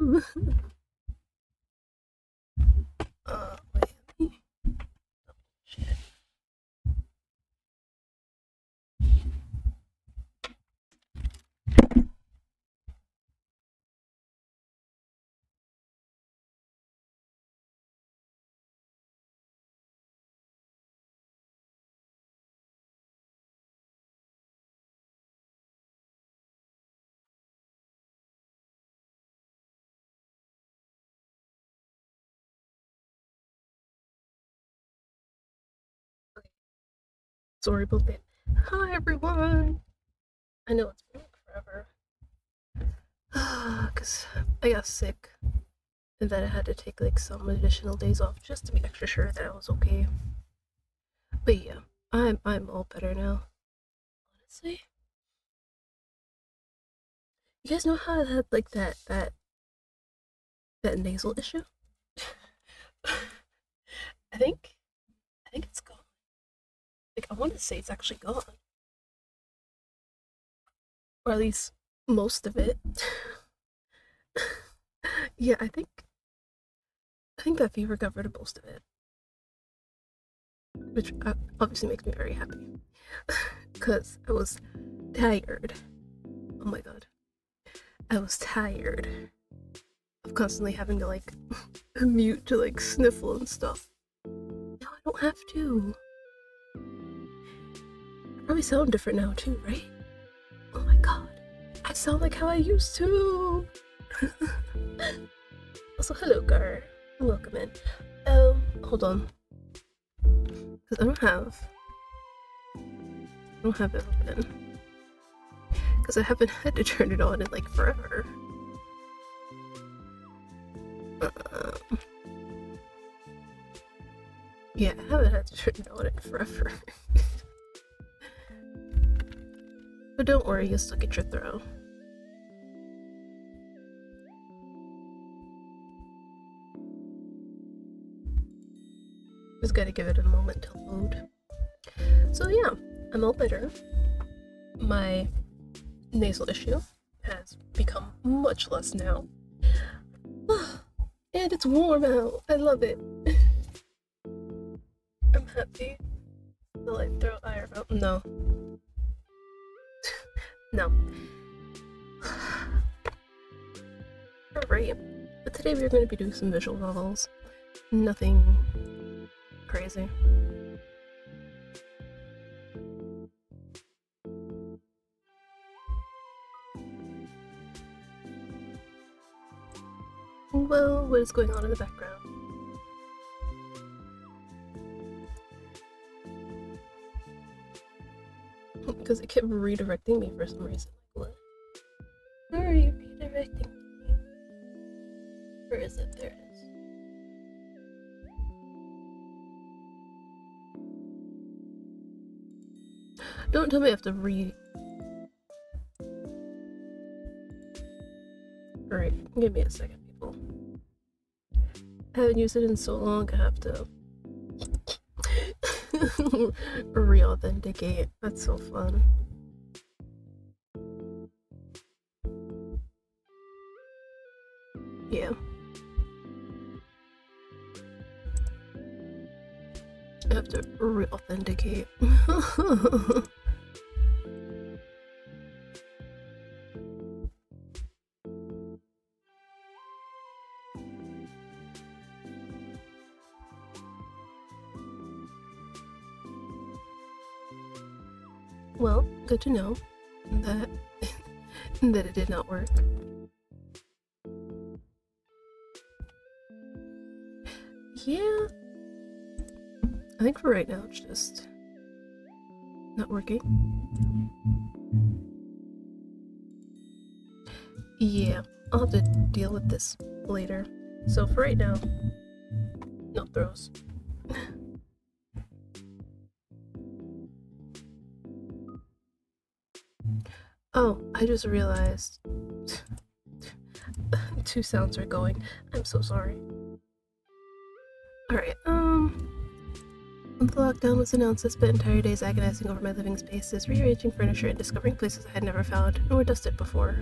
Wait. Shit. Sorry about that. Hi everyone. I know it's been like forever. Cause I got sick and then I had to take like some additional days off just to be extra sure that I was okay. But yeah, I'm all better now. Honestly, you guys know how I had like that nasal issue? I think I think it's gone. Like I want to say it's actually gone, or at least most of it. Yeah, I think that fever got rid of most of it, which obviously makes me very happy because I was tired. Oh my god, I was tired of constantly having to like mute to like sniffle and stuff. Now I don't have to. I probably sound different now too, right? Oh my god, I sound like how I used to. Also, hello, Gar. Welcome in. Hold on, because I don't have it open because I haven't had to turn it on in like forever. Um, yeah, I haven't had to turn it on in forever. But don't worry, you'll still get your throw. Just gotta give it a moment to load. So yeah, I'm all better. My nasal issue has become much less now. And it's warm out. I love it. I'm happy. Will I throw iron out? No. No. Alright. But today we're going to be doing some visual novels. Nothing crazy. Well, what is going on in the background? Because it kept redirecting me for some reason. Like, what? Where are you redirecting me? Where is it? There it is. Don't tell me I have to Alright, give me a second, people. I haven't used it in so long, I have to re-authenticate. That's so fun. Yeah. I have to re-authenticate. Well, good to know that that it did not work. Yeah. I think for right now it's just not working. Yeah, I'll have to deal with this later. So for right now, no throws. Oh, I just realized two sounds are going. I'm so sorry. Alright, when the lockdown was announced, I spent entire days agonizing over my living spaces, rearranging furniture and discovering places I had never found nor dusted before.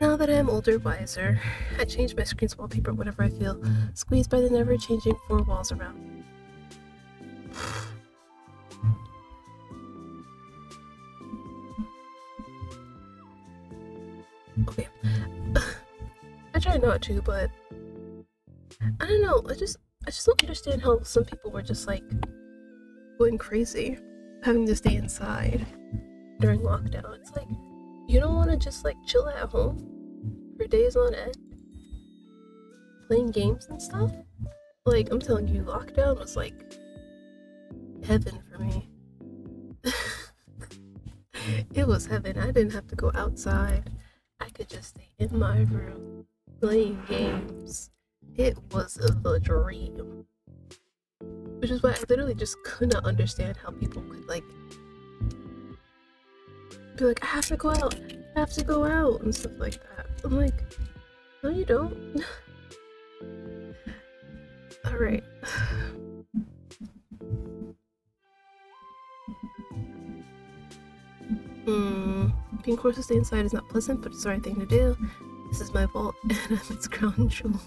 Now that I am older, wiser, I change my screen's wallpaper whenever I feel squeezed by the never-changing four walls around me. Okay. I try not to, but I don't know. I just don't understand how some people were just like going crazy, having to stay inside during lockdown. It's like you don't want to just like chill at home for days on end, playing games and stuff. Like I'm telling you, lockdown was like heaven for me. It was heaven. I didn't have to go outside. I could just stay in my room playing games. It was the dream. Which is why I literally just could not understand how people could like be like, I have to go out, I have to go out and stuff like that. I'm like, no you don't. Alright. Being forced to stay inside is not pleasant, but it's the right thing to do. This is my vault, and I'm its crown jewel.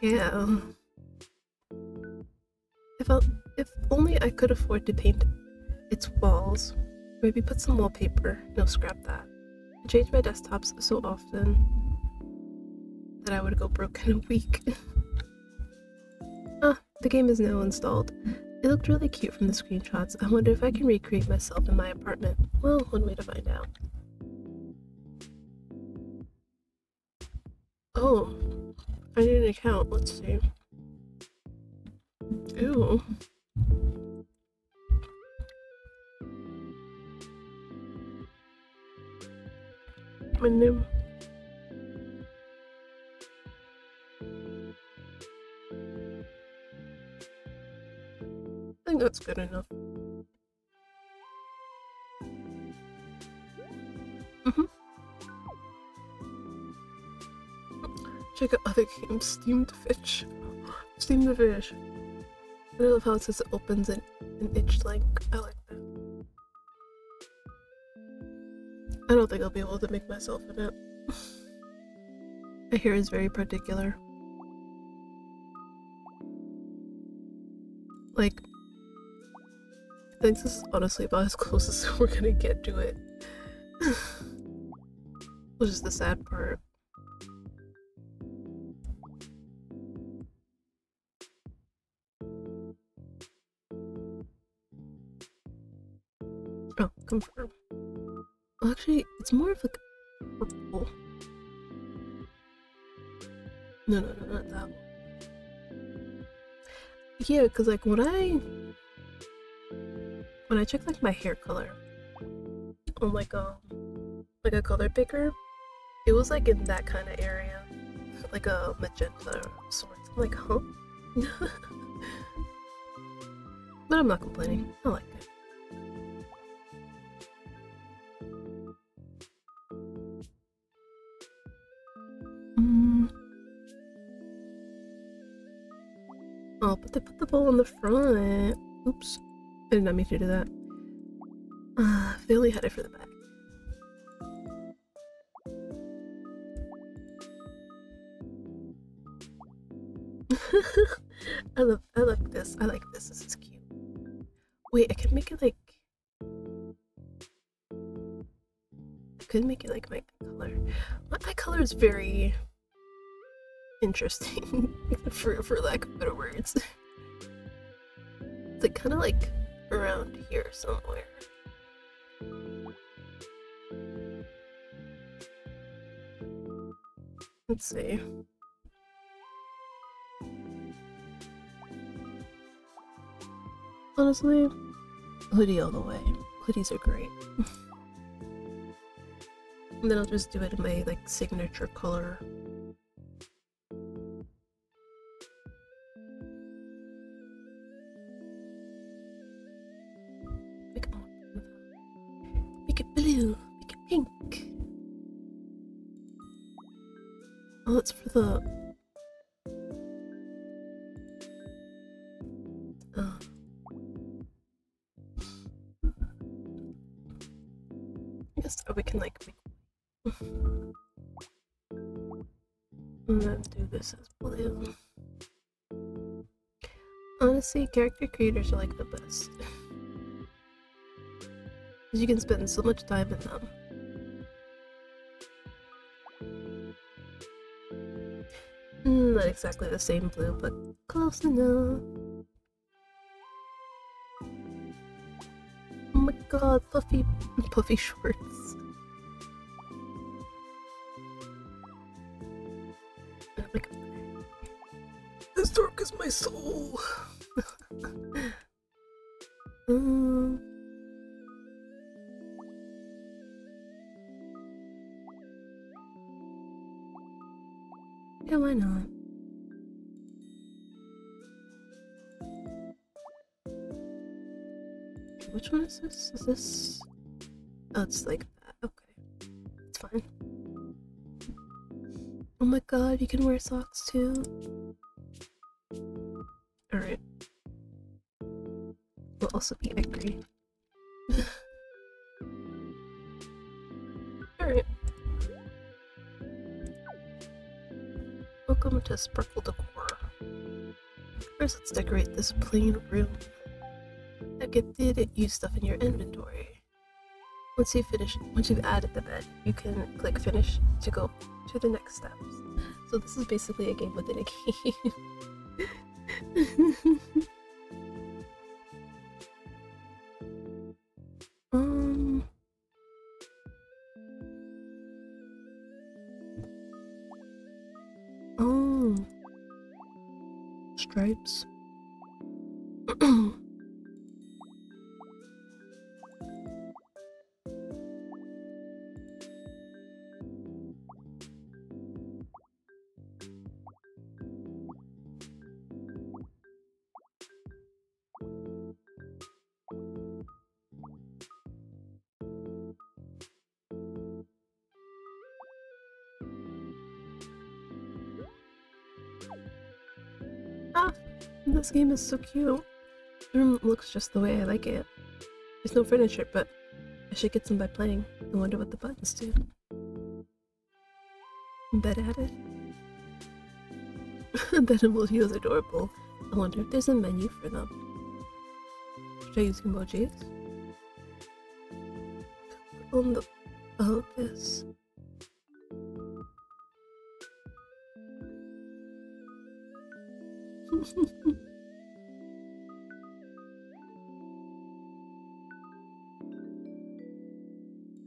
Yeah. If only I could afford to paint its walls. Maybe put some wallpaper. No, scrap that. I change my desktops so often that I would go broke in a week. The game is now installed. It looked really cute from the screenshots. I wonder if I can recreate myself in my apartment. Well, one way to find out. Oh, I need an account. Let's see. Ooh. My name. I think that's good enough. Check out other games. Steamed Fish. Steam the Fish. I love how it says it opens in an itch link. I like that. I don't think I'll be able to make myself in it. My hair is very particular. Like, I think this is honestly about as close as we're gonna get to it. Which is the sad part. Oh, confirm. Well, actually, it's more of like purple. No, not that one. Yeah, because like when I check like my hair color on like a color picker, it was like in that kind of area, like a magenta of sorts. I'm like, huh? But I'm not complaining. I like it. Oh, but they put the bowl in the front. Oops. I did not mean to do that. If they only had it for the back. I like this. I like this. This is cute. Wait, I can make it like I could make it like my color. My eye color is very interesting, for lack of better words. It's like kind of like around here somewhere. Let's see. Honestly, hoodie all the way. Hoodies are great. And then I'll just do it in my like signature color. Make it blue. Make it pink. Oh, it's for the this so we can like let's do this as blue. Honestly, character creators are like the best. Because you can spend so much time in them. Not exactly the same blue, but close enough. Oh my god, puffy shorts. Oh my god. As dark as my soul. Yeah, why not? Which one is this? Is this... Oh, it's like that. Okay. It's fine. Oh my god, you can wear socks too? Alright. We'll also be angry. Alright. Welcome to Sparkle Decor. First, let's decorate this plain room. I gifted you stuff in your inventory. Once you've added the bed, you can click finish to go to the next steps. So this is basically a game within a game. Oh. Stripes. Ah, this game is so cute. The room looks just the way I like it. There's no furniture, but I should get some by playing. I wonder what the buttons do. Bed added. Bed emojis adorable. I wonder if there's a menu for them. Should I use emojis? On the... Oh, this.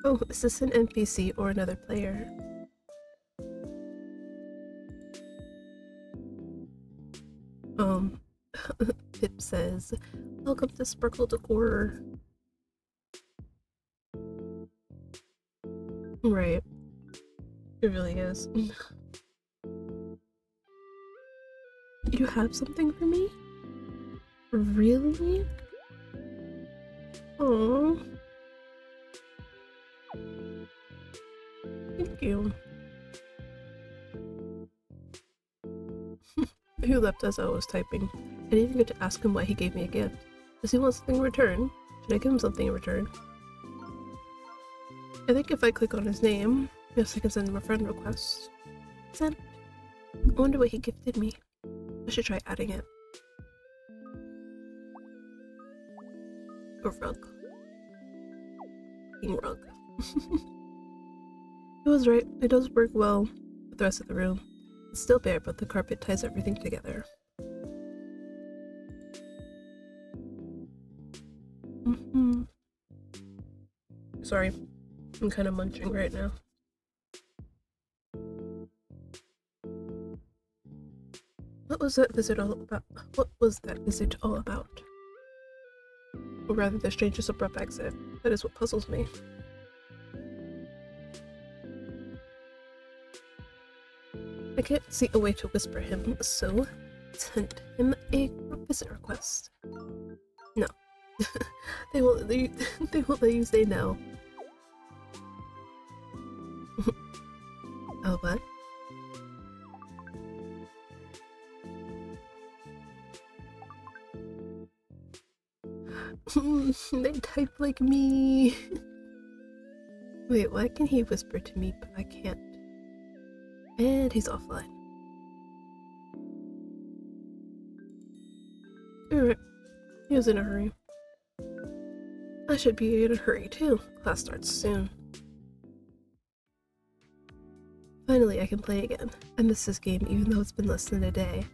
Oh, is this an NPC or another player? Pip says, welcome to Sparkle Decor. Right. It really is. You have something for me? Really? Oh. Thank you. He left as I was typing. I didn't even get to ask him why he gave me a gift. Does he want something in return? Should I give him something in return? I think if I click on his name, yes, I can send him a friend request. Send. I wonder what he gifted me. I should try adding it. A rug. Fucking rug. It was right. It does work well with the rest of the room. It's still bare, but the carpet ties everything together. Sorry, I'm kind of munching right now. What was that visit all about? What was that visit all about? Or rather, the stranger's abrupt exit. That is what puzzles me. I can't see a way to whisper him, so send him a visit request. No. They won't let you say no. Oh, what? They type like me. Wait, why can he whisper to me, but I can't? And he's offline. Alright, he was in a hurry. I should be in a hurry too. Class starts soon. Finally, I can play again. I missed this game even though it's been less than a day.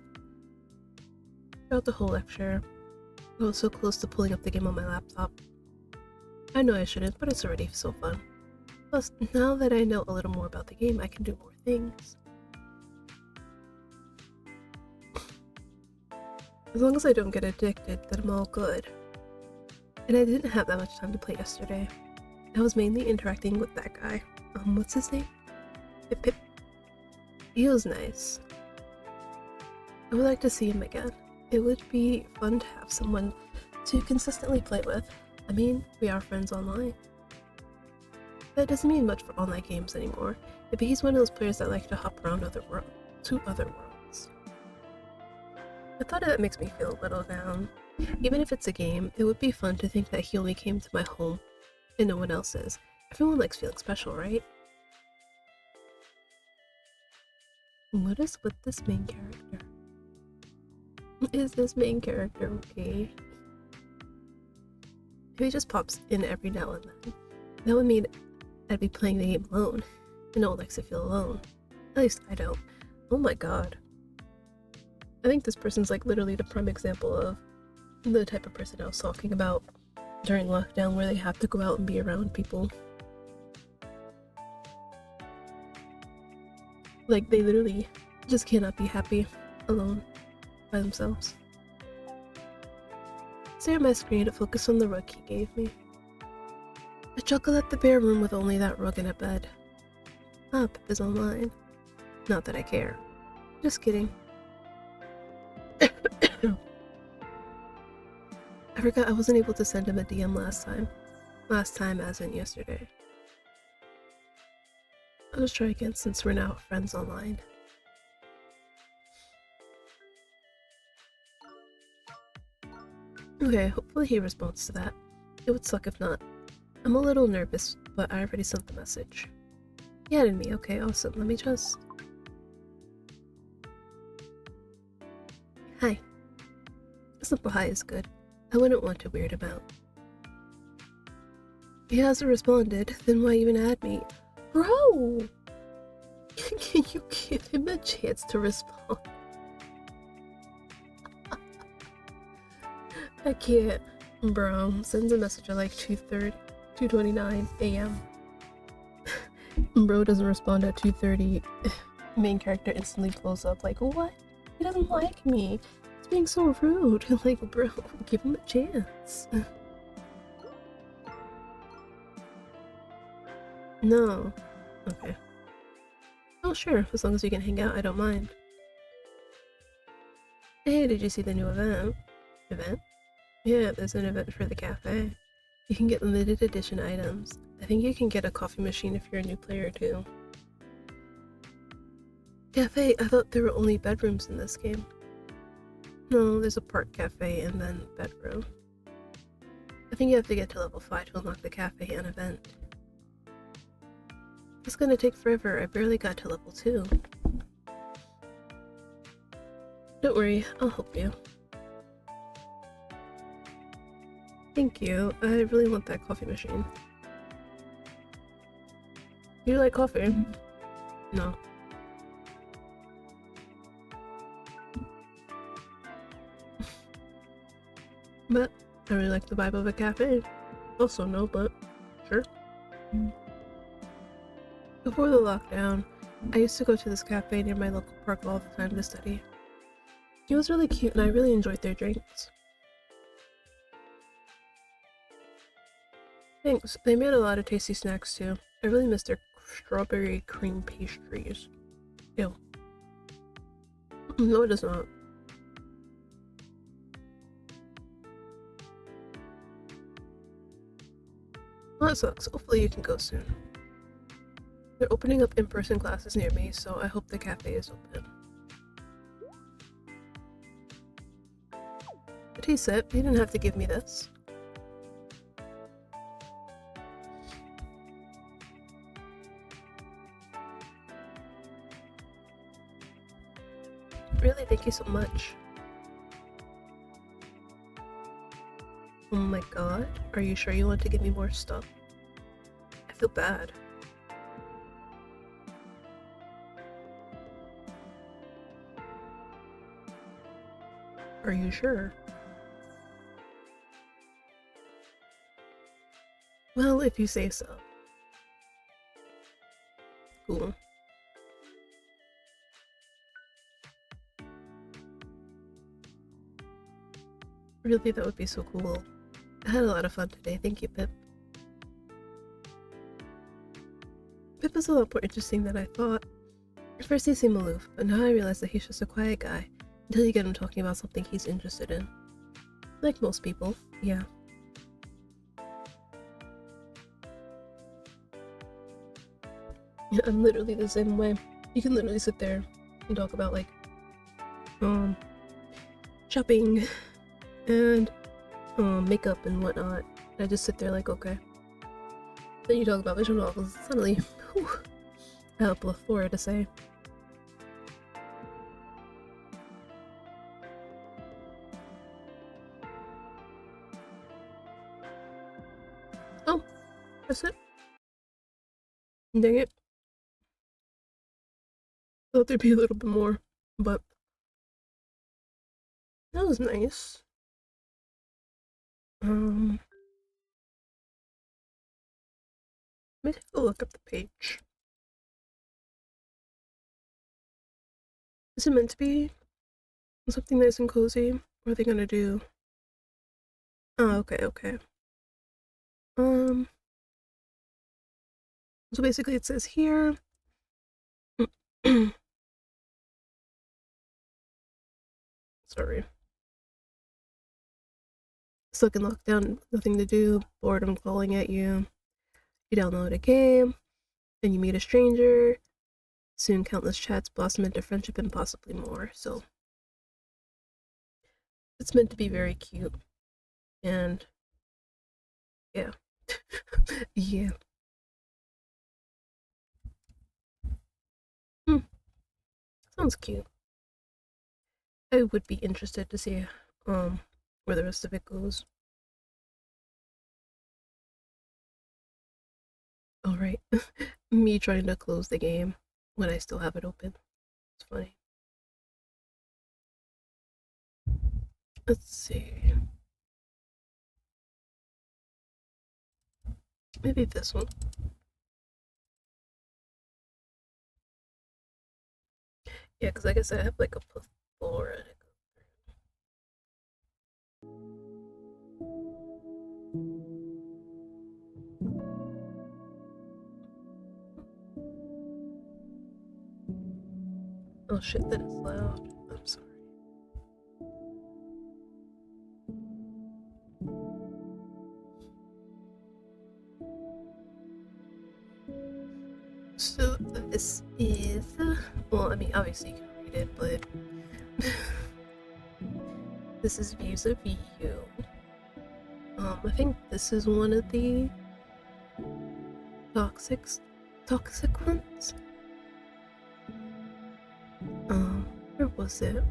Throughout the whole lecture, I was so close to pulling up the game on my laptop. I know I shouldn't, but it's already so fun. Plus, now that I know a little more about the game, I can do more things. As long as I don't get addicted, then I'm all good. And I didn't have that much time to play yesterday. I was mainly interacting with that guy. What's his name? Pip Pip. He was nice. I would like to see him again. It would be fun to have someone to consistently play with. I mean, we are friends online. That doesn't mean much for online games anymore. Maybe he's one of those players that like to hop around other worlds. The thought of it makes me feel a little down. Even if it's a game, it would be fun to think that he only came to my home and no one else's. Everyone likes feeling special, right? What is with this main character? Is this main character okay? If he just pops in every now and then, that would mean I'd be playing the game alone, and no one likes to feel alone. At least I don't. Oh my god. I think this person's like literally the prime example of the type of person I was talking about during lockdown, where they have to go out and be around people. Like, they literally just cannot be happy alone by themselves. Stare at my screen to focus on the rug he gave me. I chuckle at the bare room with only that rug and a bed. Ah, Pip is online. Not that I care. Just kidding. I forgot I wasn't able to send him a DM last time. Last time as in yesterday. I'll just try again since we're now friends online. Okay, hopefully he responds to that. It would suck if not. I'm a little nervous, but I already sent the message. He added me. Okay, awesome. Let me just... Hi. A simple hi is good. I wouldn't want to weird him out. He hasn't responded, then why even add me? Bro! Can you give him a chance to respond? I can't. Bro, sends a message at like 2:29 a.m. Bro doesn't respond at 2:30. Main character instantly blows up like, what? He doesn't like me. He's being so rude. Like, bro, give him a chance. No. Okay. Oh, sure. As long as we can hang out, I don't mind. Hey, did you see the new event? Event? Yeah, there's an event for the cafe. You can get limited edition items. I think you can get a coffee machine if you're a new player too. Cafe? I thought there were only bedrooms in this game. No, there's a park cafe and then bedroom. I think you have to get to level 5 to unlock the cafe and event. It's gonna take forever. I barely got to level 2. Don't worry, I'll help you. Thank you. I really want that coffee machine. Do you like coffee? No. But I really like the vibe of a cafe. Also no, but sure. Before the lockdown, I used to go to this cafe near my local park all the time to study. It was really cute and I really enjoyed their drinks. Thanks. They made a lot of tasty snacks too. I really miss their strawberry cream pastries. Ew. No, it does not. Well, that sucks. Hopefully you can go soon. They're opening up in-person classes near me, so I hope the cafe is open. The tea set, you didn't have to give me this. thank you so much. Oh my god, are you sure you want to give me more stuff? I feel bad. Are you sure? Well, if you say so. Cool. Really, that would be so cool. I had a lot of fun today. Thank you, Pip. Pip is a lot more interesting than I thought. At first he seemed aloof, but now I realize that he's just a quiet guy until you get him talking about something he's interested in. Like most people, yeah. Yeah, I'm literally the same way. You can literally sit there and talk about like shopping and makeup and whatnot. I just sit there like, okay. Then you talk about visual novels, suddenly, whew, I have a plethora to say. Oh, that's it. Dang it. Thought there'd be a little bit more, but that was nice. Let me take a look at the page. Is it meant to be something nice and cozy? What are they gonna do? Oh, okay, okay. So basically it says here. Sorry. Stuck in lockdown, nothing to do, boredom calling at you. You download a game, then you meet a stranger. Soon countless chats blossom into friendship and possibly more. So it's meant to be very cute. And yeah. Yeah. Hmm. Sounds cute. I would be interested to see where the rest of it goes. Alright. Me trying to close the game when I still have it open. It's funny. Let's see. Maybe this one. Yeah, because I guess I have like a plethora to go through. Oh shit, that is loud. I'm sorry. So this is, well, I mean, obviously you can read it, but this is Views of You. I think this is one of the toxic ones. Where was it?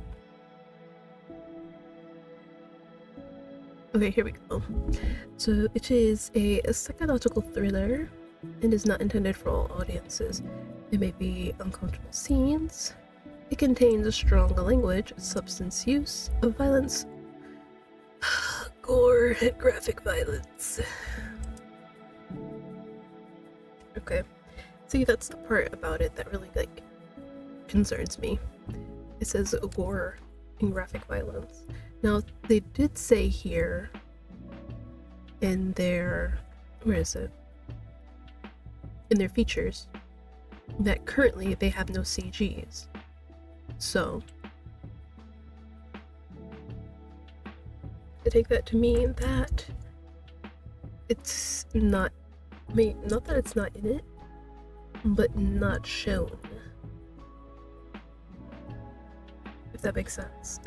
Okay, here we go. So it is a psychological thriller and is not intended for all audiences. There may be uncomfortable scenes. It contains a strong language, substance use, violence, gore, and graphic violence. Okay. See, that's the part about it that really, like, concerns me. It says gore and graphic violence. Now, they did say here in their, where is it? In their features, that currently they have no CGs. So, I take that to mean that it's not, I mean, not that it's not in it, but not shown. If that makes sense.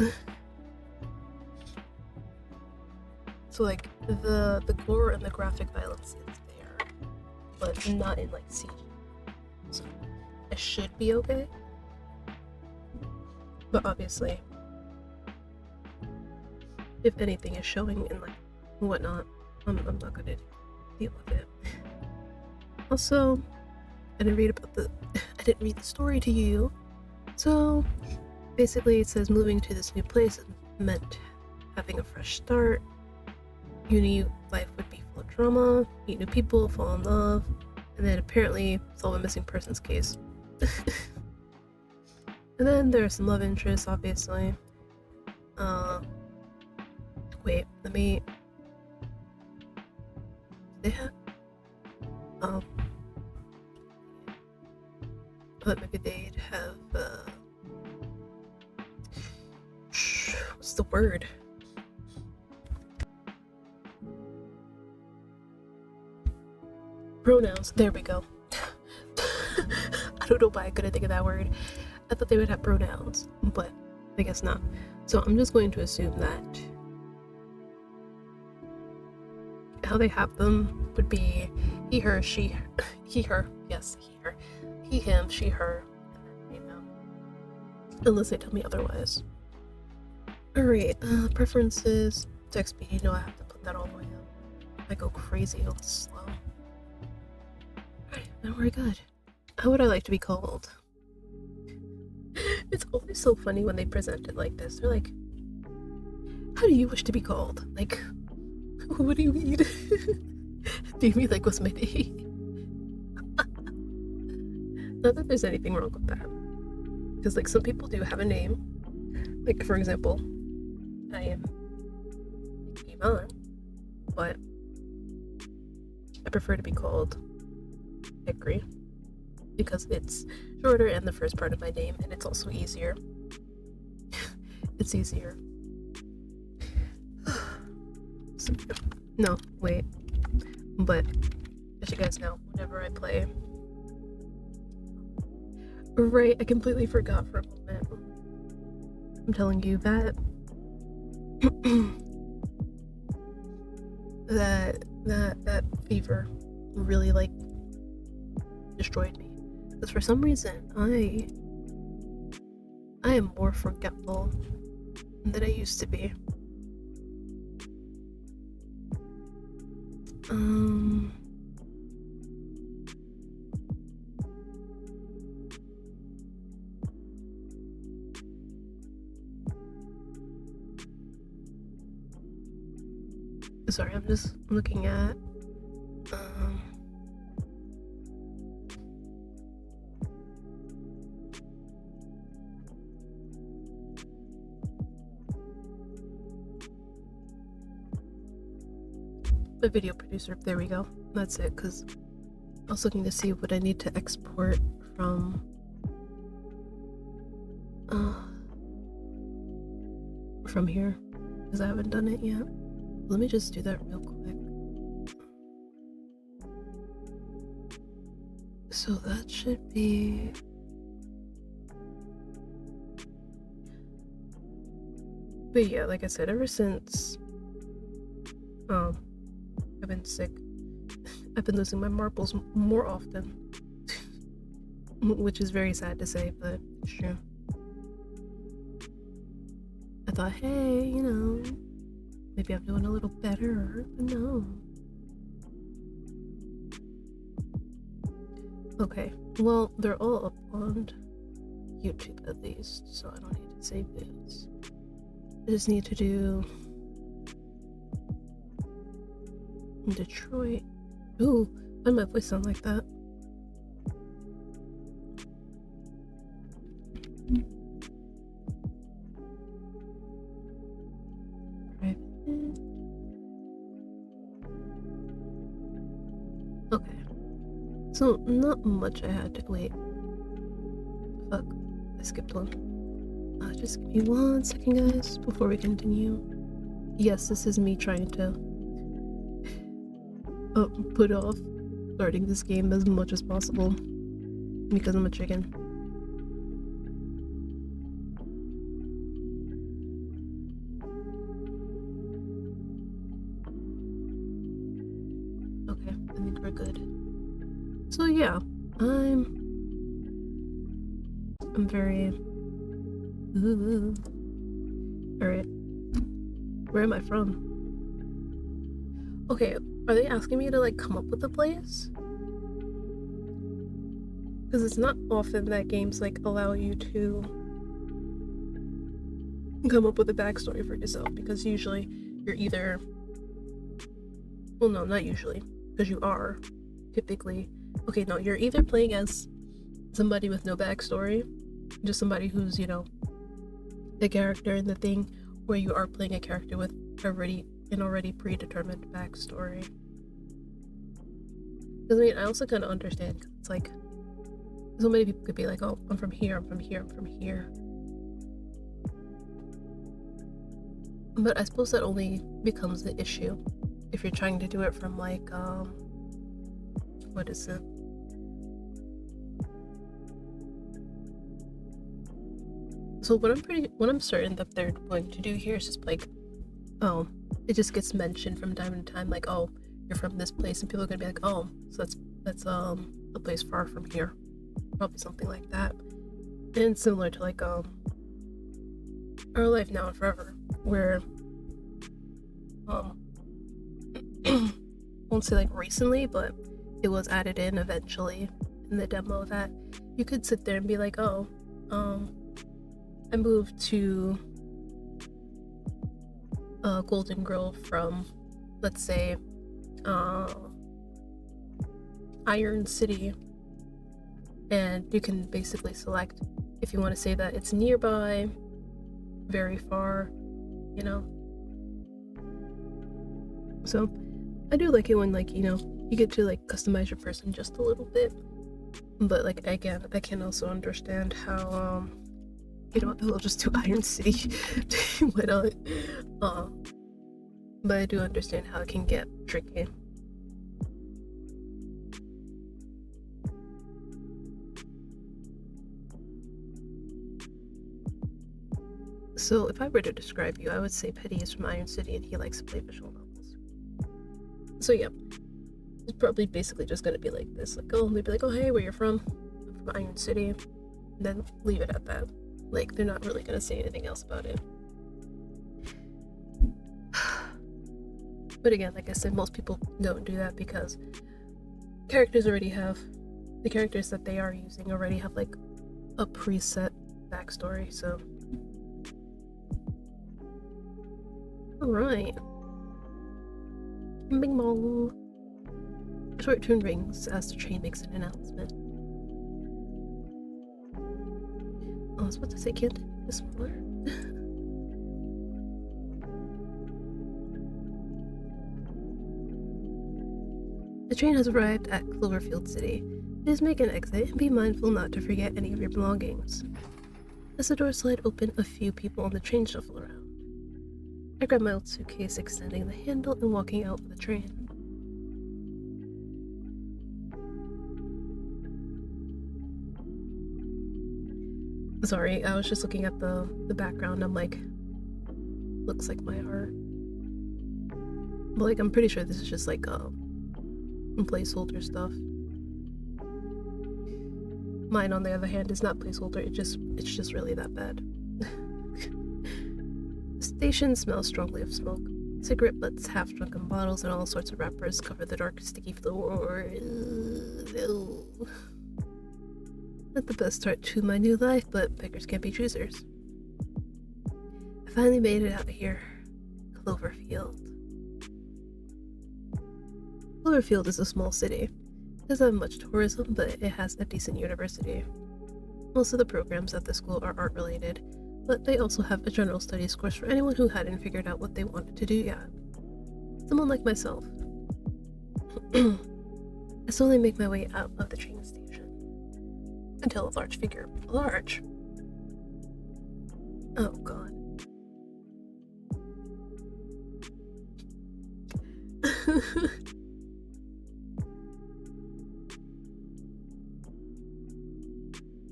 So like the gore and the graphic violence is there, but not in like CG. So it should be okay. But obviously, if anything is showing and like whatnot, I'm not gonna deal with it. Also, I didn't read the story to you. So basically, it says moving to this new place meant having a fresh start. You knew life would be full of drama, meet new people, fall in love, and then apparently solve a missing persons case. And then there's some love interests, obviously. Wait, let me. They have. But maybe they'd have. What's the word? Pronouns. There we go. I don't know why I couldn't think of that word. I thought they would have pronouns, but I guess not. So I'm just going to assume that how they have them would be he, her, she, he, her, yes, he, her, he, him, she, her, and then female. Unless they tell me otherwise. Alright, preferences, text speed, you know I have to put that all the way up. I go crazy on slow. Alright, now we're good. How would I like to be called? It's always so funny when they present it like this. They're like, how do you wish to be called? Like, what do you mean? Do you mean like what's my name? Not that there's anything wrong with that. Because like some people do have a name. Like for example, I am Iman, but I prefer to be called Hickory because it's shorter and the first part of my name, and it's also easier. It's easier. So, no, wait. But as you guys know, whenever I play, right, I completely forgot for a moment. I'm telling you that that fever really like destroyed me. Because for some reason I am more forgetful than I used to be. Sorry, I'm just looking at the video producer. There we go. That's it, because I was looking to see what I need to export from here, because I haven't done it yet. Let me just do that real quick. So that should be... But yeah, like I said, ever since I've been sick, I've been losing my marbles more often. Which is very sad to say, but it's true. I thought, hey, you know, maybe I'm doing a little better, but no. Okay, well, they're all up on YouTube at least, so I don't need to save this. I just need to do Detroit. Ooh, why did my voice sound like that? Okay, so not much I had to wait. Fuck, I skipped one. Just give me 1 second, guys, before we continue. Yes, this is me trying to put off starting this game as much as possible because I'm a chicken. Okay, I think we're good. So yeah, I'm very Ooh. Alright. Where am I from? Okay, are they asking me to like come up with a place? Because it's not often that games like allow you to come up with a backstory for yourself, because usually you're either, well, no, not usually, because you are typically, okay, no, you're either playing as somebody with no backstory, just somebody who's, you know, a character in the thing, or you are playing a character with an already predetermined backstory. Because I mean, I also kind of understand, cause it's like so many people could be like, oh, I'm from here, I'm from here, I'm from here. But I suppose that only becomes an issue if you're trying to do it from like, what is it? So what I'm certain that they're going to do here is just like, oh, it just gets mentioned from time to time, like, oh, you're from this place, and people are gonna be like, oh, so that's a place far from here, probably something like that. And similar to like Our Life Now and Forever, where won't say like recently, but it was added in eventually in the demo that you could sit there and be like, oh, I moved to Golden Grove from, let's say, Iron City, and you can basically select if you want to say that it's nearby, very far, you know. So I do like it when, like, you know, you get to like customize your person just a little bit, but like again, I can also understand how you know, they'll just do Iron City. Why not? But I do understand how it can get tricky. So if I were to describe you, I would say Petty is from Iron City and he likes to play visual novels. So yeah, it's probably basically just gonna be like this. Like, oh, they'd be like, oh, hey, where you're from? I'm from Iron City. And then leave it at that. Like, they're not really gonna say anything else about it. But again, like I said, most people don't do that because the characters that they are using already have like a preset backstory, so. Alright. Bing bong. A short tune rings as the train makes an announcement. I was about to say, can't it be smaller? The train has arrived at Cloverfield City. Please make an exit and be mindful not to forget any of your belongings. As the doors slide open, a few people on the train shuffle around. I grab my old suitcase, extending the handle and walking out of the train. Sorry, I was just looking at the background. I'm like, looks like my art. But like, I'm pretty sure this is just like placeholder stuff. Mine, on the other hand, is not placeholder. It's just really that bad. The station smells strongly of smoke. Cigarette butts, half-drunken bottles, and all sorts of wrappers cover the dark, sticky floor. No. Not the best start to my new life, but beggars can't be choosers. I finally made it out of here. Cloverfield. Cloverfield is a small city. It doesn't have much tourism, but it has a decent university. Most of the programs at the school are art-related, but they also have a general studies course for anyone who hadn't figured out what they wanted to do yet. Someone like myself. I slowly make my way out of the train station until a large figure. Large? Oh god.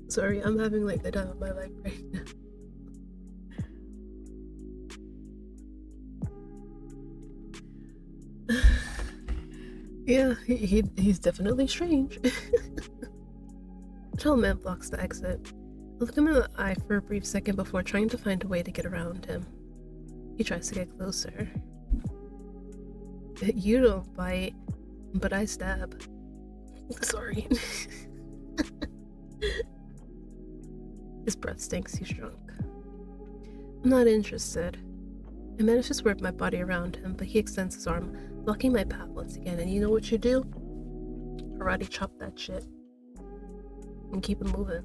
Sorry, I'm having like the time of my life right now. Yeah, he's definitely strange. The tall man blocks the exit. look him in the eye for a brief second before trying to find a way to get around him. He tries to get closer. You don't bite, but I stab. Sorry. His breath stinks, he's drunk. I'm not interested. I manage to swerve my body around him, but he extends his arm, blocking my path once again, and you know what you do? Karate chop that shit. And keep it moving.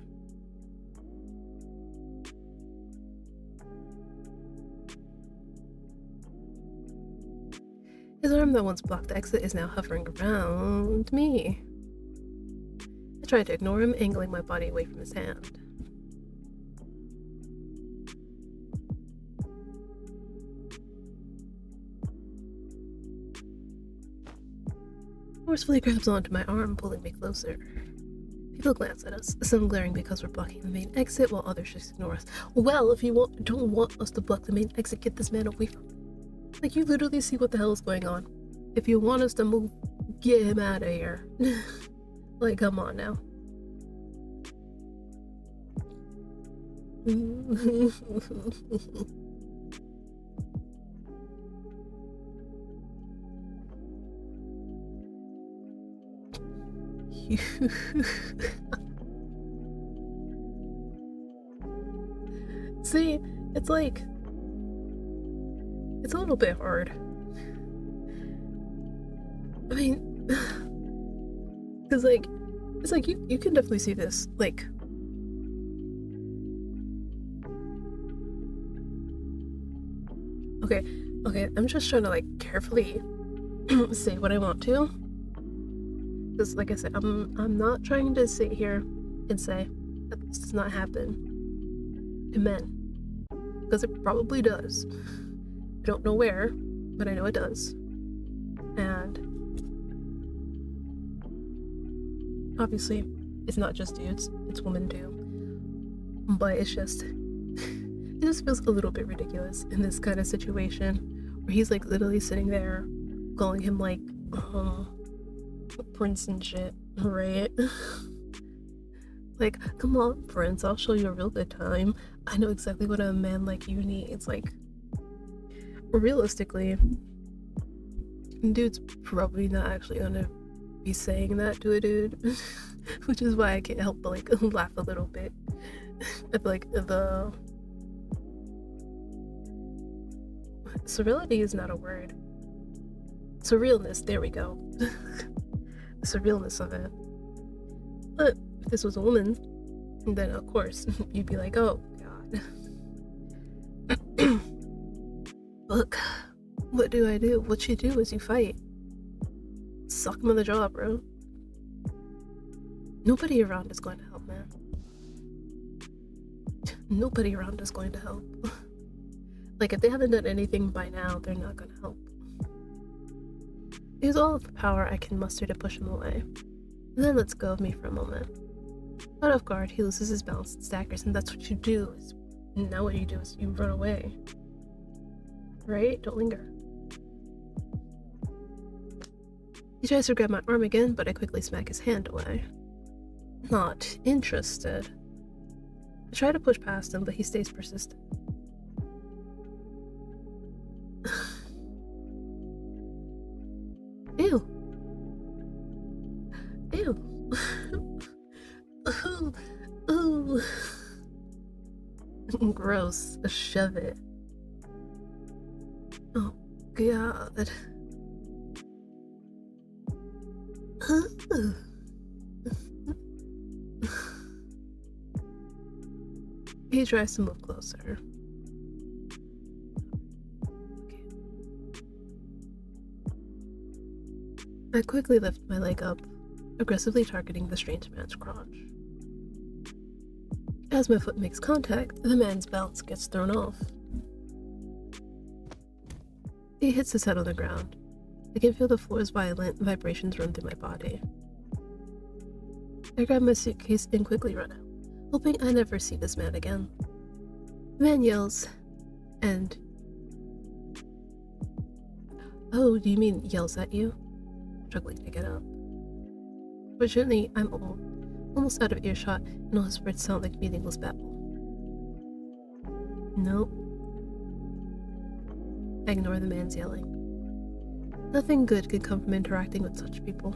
His arm that once blocked the exit is now hovering around me. I try to ignore him, angling my body away from his hand. Forcefully grabs onto my arm, pulling me closer. People glance at us, some glaring because we're blocking the main exit, while others just ignore us. Well, if you don't want us to block the main exit, get this man away from me. Like, you literally see what the hell is going on. If you want us to move, get him out of here. Like, come on now. See, it's like, it's a little bit hard. I mean, because like, it's like you can definitely see this, like, okay, I'm just trying to like carefully say what I want to. Because, like I said, I'm not trying to sit here and say that this does not happen to men. Because it probably does. I don't know where, but I know it does. And obviously, it's not just dudes, it's women too. But it's just, it just feels a little bit ridiculous in this kind of situation where he's like literally sitting there calling him like, Prince and shit, right? Like, come on, Prince, I'll show you a real good time. I know exactly what a man like you needs. Like, realistically, dude's probably not actually gonna be saying that to a dude, which is why I can't help but like laugh a little bit at like the surreality is not a word. Surrealness, there we go. The surrealness of it. But if this was a woman, then of course you'd be like, oh god. Look, what do I do? What you do is you fight. Suck him in the jaw, bro. Nobody around is going to help, man. Nobody around is going to help. Like, if they haven't done anything by now, they're not going to help. Use all of the power I can muster to push him away. And then lets go of me for a moment. Out of guard, he loses his balance and staggers, and that's what you do. Now what you do is you run away. Right? Don't linger. He tries to grab my arm again, but I quickly smack his hand away. Not interested. I try to push past him, but he stays persistent. Ew. Ew. Ooh. Ooh. Gross. Shove it. Oh, God. He tries to move closer. Okay. I quickly lift my leg up, aggressively targeting the strange man's crotch. As my foot makes contact, the man's balance gets thrown off. He hits his head on the ground. I can feel the floor's violent vibrations run through my body. I grab my suitcase and quickly run out, hoping I never see this man again. The man yells, and... Oh, do you mean yells at you? Struggling to get up. Fortunately, I'm old, almost out of earshot, and all his words sound like meaningless babble. Nope. I ignore the man's yelling. Nothing good could come from interacting with such people.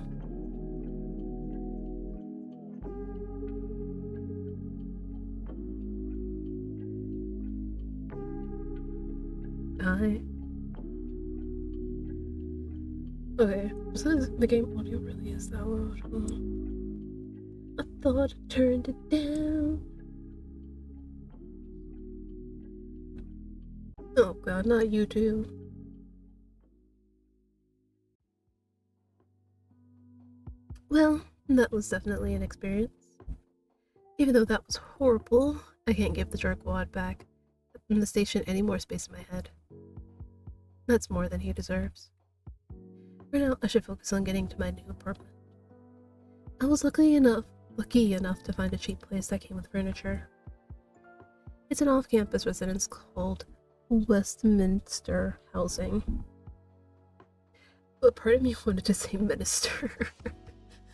Okay, so the game audio really is that loud. I thought I turned it down. Oh god, not you too. Well, that was definitely an experience. Even though that was horrible, I can't give the jerkwad back in the station any more space in my head. That's more than he deserves. For now, I should focus on getting to my new apartment. I was lucky enough to find a cheap place that came with furniture. It's an off-campus residence called Westminster Housing. But part of me wanted to say minister.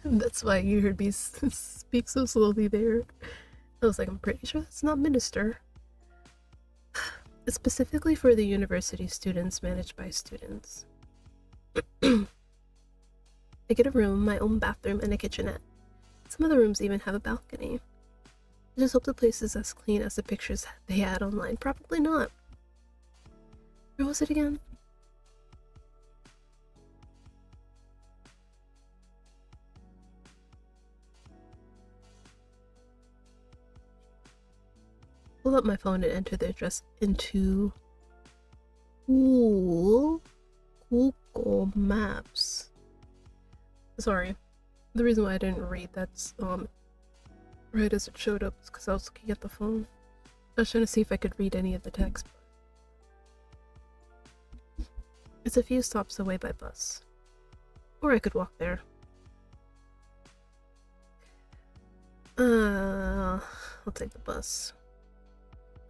That's why you heard me speak so slowly there. I was like, I'm pretty sure that's not minister. It's specifically for the university students managed by students. I get a room, my own bathroom, and a kitchenette. Some of the rooms even have a balcony. I just hope the place is as clean as the pictures they had online. Probably not. Where was it again? Pull up my phone and enter the address into Google Maps. Sorry. The reason why I didn't read that's right as it showed up is because I was looking at the phone. I was trying to see if I could read any of the text. It's a few stops away by bus. Or I could walk there. I'll take the bus.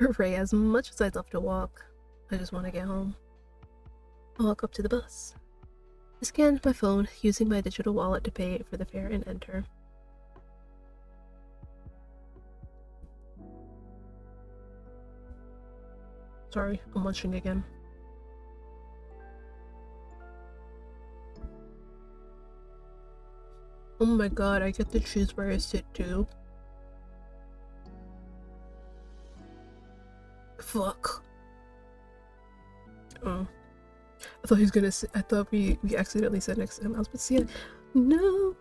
Hooray, as much as I'd love to walk, I just want to get home. I'll walk up to the bus. I scanned my phone using my digital wallet to pay for the fare and enter. Sorry, I'm munching again. Oh my god, I get to choose where I sit too. Fuck. Oh. I thought he was gonna sit, I thought we accidentally sat next to him. I was about to see it. No.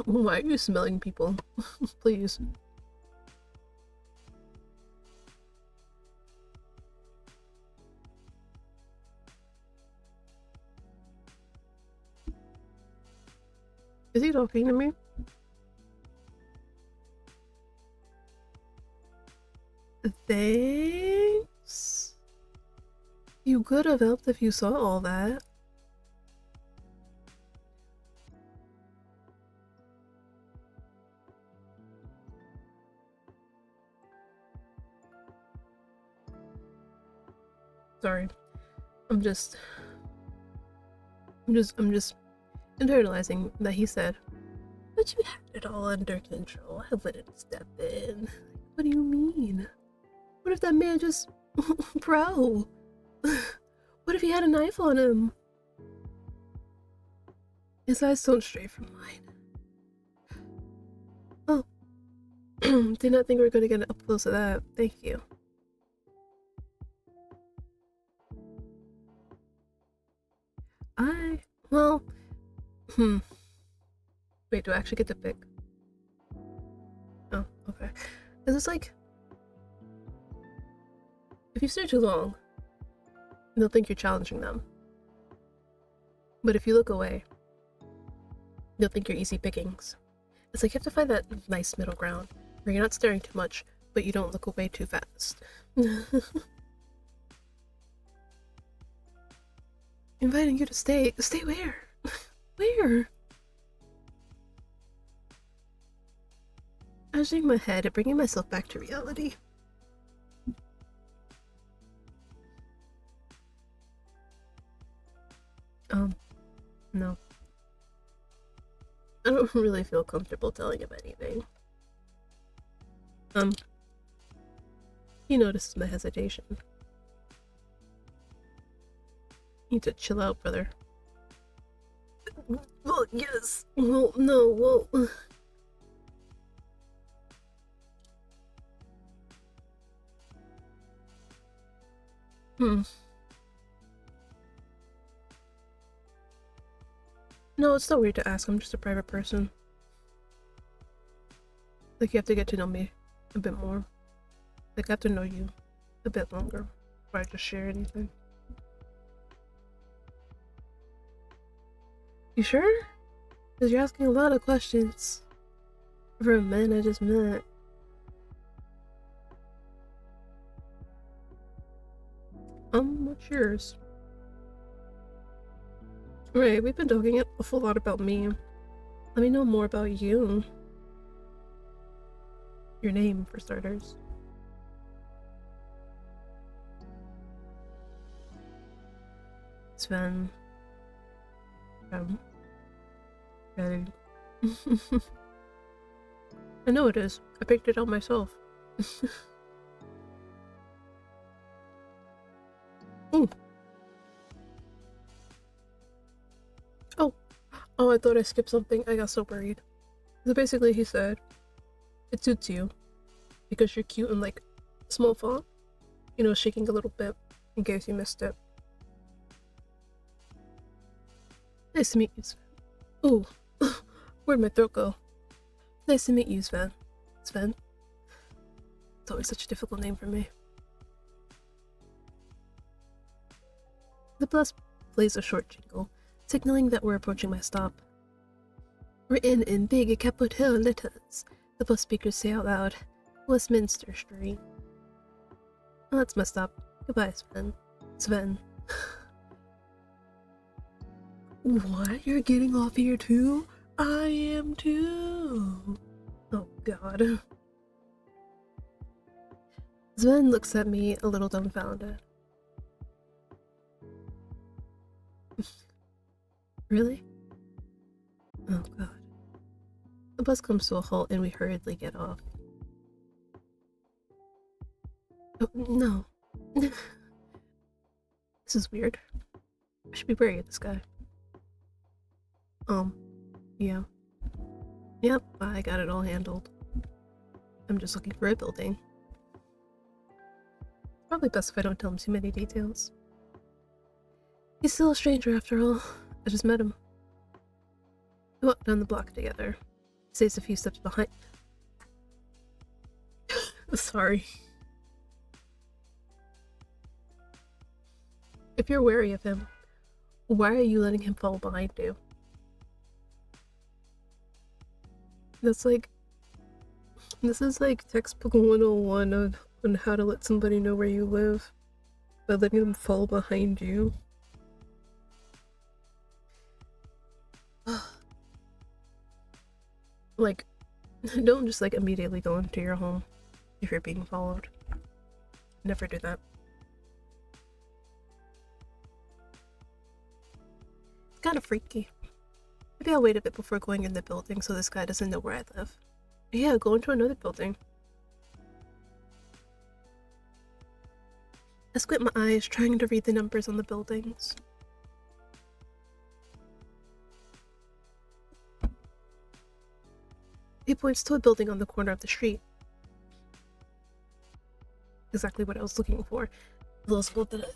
Why are you smelling people? Please. Is he talking to me? Thanks. You could have helped if you saw all that. Sorry. I'm just internalizing that he said, but you had it all under control. I wouldn't step in. What do you mean? What if that man just... Bro! What if he had a knife on him? His eyes don't stray from mine. Oh. Did not think we were gonna get up close to that. Thank you. Well... Wait, do I actually get to pick? Oh, okay. Is this like... If you stare too long, they'll think you're challenging them. But if you look away, they'll think you're easy pickings. It's like you have to find that nice middle ground, where you're not staring too much, but you don't look away too fast. Inviting you to stay. Stay where? Where? I was shaking my head and bringing myself back to reality. No. I don't really feel comfortable telling him anything. He notices my hesitation. You need to chill out, brother. Well, yes. Well, no, well. No, it's not weird to ask. I'm just a private person. Like, you have to get to know me a bit more. Like, I have to know you a bit longer before I just share anything. You sure? Because you're asking a lot of questions for a man I just met. What's yours? Right, we've been talking an awful lot about me. Let me know more about you. Your name, for starters. Sven. Ready. I know it is. I picked it out myself. Ooh. Oh, I thought I skipped something. I got so worried. So basically, he said, it suits you because you're cute and like small font. You know, shaking a little bit in case you missed it. Nice to meet you, Sven. Ooh, where'd my throat go? Nice to meet you, Sven. Sven? It's always such a difficult name for me. The bus plays a short jingle, signaling that we're approaching my stop. Written in big capital letters, the bus speakers say out loud, Westminster Street. Well, that's my stop. Goodbye, Sven. Sven. What? You're getting off here too? I am too. Oh god. Sven looks at me a little dumbfounded. Really? Oh god. The bus comes to a halt and we hurriedly get off. Oh, no. This is weird. I should be wary of this guy. Yeah. Yep, I got it all handled. I'm just looking for a building. Probably best if I don't tell him too many details. He's still a stranger after all. I just met him. We walked down the block together. He stays a few steps behind. Sorry. If you're wary of him, why are you letting him follow behind you? This is like textbook 101 on how to let somebody know where you live by letting them follow behind you. Like, don't just like immediately go into your home if you're being followed. Never do that. It's kind of freaky. Maybe I'll wait a bit before going in the building so this guy doesn't know where I live. Yeah, go into another building. I squint my eyes, trying to read the numbers on the buildings. He points to a building on the corner of the street. Exactly what I was looking for. Little school deny.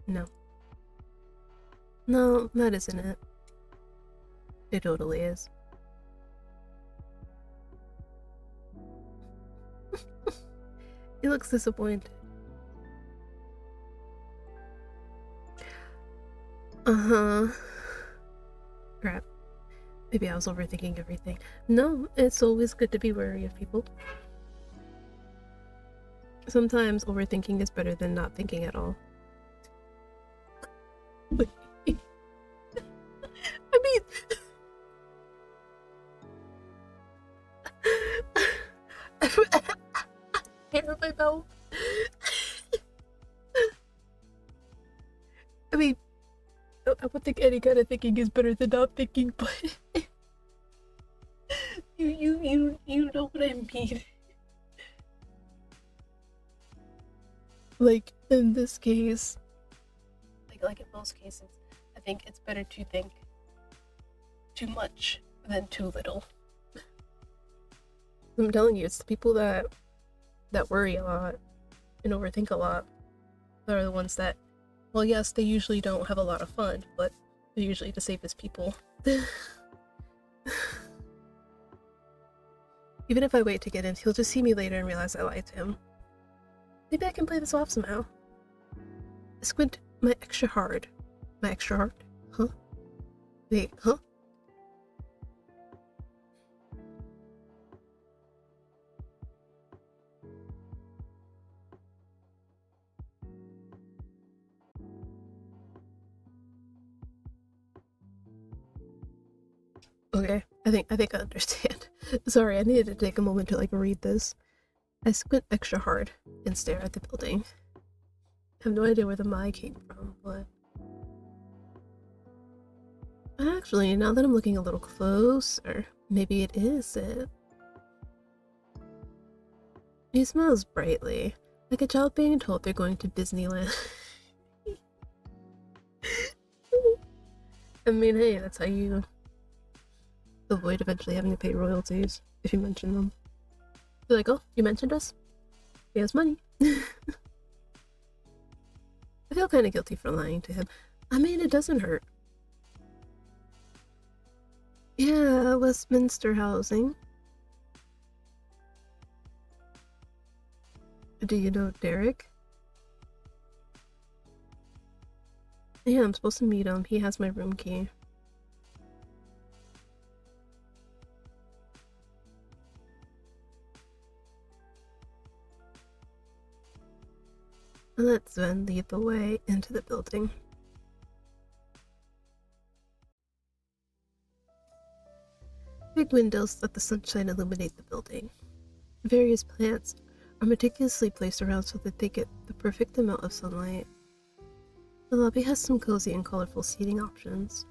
No. No, that isn't it. It totally is. He looks disappointed. Uh-huh. Crap. Maybe I was overthinking everything. No, it's always good to be wary of people. Sometimes overthinking is better than not thinking at all. I mean... hair in my mouth. I would think any kind of thinking is better than not thinking, but you know what I mean. Like in this case, like in most cases, I think it's better to think too much than too little. I'm telling you, it's the people that worry a lot and overthink a lot that are the ones that, well, yes, they usually don't have a lot of fun, but they're usually the safest people. Even if I wait to get in, he'll just see me later and realize I lied to him. Maybe I can play this off somehow. I squint my extra hard. My extra hard? Huh? Wait, huh? Okay, I think I understand. Sorry, I needed to take a moment to like read this. I squint extra hard and stare at the building. I have no idea where the my came from, but actually, now that I'm looking a little closer, maybe it is it. He smiles brightly, like a child being told they're going to Disneyland. I mean, hey, that's how you avoid eventually having to pay royalties if you mention them. You're like, oh, you mentioned us? He has money. I feel kind of guilty for lying to him. I mean, it doesn't hurt. Yeah, Westminster housing. Do you know Derek? Yeah, I'm supposed to meet him. He has my room key. Let's then lead the way into the building. Big windows let the sunshine illuminate the building. Various plants are meticulously placed around so that they get the perfect amount of sunlight. The lobby has some cozy and colorful seating options.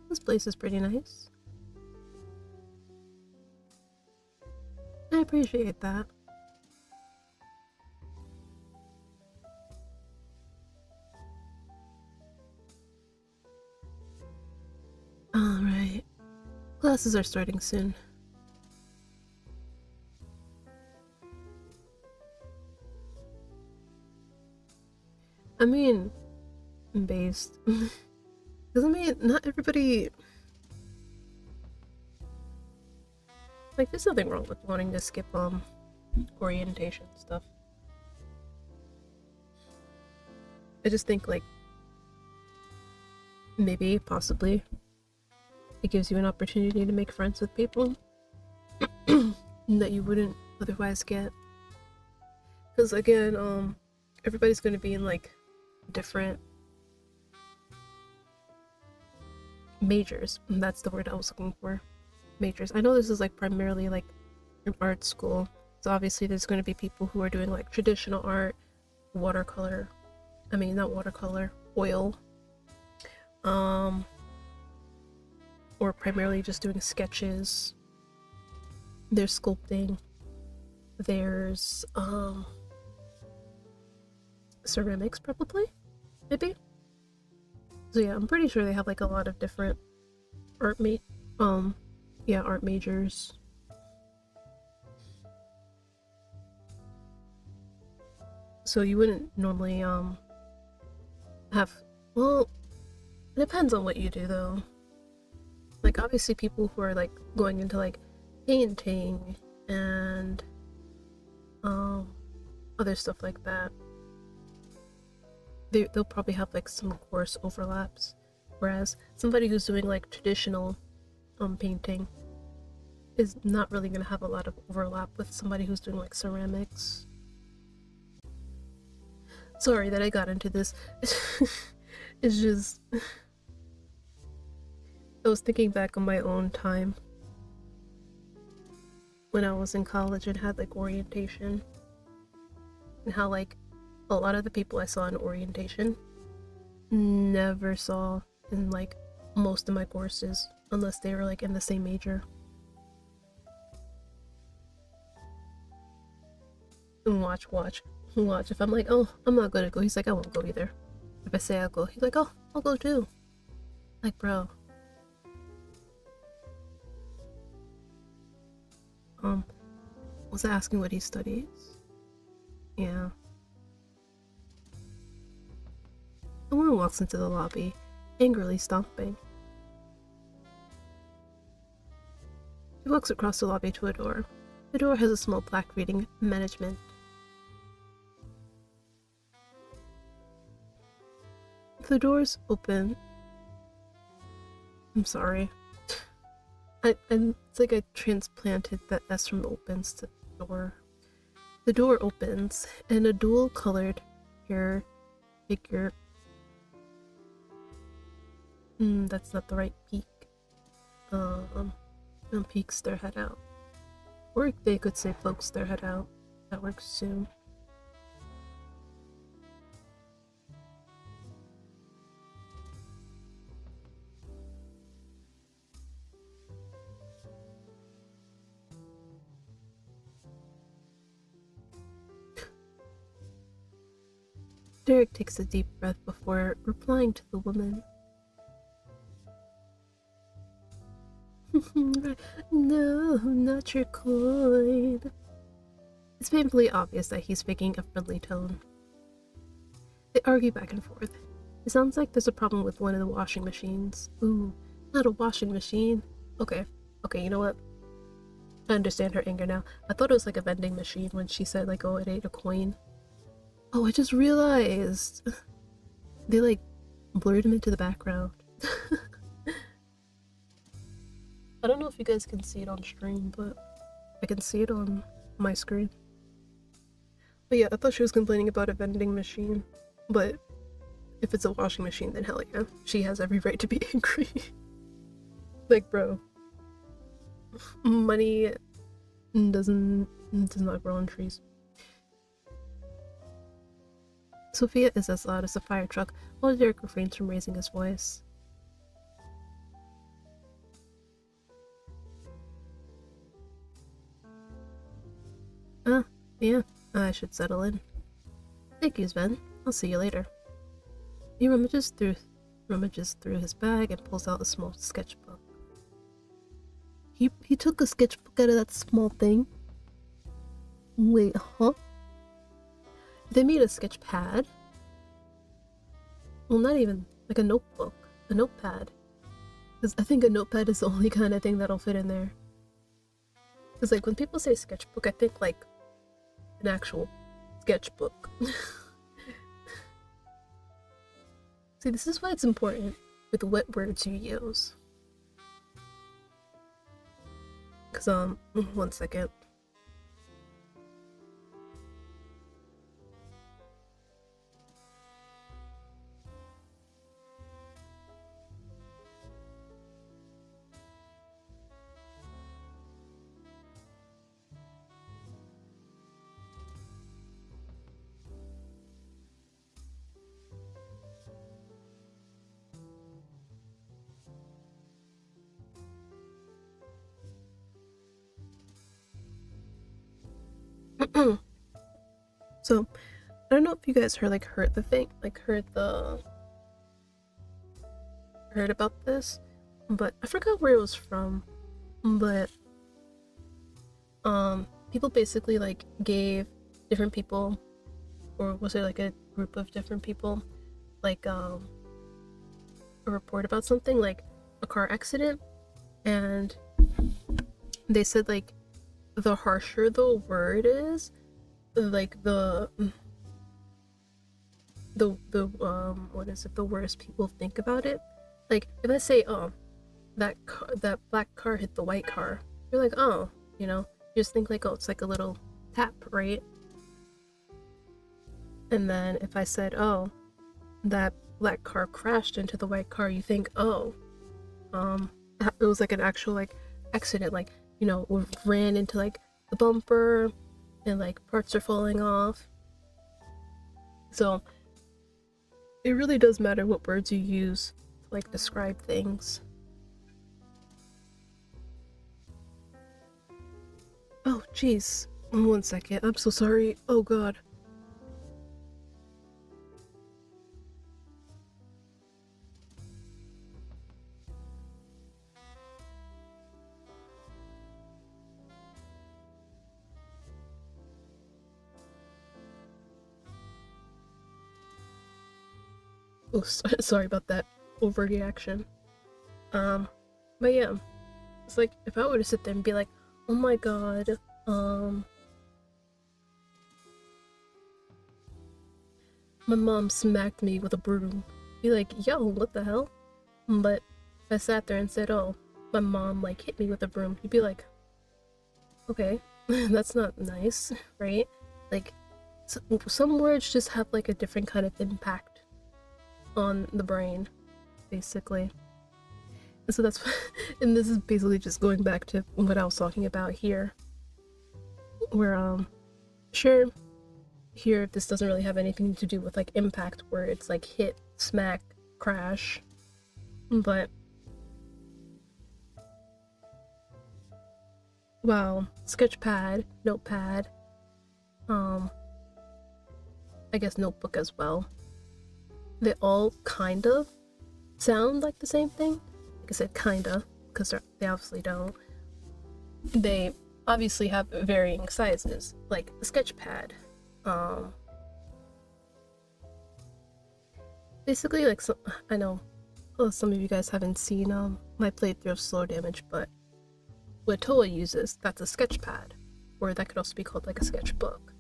This place is pretty nice. I appreciate that. Alright. Classes are starting soon. I mean, based. Because I mean, not everybody. Like, there's nothing wrong with wanting to skip orientation stuff. I just think, like, maybe, possibly, it gives you an opportunity to make friends with people that you wouldn't otherwise get. Because again, everybody's going to be in like different majors. That's the word I was looking for. Majors. I know this is like primarily like an art school, so obviously there's going to be people who are doing like traditional art, watercolor. I mean, not watercolor, oil. Or primarily just doing sketches. There's sculpting. There's ceramics probably, maybe. So yeah, I'm pretty sure they have like a lot of different art art majors. So you wouldn't normally have, well, it depends on what you do though. Like obviously people who are like going into like painting and other stuff like that, they'll probably have like some course overlaps, whereas somebody who's doing like traditional painting is not really going to have a lot of overlap with somebody who's doing like ceramics. Sorry that I got into this. It's just I was thinking back on my own time when I was in college and had like orientation, and how like a lot of the people I saw in orientation never saw in like most of my courses unless they were like in the same major. And watch. If I'm like, oh, I'm not gonna go, he's like, I won't go either. If I say I'll go, he's like, oh, I'll go too. Like, bro. Was I asking what he studies? Yeah. A woman walks into the lobby, angrily stomping. She walks across the lobby to a door. The door has a small plaque reading management. The doors open. I'm sorry. It's like I transplanted that S from opens to door. The door opens, and a dual-colored hair figure. That's not the right peak. Peeks their head out. Or they could say pokes their head out. That works too. Derek takes a deep breath before replying to the woman. No, not your coin. It's painfully obvious that he's faking a friendly tone. They argue back and forth. It sounds like there's a problem with one of the washing machines. Ooh, not a washing machine. Okay, you know what? I understand her anger now. I thought it was like a vending machine when she said like, oh, it ate a coin. Oh, I just realized. They like blurred him into the background. I don't know if you guys can see it on stream, but I can see it on my screen. But yeah, I thought she was complaining about a vending machine. But if it's a washing machine, then hell yeah. She has every right to be angry. Like, bro. Money does not grow on trees. Sophia is as loud as a fire truck, while Derek refrains from raising his voice. Yeah, I should settle in. Thank you, Sven. I'll see you later. He rummages through his bag and pulls out a small sketchbook. He took a sketchbook out of that small thing? Wait, huh? They made a sketch pad? Well, not even like a notebook, a notepad. Because I think a notepad is the only kind of thing that'll fit in there. Because like when people say sketchbook, I think like an actual sketchbook. See, this is why it's important with what words you use. Because, one second. So, I don't know if you guys heard heard about this, but I forgot where it was from. But people basically like gave different people, or was it like a group of different people, like a report about something like a car accident, and they said like the harsher the word is, like the what is it, the worse people think about it. Like if I say, oh, that black car hit the white car, you're like, oh, you know, you just think like, oh, it's like a little tap, right? And then if I said, oh, that black car crashed into the white car, you think, oh, it was like an actual like accident, like, you know, we ran into like the bumper and like parts are falling off. So it really does matter what words you use to like describe things. Oh, jeez. 1 second. I'm so sorry. Oh, God. Oh, sorry about that overreaction. But yeah, it's like if I were to sit there and be like, oh my god, my mom smacked me with a broom. Be like, yo, what the hell? But if I sat there and said, oh, my mom like hit me with a broom, you'd be like, okay, that's not nice, right? Like, some words just have like a different kind of impact on the brain, basically. And so that's, and this is basically just going back to what I was talking about here, where sure, here this doesn't really have anything to do with like impact words like hit, smack, crash, but wow, sketchpad, notepad, I guess notebook as well. They all kind of sound like the same thing. Like I said, kinda, because they obviously don't. They obviously have varying sizes, like the sketchpad. Basically, like I know some of you guys haven't seen my playthrough of Slow Damage, but what Toa uses, that's a sketchpad, or that could also be called like a sketchbook.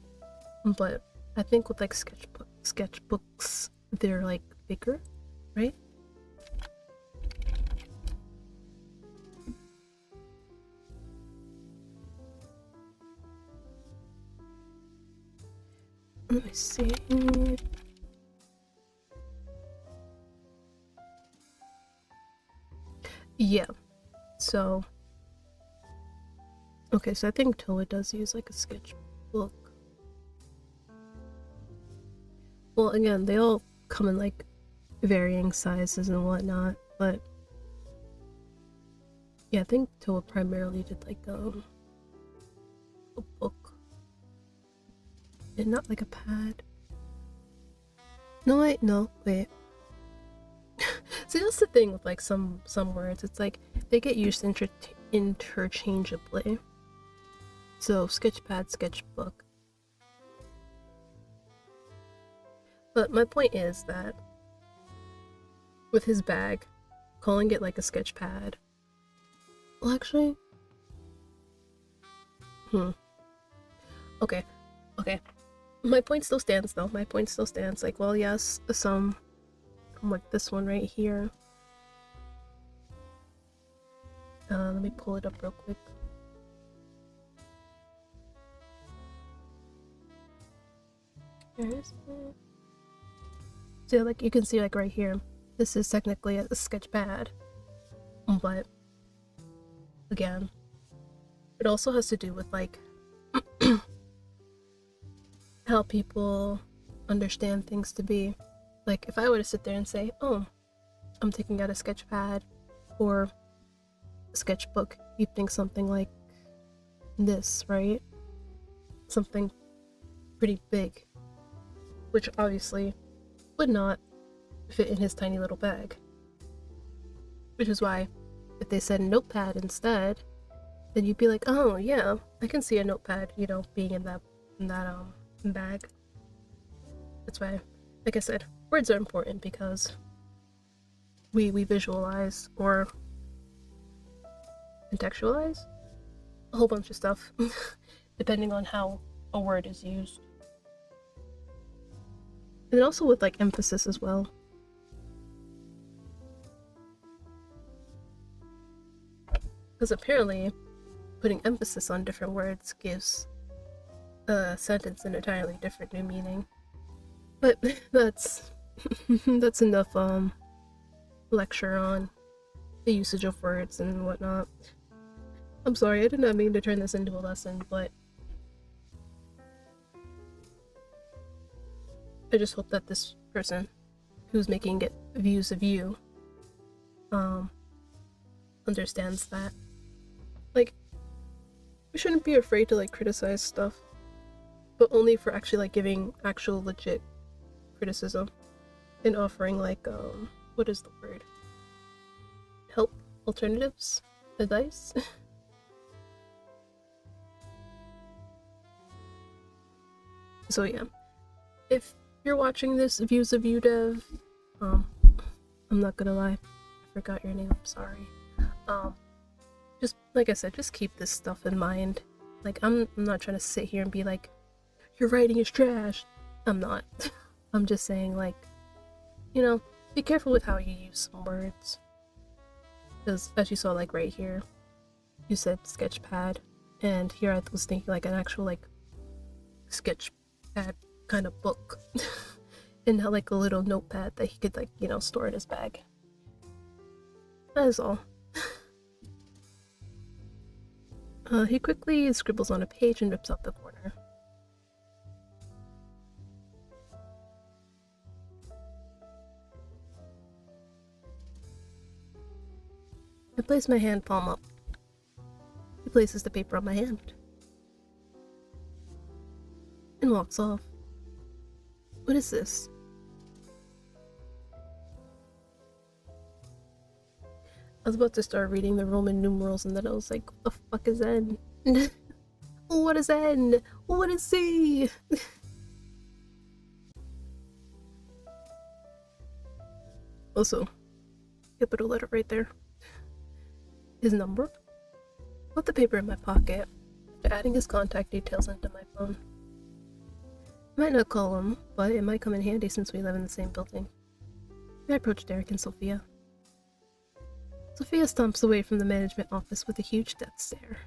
But I think with like sketchbooks, they're like bigger, right? Let me see. Yeah, so okay, so I think Toa does use like a sketchbook. Well, again, they all come in like varying sizes and whatnot, but yeah, I think Toa primarily did like a book and not like a pad. No, wait, no, wait. See, that's the thing with like some words. It's like they get used interchangeably. So sketchpad, sketchbook. But my point is that with his bag, calling it like a sketchpad. Well, actually, okay, okay. My point still stands though. My point still stands. Like, well, yes, some like this one right here. Let me pull it up real quick. Where is it? So like you can see like right here, this is technically a sketch pad, but again, it also has to do with like how people understand things to be. Like if I were to sit there and say, oh, I'm taking out a sketch pad or a sketchbook, you'd think something like this, right? Something pretty big, which obviously would not fit in his tiny little bag. Which is why if they said notepad instead, then you'd be like, oh yeah, I can see a notepad, you know, being in that bag. That's why, like I said, words are important because we visualize or contextualize a whole bunch of stuff depending on how a word is used. And also with like emphasis as well. Because apparently putting emphasis on different words gives a sentence an entirely different new meaning. But that's that's enough lecture on the usage of words and whatnot. I'm sorry, I did not mean to turn this into a lesson, but I just hope that this person who's making it views of you understands that. Like, we shouldn't be afraid to like criticize stuff, but only for actually like giving actual legit criticism and offering like what is the word? Help, alternatives, advice. So yeah, if you're watching this views of you dev, I'm not gonna lie, I forgot your name, I'm sorry. Just like I said, just keep this stuff in mind. Like, I'm not trying to sit here and be like, your writing is trash. I'm not. I'm just saying, like, you know, be careful with how you use some words. Because as you saw, like right here, you said sketch pad, and here I was thinking like an actual like sketch pad kind of book. And how like a little notepad that he could like, you know, store in his bag. That is all. He quickly scribbles on a page and rips out the corner. I place my hand palm up. He places the paper on my hand. And walks off. What is this? I was about to start reading the Roman numerals and then I was like, what the fuck is N? What is N? What is C? Also, capital letter right there. His number? Put the paper in my pocket, after adding his contact details into my phone. I might not call him, but it might come in handy since we live in the same building. I approach Derek and Sophia. Sophia stomps away from the management office with a huge death stare.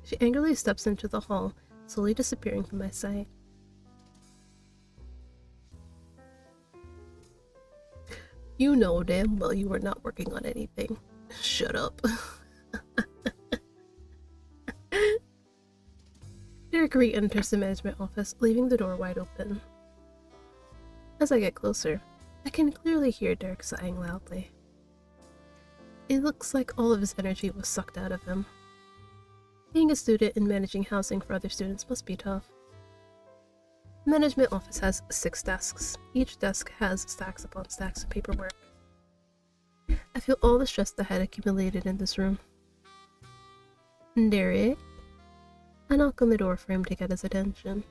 She angrily steps into the hall, slowly disappearing from my sight. You know damn well you were not working on anything. Shut up. Derek re-enters the management office, leaving the door wide open. As I get closer, I can clearly hear Derek sighing loudly. It looks like all of his energy was sucked out of him. Being a student and managing housing for other students must be tough. The management office has 6 desks. Each desk has stacks upon stacks of paperwork. I feel all the stress that had accumulated in this room. Derek? I knock on the door for him to get his attention.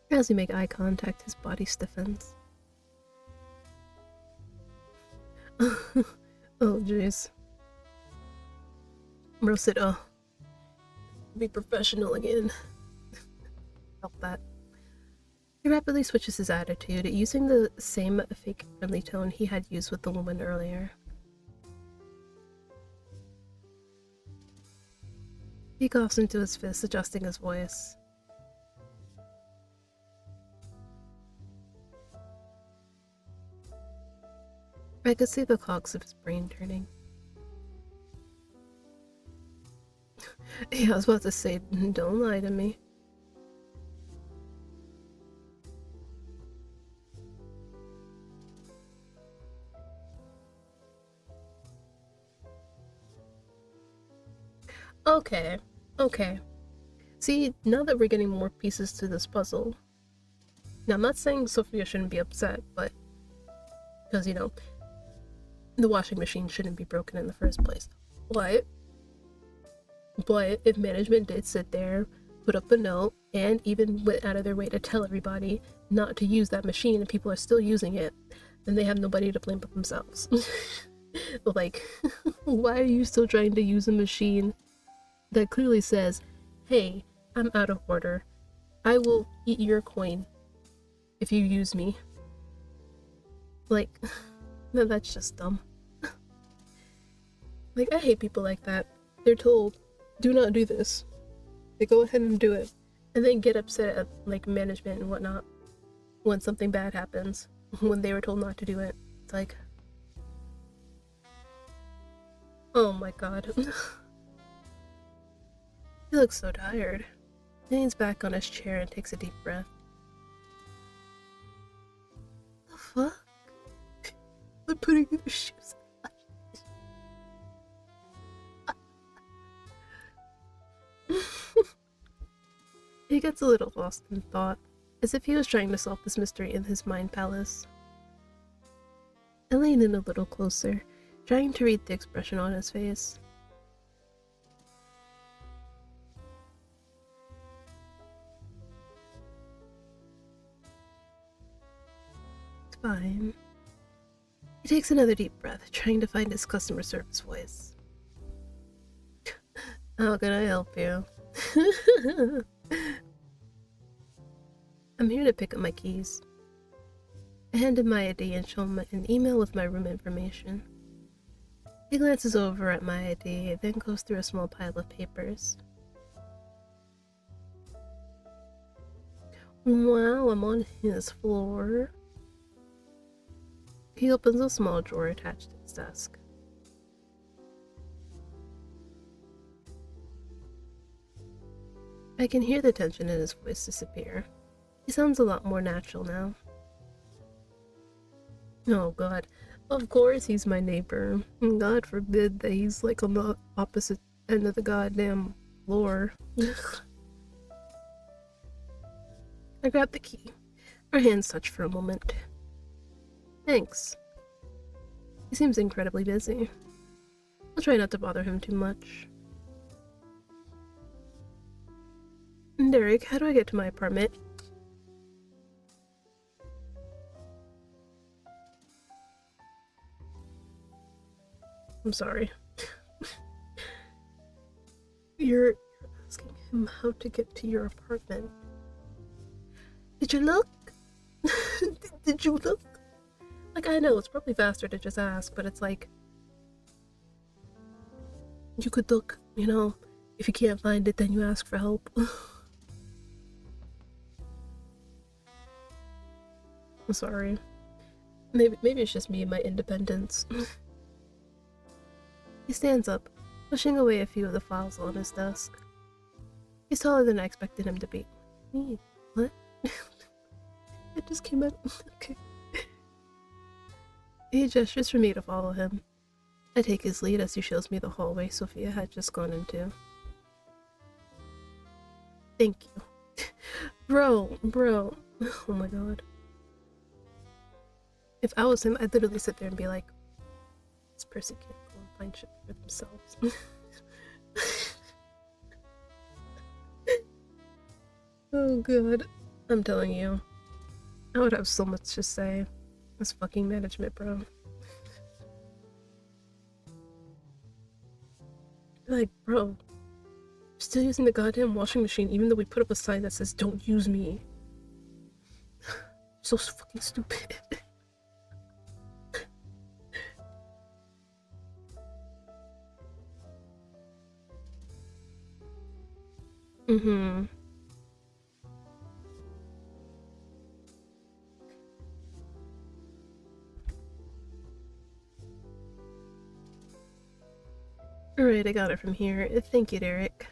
As we make eye contact, his body stiffens. Oh, jeez. Rosita. Be professional again. Help that. He rapidly switches his attitude, using the same fake friendly tone he had used with the woman earlier. He coughs into his fist, adjusting his voice. I could see the cogs of his brain turning. Yeah, I was about to say, don't lie to me. Okay. See, now that we're getting more pieces to this puzzle. Now, I'm not saying Sophia shouldn't be upset, but because, you know, the washing machine shouldn't be broken in the first place. But if management did sit there, put up a note, and even went out of their way to tell everybody not to use that machine and people are still using it, then they have nobody to blame but themselves. Like, why are you still trying to use a machine that clearly says, hey, I'm out of order. I will eat your coin if you use me. Like, no, that's just dumb. Like, I hate people like that. They're told, do not do this. They go ahead and do it. And then get upset at, like, management and whatnot when something bad happens, when they were told not to do it. It's like, oh my god. He looks so tired. He leans back on his chair and takes a deep breath. The fuck? I'm putting in the shoes. He gets a little lost in thought, as if he was trying to solve this mystery in his mind palace. I lean in a little closer, trying to read the expression on his face. It's fine. He takes another deep breath, trying to find his customer service voice. How can I help you? I'm here to pick up my keys. I hand him my ID and show him an email with my room information. He glances over at my ID, then goes through a small pile of papers. Wow, I'm on his floor. He opens a small drawer attached to his desk. I can hear the tension in his voice disappear. He sounds a lot more natural now. Oh god, of course he's my neighbor. God forbid that he's like on the opposite end of the goddamn floor. I grab the key. Our hands touch for a moment. Thanks. He seems incredibly busy. I'll try not to bother him too much. Derek, how do I get to my apartment? I'm sorry. You're asking him how to get to your apartment. Did you look? Did you look? Like, I know, it's probably faster to just ask, but it's like... You could look, you know, if you can't find it, then you ask for help. I'm sorry. Maybe it's just me and my independence. He stands up, pushing away a few of the files on his desk. He's taller than I expected him to be. What? It just came out. Okay. He gestures for me to follow him. I take his lead as he shows me the hallway Sophia had just gone into. Thank you. Bro. Oh my god. If I was him, I'd literally sit there and be like, this person can't go and find shit for themselves. Oh god. I'm telling you. I would have so much to say. This fucking management, bro. Like, bro. Still using the goddamn washing machine even though we put up a sign that says don't use me. So fucking stupid. Mm-hmm. Alright, I got it from here. Thank you, Derek.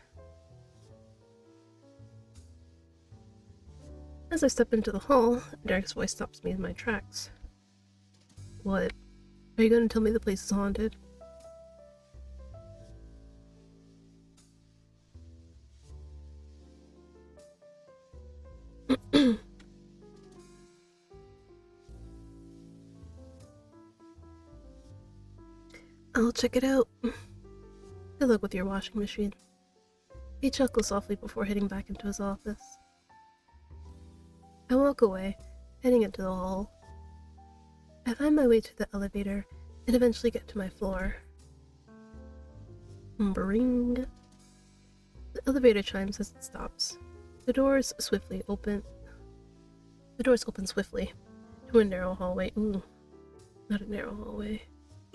As I step into the hall, Derek's voice stops me in my tracks. What? Are you gonna tell me the place is haunted? I'll check it out. Good luck with your washing machine. He chuckles softly before heading back into his office. I walk away, heading into the hall. I find my way to the elevator and eventually get to my floor. Bring. The elevator chimes as it stops. The doors open swiftly to a narrow hallway. Ooh, not a narrow hallway.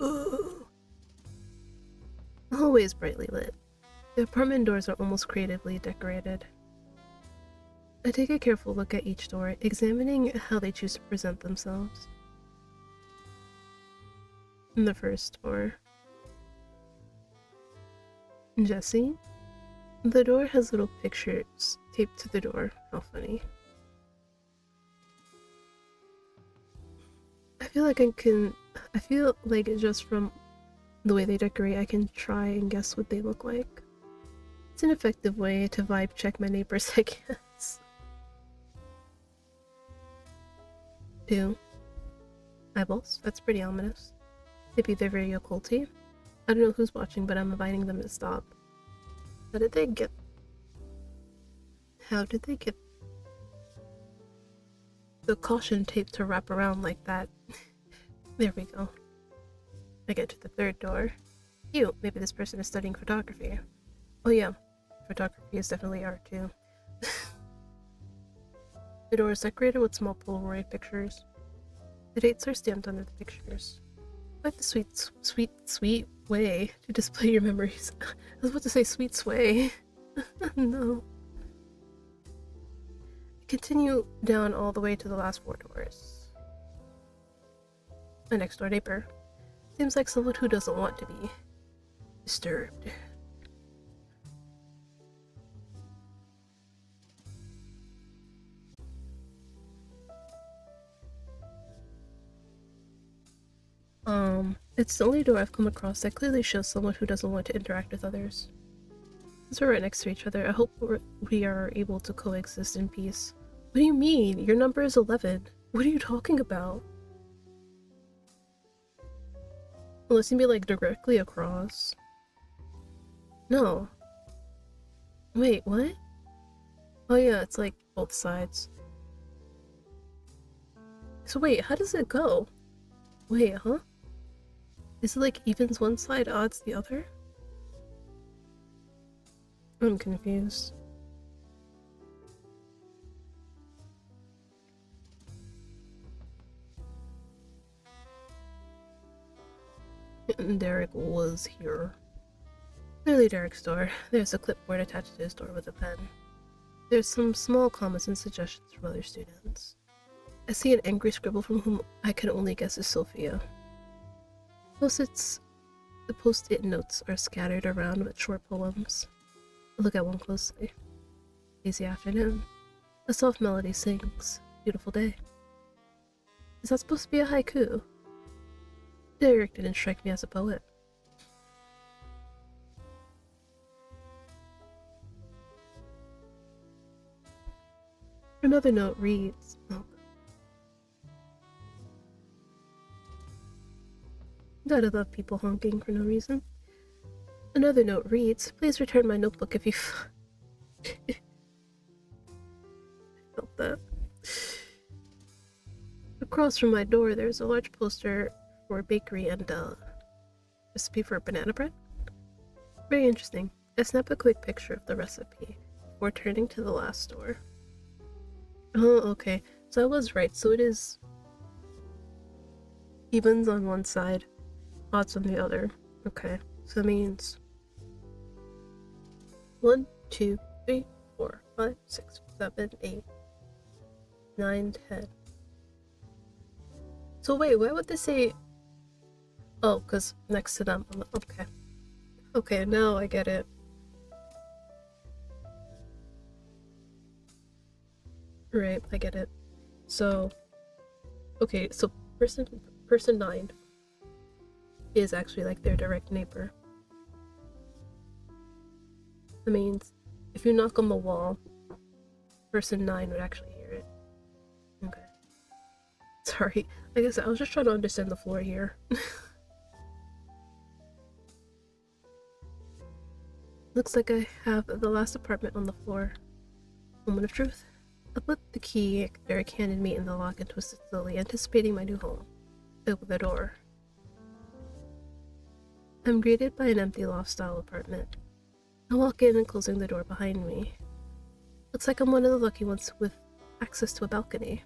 Ooh. The hallway is brightly lit. The apartment doors are almost creatively decorated. I take a careful look at each door, examining how they choose to present themselves. In the first door. Jesse? The door has little pictures taped to the door. How funny. I feel like just from the way they decorate, I can try and guess what they look like. It's an effective way to vibe check my neighbors, I guess. Ew. Eyeballs? That's pretty ominous. Maybe they're very occulty. I don't know who's watching, but I'm inviting them to stop. How did they get the caution tape to wrap around like that? There we go. I get to the third door. Ew, maybe this person is studying photography. Oh yeah, photography is definitely art too. The door is decorated with small Polaroid pictures. The dates are stamped under the pictures. Quite the sweet way to display your memories. I was about to say sweet sway. No. I continue down all the way to the last 4 doors. My next door neighbor. Seems like someone who doesn't want to be disturbed. It's the only door I've come across that clearly shows someone who doesn't want to interact with others. Since we're right next to each other, I hope we are able to coexist in peace. What do you mean? Your number is 11. What are you talking about? Unless you be like directly across. No. Wait, what? Oh yeah, it's like both sides. So wait, how does it go? Wait, huh? Is it like evens one side, odds the other? I'm confused. Derek was here. Clearly Derek's door. There's a clipboard attached to his door with a pen. There's some small comments and suggestions from other students. I see an angry scribble from whom I can only guess is Sophia. The post-it notes are scattered around with short poems. I look at one closely. Lazy afternoon. A soft melody sings. Beautiful day. Is that supposed to be a haiku? Derek didn't strike me as a poet. Another note reads, Gotta love people honking for no reason. Another note reads, please return my notebook if you I felt that. Across from my door, there's a large poster for a bakery and a recipe for banana bread. Very interesting. I snap a quick picture of the recipe before turning to the last door. Oh, okay. So I was right. So it is evens on one side, odds on the other. Okay. So that means 1, 2, 3, 4, 5, 6, 7, 8, 9, 10. So wait, why would they say... Oh, because next to them. Okay. Okay, now I get it. Right, I get it. So... Okay, so person 9 is actually like their direct neighbor. That means if you knock on the wall, person 9 would actually hear it. Okay. Sorry, I guess I was just trying to understand the floor here. Looks like I have the last apartment on the floor. Moment of truth. I put the key Derek handed me in the lock and twisted slowly, anticipating my new home. I opened the door. I'm greeted by an empty loft-style apartment. I walk in and closing the door behind me. Looks like I'm one of the lucky ones with access to a balcony.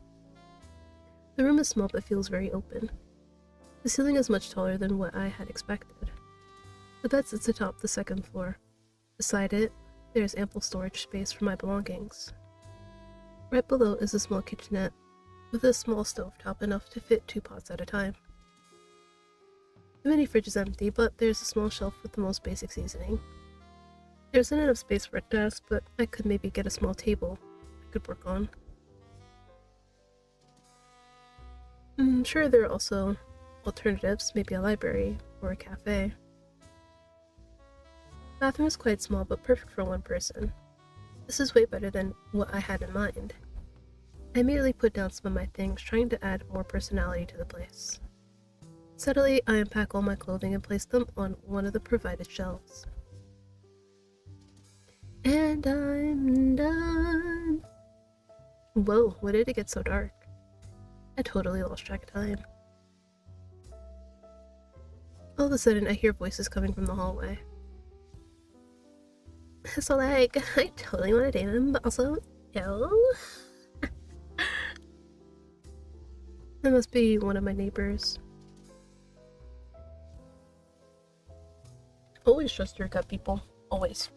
The room is small but feels very open. The ceiling is much taller than what I had expected. The bed sits atop the second floor. Beside it, there is ample storage space for my belongings. Right below is a small kitchenette with a small stovetop enough to fit 2 pots at a time. The mini fridge is empty, but there's a small shelf with the most basic seasoning. There isn't enough space for a desk, but I could maybe get a small table I could work on. Sure, there are also alternatives, maybe a library or a cafe. The bathroom is quite small, but perfect for one person. This is way better than what I had in mind. I immediately put down some of my things, trying to add more personality to the place. Steadily, I unpack all my clothing and place them on one of the provided shelves. And I'm done. Whoa, when did it get so dark? I totally lost track of time. All of a sudden, I hear voices coming from the hallway. So, like, I totally want to date him, but also, no. That must be one of my neighbors. Always trust your gut, people. Always.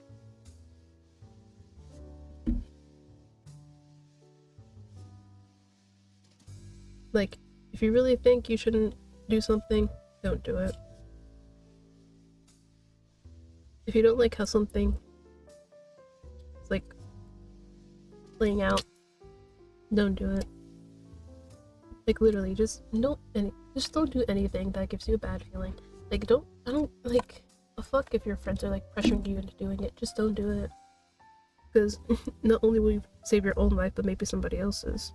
Like, if you really think you shouldn't do something, don't do it. If you don't like how something is, like, playing out, don't do it. Like, literally, just don't do anything that gives you a bad feeling. Like, I don't, like, a fuck if your friends are, like, pressuring you into doing it. Just don't do it. Because not only will you save your own life, but maybe somebody else's.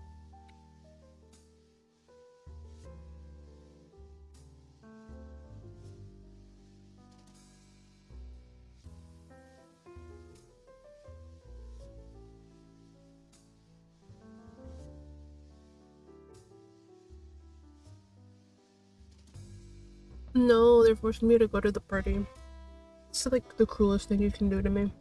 No, they're forcing me to go to the party. It's like the cruelest thing you can do to me.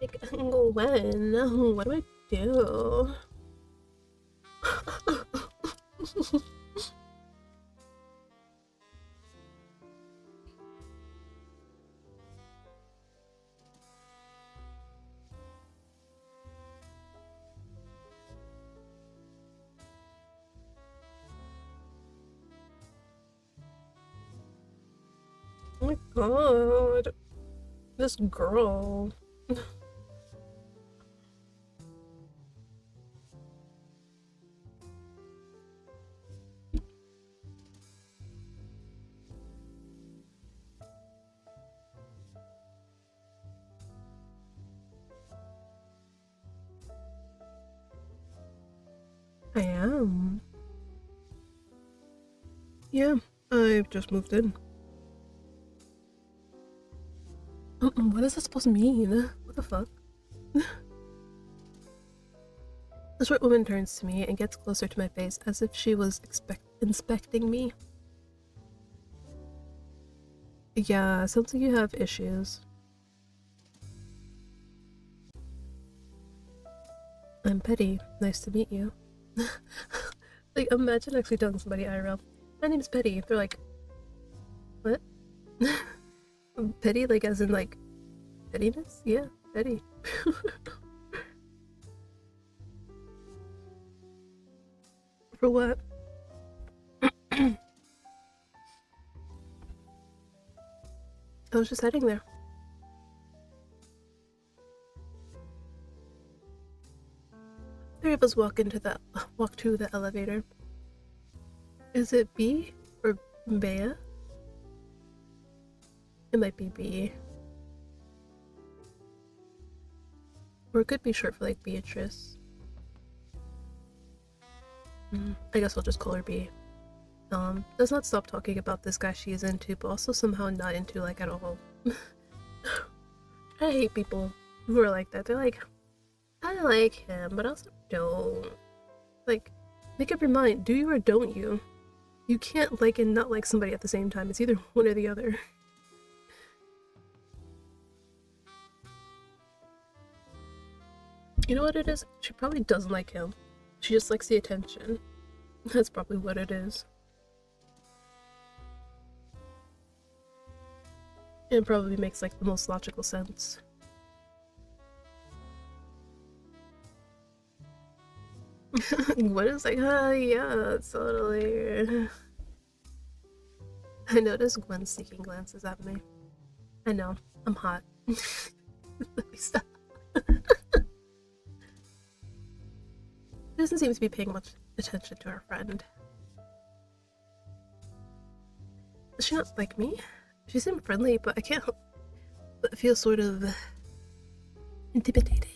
Like, when? What do I do? Oh my god. This girl. I am. Yeah, I've just moved in. What is that supposed to mean? What the fuck? The short woman turns to me and gets closer to my face as if she was inspecting me. Yeah, sounds like you have issues. I'm Petty. Nice to meet you. Like, imagine actually telling somebody IRL, my name's Petty. They're like, what? Petty, like, as in, like, pettiness? Yeah, Petty. For what? I was just heading there. Three of us walk to the elevator. Is it B or Bea? It might be B. Or it could be short for like Beatrice. I guess I'll just call her B. Does not stop talking about this guy she is into, but also somehow not into, like, at all. I hate people who are like that. They're like, I like him, but also don't. Like, make up your mind. Do you or don't you? You can't like and not like somebody at the same time. It's either one or the other. You know what it is? She probably doesn't like him. She just likes the attention. That's probably what it is. It probably makes like the most logical sense. Gwen is like, yeah, totally. I noticed Gwen sneaking glances at me. I know, I'm hot. Let me stop. She doesn't seem to be paying much attention to her friend. Does she not like me? She seemed friendly, but I can't help but feel sort of intimidated.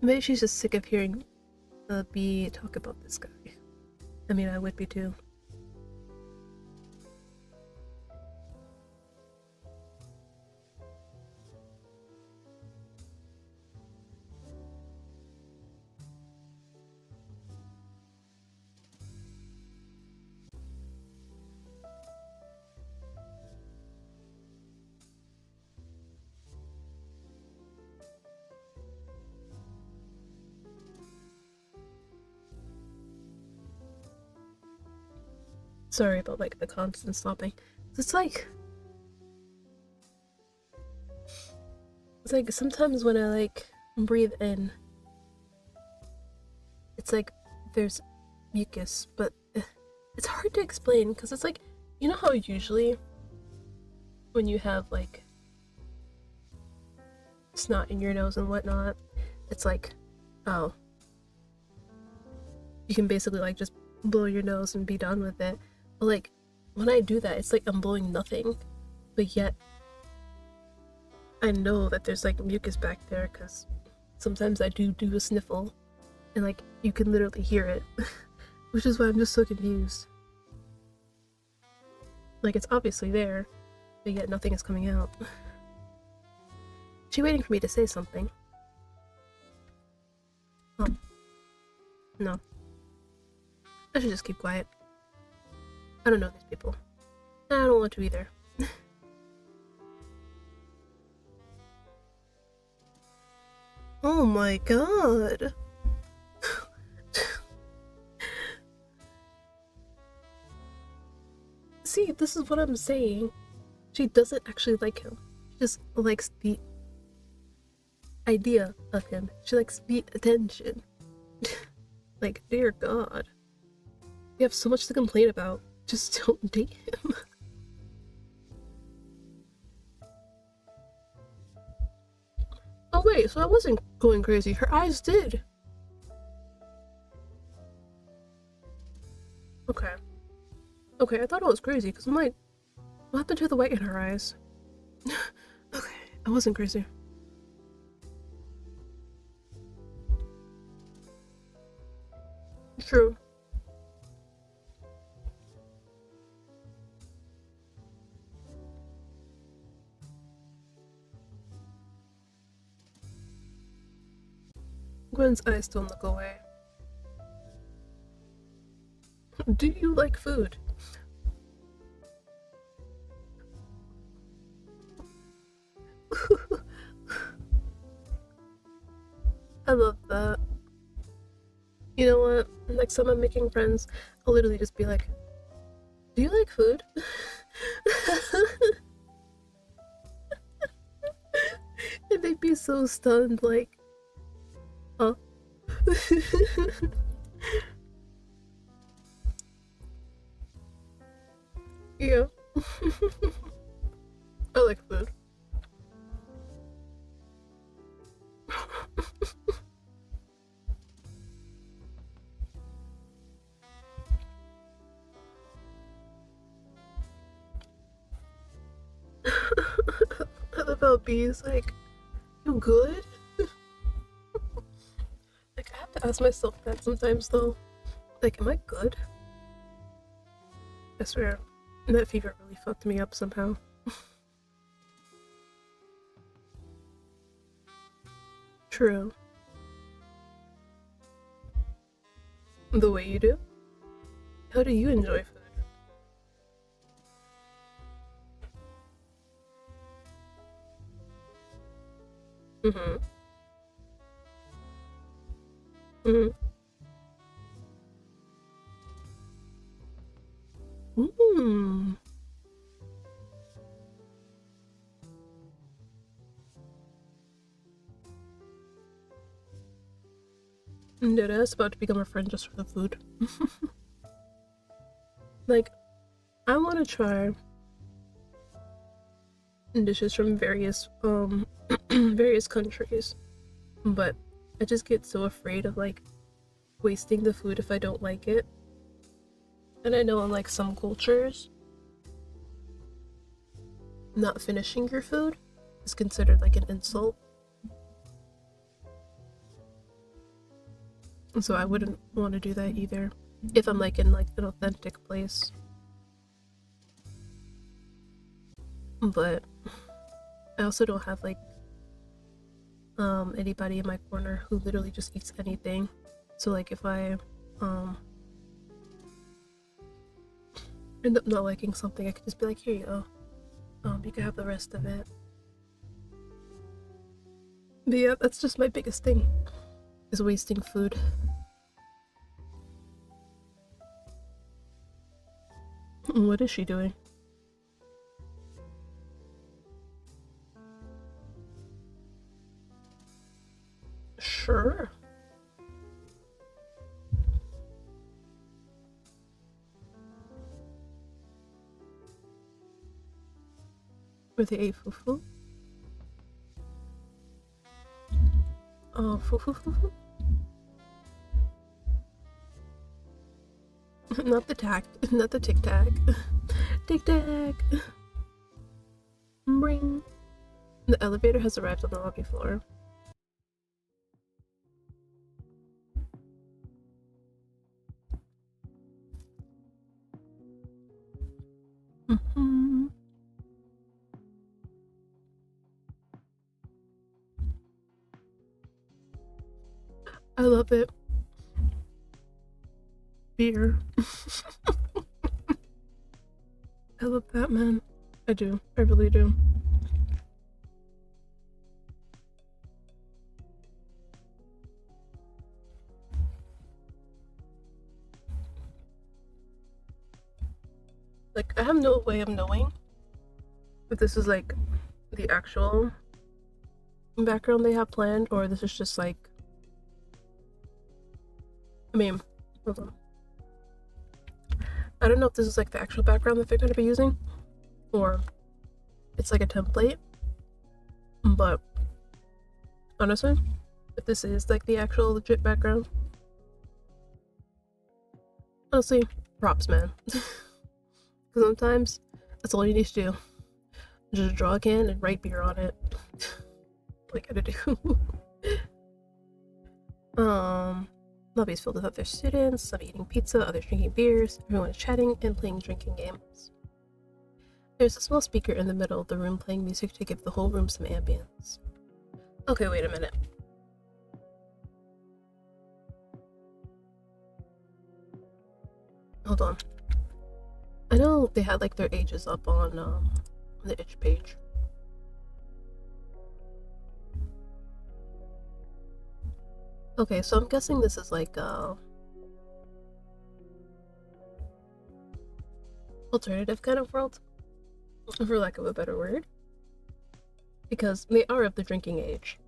Maybe she's just sick of hearing B talk about this guy. I mean, I would be too. Sorry about like the constant stopping. It's like sometimes when I like breathe in, it's like there's mucus, but it's hard to explain because it's like, you know how usually when you have like snot in your nose and whatnot, it's like, oh, you can basically like just blow your nose and be done with it. But like when I do that, it's like I'm blowing nothing, but yet I know that there's like mucus back there because sometimes I do a sniffle and like you can literally hear it, which is why I'm just so confused. Like it's obviously there, but yet nothing is coming out. Is she waiting for me to say something? Oh. No. I should just keep quiet. I don't know these people. I don't want to either. Oh my god. See, this is what I'm saying. She doesn't actually like him. She just likes the idea of him. She likes the attention. Like, dear god. You have so much to complain about. Just don't date him. Oh wait, so I wasn't going crazy. Her eyes did. Okay. Okay, I thought I was crazy because I'm like, what happened to the white in her eyes? Okay, I wasn't crazy. True. Gwen's eyes don't look away. Do you like food? I love that. You know what? Next time I'm making friends, I'll literally just be like, do you like food? And they'd be so stunned, like, huh? Yeah. I like food. I love how B is like, you good? Like, I have to ask myself that sometimes though. Like, am I good? I swear, that fever really fucked me up somehow. True. The way you do? How do you enjoy food? Mm-hmm. Mm-hmm. Mm. Deadass about to become a friend just for the food. Like, I want to try dishes from various various countries, but I just get so afraid of like wasting the food if I don't like it. And I know in like some cultures, not finishing your food is considered like an insult. So I wouldn't want to do that either if I'm like in like an authentic place. But I also don't have like anybody in my corner who literally just eats anything. So like if I end up not liking something, I could just be like, here you go. You can have the rest of it. But yeah, that's just my biggest thing, is wasting food. What is she doing? Sure. With the fufu? Oh, fufu. Not the not the tic tac. Tic tac. Ring. The elevator has arrived on the lobby floor. I love it. Beer. I love that, man. I do. I really do. Like, I have no way of knowing if this is like the actual background they have planned, or this is just like, I mean, hold on. I don't know if this is like the actual background that they're going to be using, or it's like a template. But honestly, if this is like the actual legit background, honestly, props, man. Because sometimes that's all you need to do. Just draw a can and write beer on it. Like, I do. Lobby's filled with other students, some eating pizza, others drinking beers, everyone is chatting and playing drinking games. There's a small speaker in the middle of the room playing music to give the whole room some ambience. Okay, wait a minute. Hold on. I know they had like their ages up on the itch page. Okay, so I'm guessing this is like alternative kind of world, for lack of a better word, because they are of the drinking age.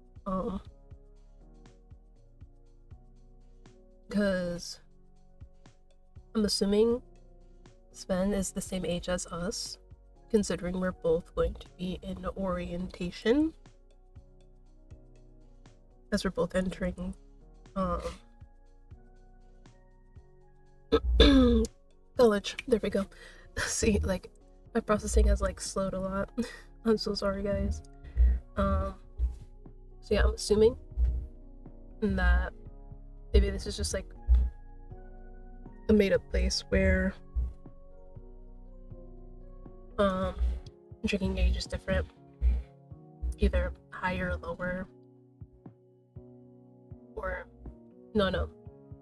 Because I'm assuming Sven is the same age as us, considering we're both going to be in orientation, as we're both entering college. There we go. See, like, my processing has like slowed a lot. I'm so sorry, guys. So yeah, I'm assuming that maybe this is just like a made-up place where drinking age is different, either higher or lower, or no,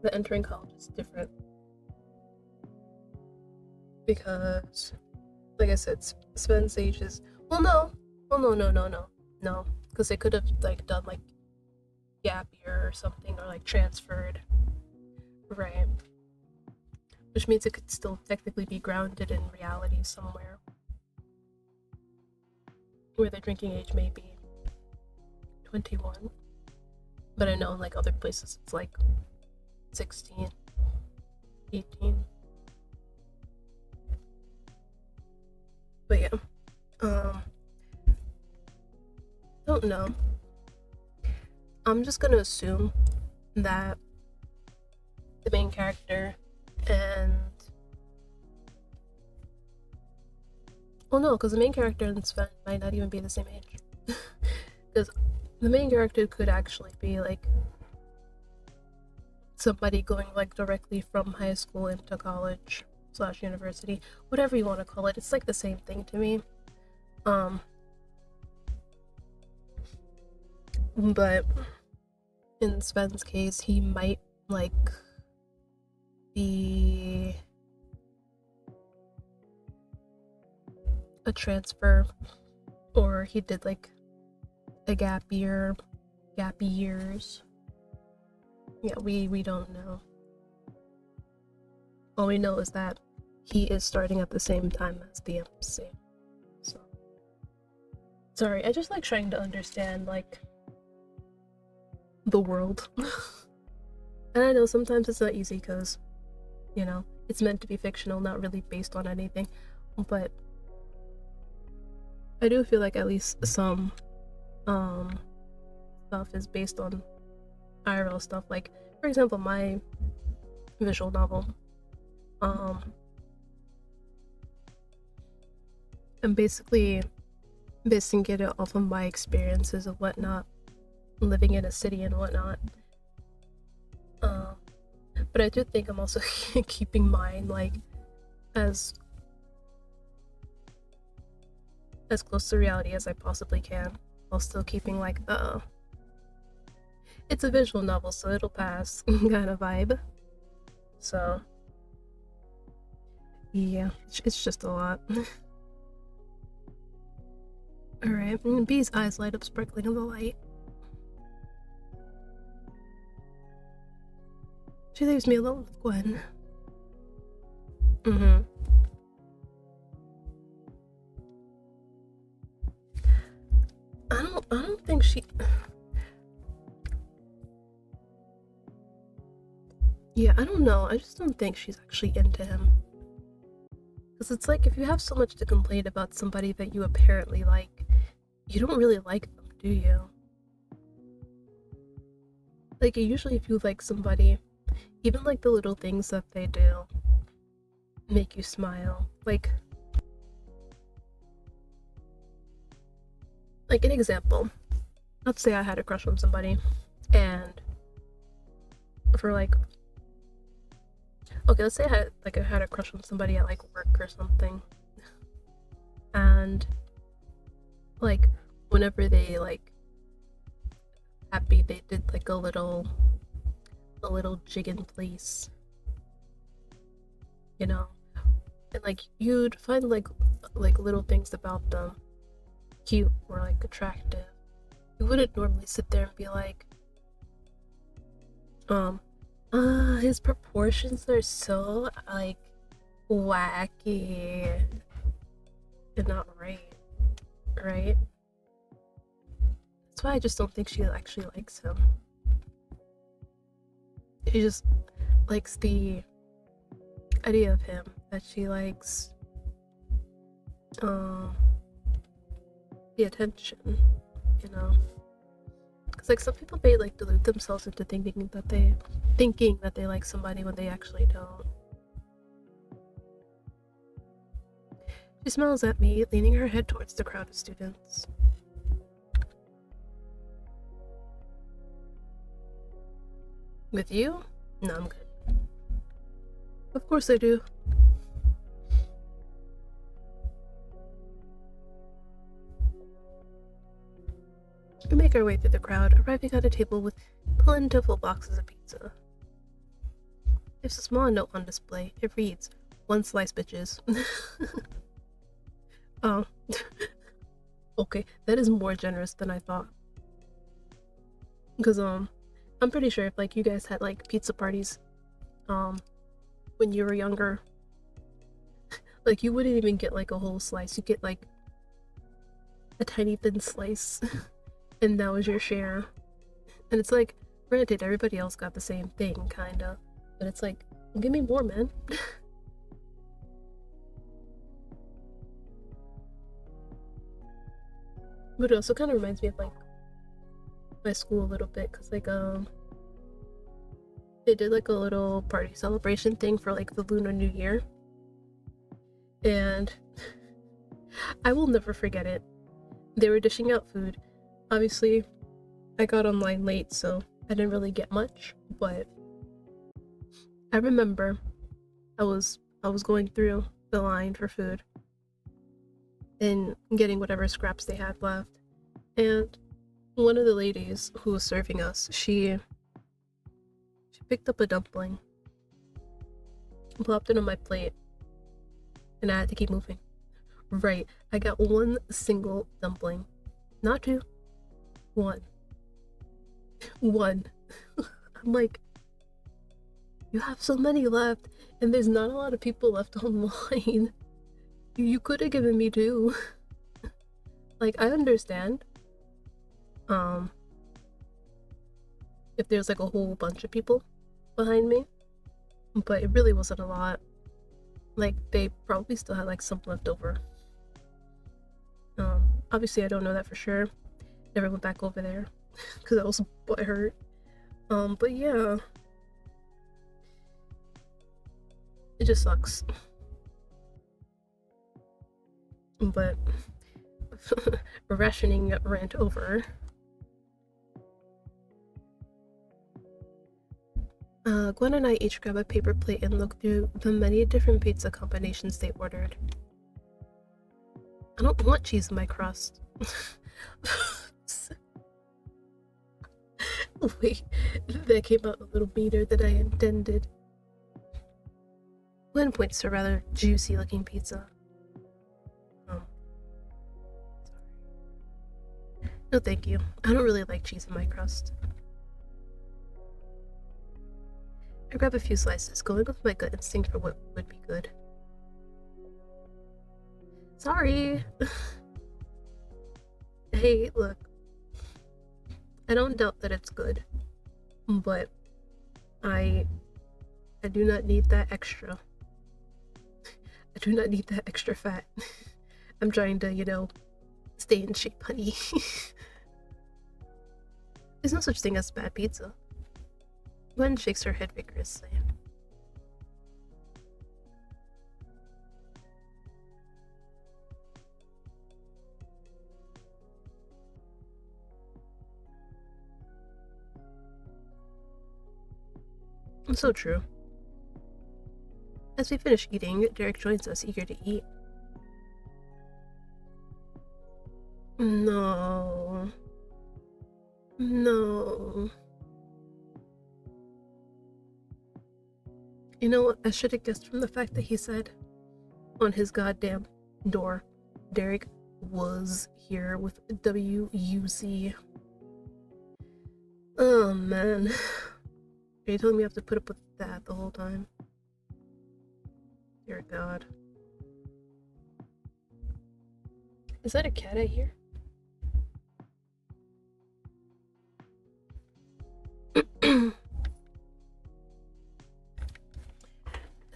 the entering college is different, because like I said, Sven's age is, no, because they could have like done like gap year or something, or like transferred, right? Which means it could still technically be grounded in reality somewhere, where the drinking age may be 21. But I know in like other places it's like 16, 18. But yeah, don't know. I'm just gonna assume that the main character and well, no, because the main character and Sven might not even be the same age. Because the main character could actually be like somebody going like directly from high school into college / university, whatever you want to call it. It's like the same thing to me. But in Sven's case, he might like be a transfer, or he did like a gap years. Yeah, we don't know. All we know is that he is starting at the same time as the MC. So sorry, I just like trying to understand like the world. And I know sometimes it's not easy because, you know, it's meant to be fictional, not really based on anything, but I do feel like at least some stuff is based on IRL stuff. Like, for example, my visual novel, I'm basically basing it off of my experiences and whatnot, living in a city and whatnot. But I do think I'm also keeping mine like as close to reality as I possibly can, while still keeping like it's a visual novel, so it'll pass kind of vibe. So yeah, it's just a lot. Alright, B's eyes light up, sparkling in the light. She leaves me alone with Gwen. I don't think she... Yeah, I don't know. I just don't think she's actually into him. Because it's like, if you have so much to complain about somebody that you apparently like, you don't really like them, do you? Like, usually if you like somebody, even like the little things that they do make you smile. Like an example, let's say I had a crush on somebody, and for like, okay, let's say I had a crush on somebody at like work or something, and like whenever they like happy, they did like a little jig in place, you know, and like you'd find like little things about them cute or like attractive. You wouldn't normally sit there and be like, his proportions are so like wacky and not right? That's why I just don't think she actually likes him. She just likes the idea of him, that she likes the attention, you know, because like some people may like delude themselves into thinking that they like somebody when they actually don't. She smiles at me, leaning her head towards the crowd of students. With you? No, I'm good. Of course I do. We make our way through the crowd, arriving at a table with plentiful boxes of pizza. There's a small note on display. It reads, "One slice, bitches." Oh. Okay, that is more generous than I thought. Because, I'm pretty sure if, like, you guys had, like, pizza parties, when you were younger, like, you wouldn't even get, like, a whole slice. You get, like, a tiny thin slice. And that was your share. And it's like, granted, everybody else got the same thing, kinda. But it's like, give me more, man. But it also kind of reminds me of like my school a little bit, because like they did like a little party celebration thing for like the Lunar New Year, and I will never forget it. They were dishing out food. Obviously, I got online late, so I didn't really get much, but I remember I was going through the line for food and getting whatever scraps they had left. And one of the ladies who was serving us, she picked up a dumpling, plopped it on my plate, and I had to keep moving. Right, I got one single dumpling. Not two. One. One. I'm like, you have so many left, and there's not a lot of people left online. You could have given me two. Like, I understand. If there's like a whole bunch of people behind me, but it really wasn't a lot. Like, they probably still had like some left over. Obviously I don't know that for sure. Never went back over there because I was butthurt. But yeah, it just sucks. But rationing rant over. Gwen and I each grab a paper plate and look through the many different pizza combinations they ordered. I don't want cheese in my crust. Wait, that came out a little meaner than I intended. Gwen points to a rather juicy looking pizza. Oh. Sorry. No thank you. I don't really like cheese in my crust. I grab a few slices, going with my gut instinct for what would be good. Sorry! Hey, look. I don't doubt that it's good, but I do not need that extra. I do not need that extra fat. I'm trying to, you know, stay in shape, honey. There's no such thing as bad pizza. Gwen shakes her head vigorously. It's so true. As we finish eating, Derek joins us, eager to eat. No. No. You know what? I should have guessed from the fact that he said on his goddamn door, Derek was here with WUZ. Oh man. Are you telling me I have to put up with that the whole time? Dear God. Is that a cat I hear?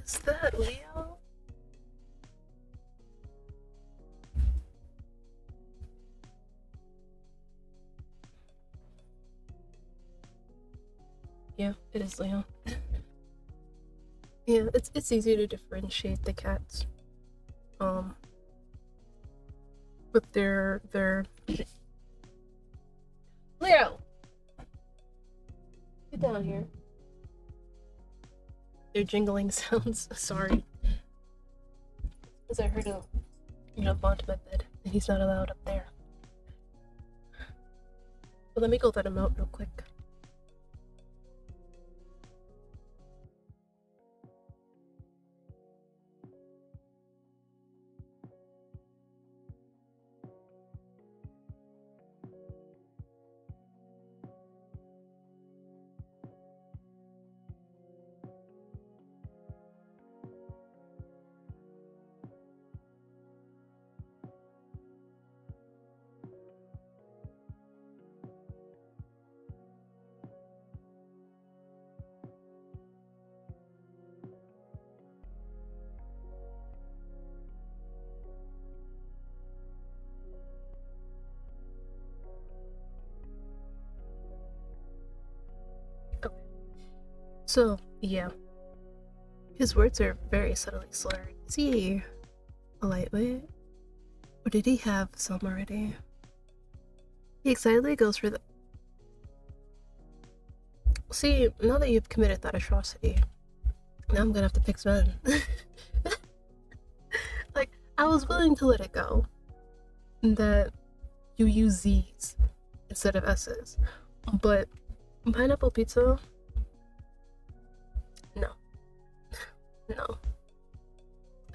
Is that Leo? Yeah, it is Leo. Yeah, it's easy to differentiate the cats. With their Leo! Get down here. Their jingling sounds. Sorry. Because I heard him jump onto my bed, and he's not allowed up there. But let me go let him out real quick. So, yeah. His words are very subtly slurred. Is he a lightweight? Or did he have some already? He excitedly goes for the... See, now that you've committed that atrocity, now I'm gonna have to pick Sven. Like, I was willing to let it go that you use Z's instead of S's, but pineapple pizza? No. No.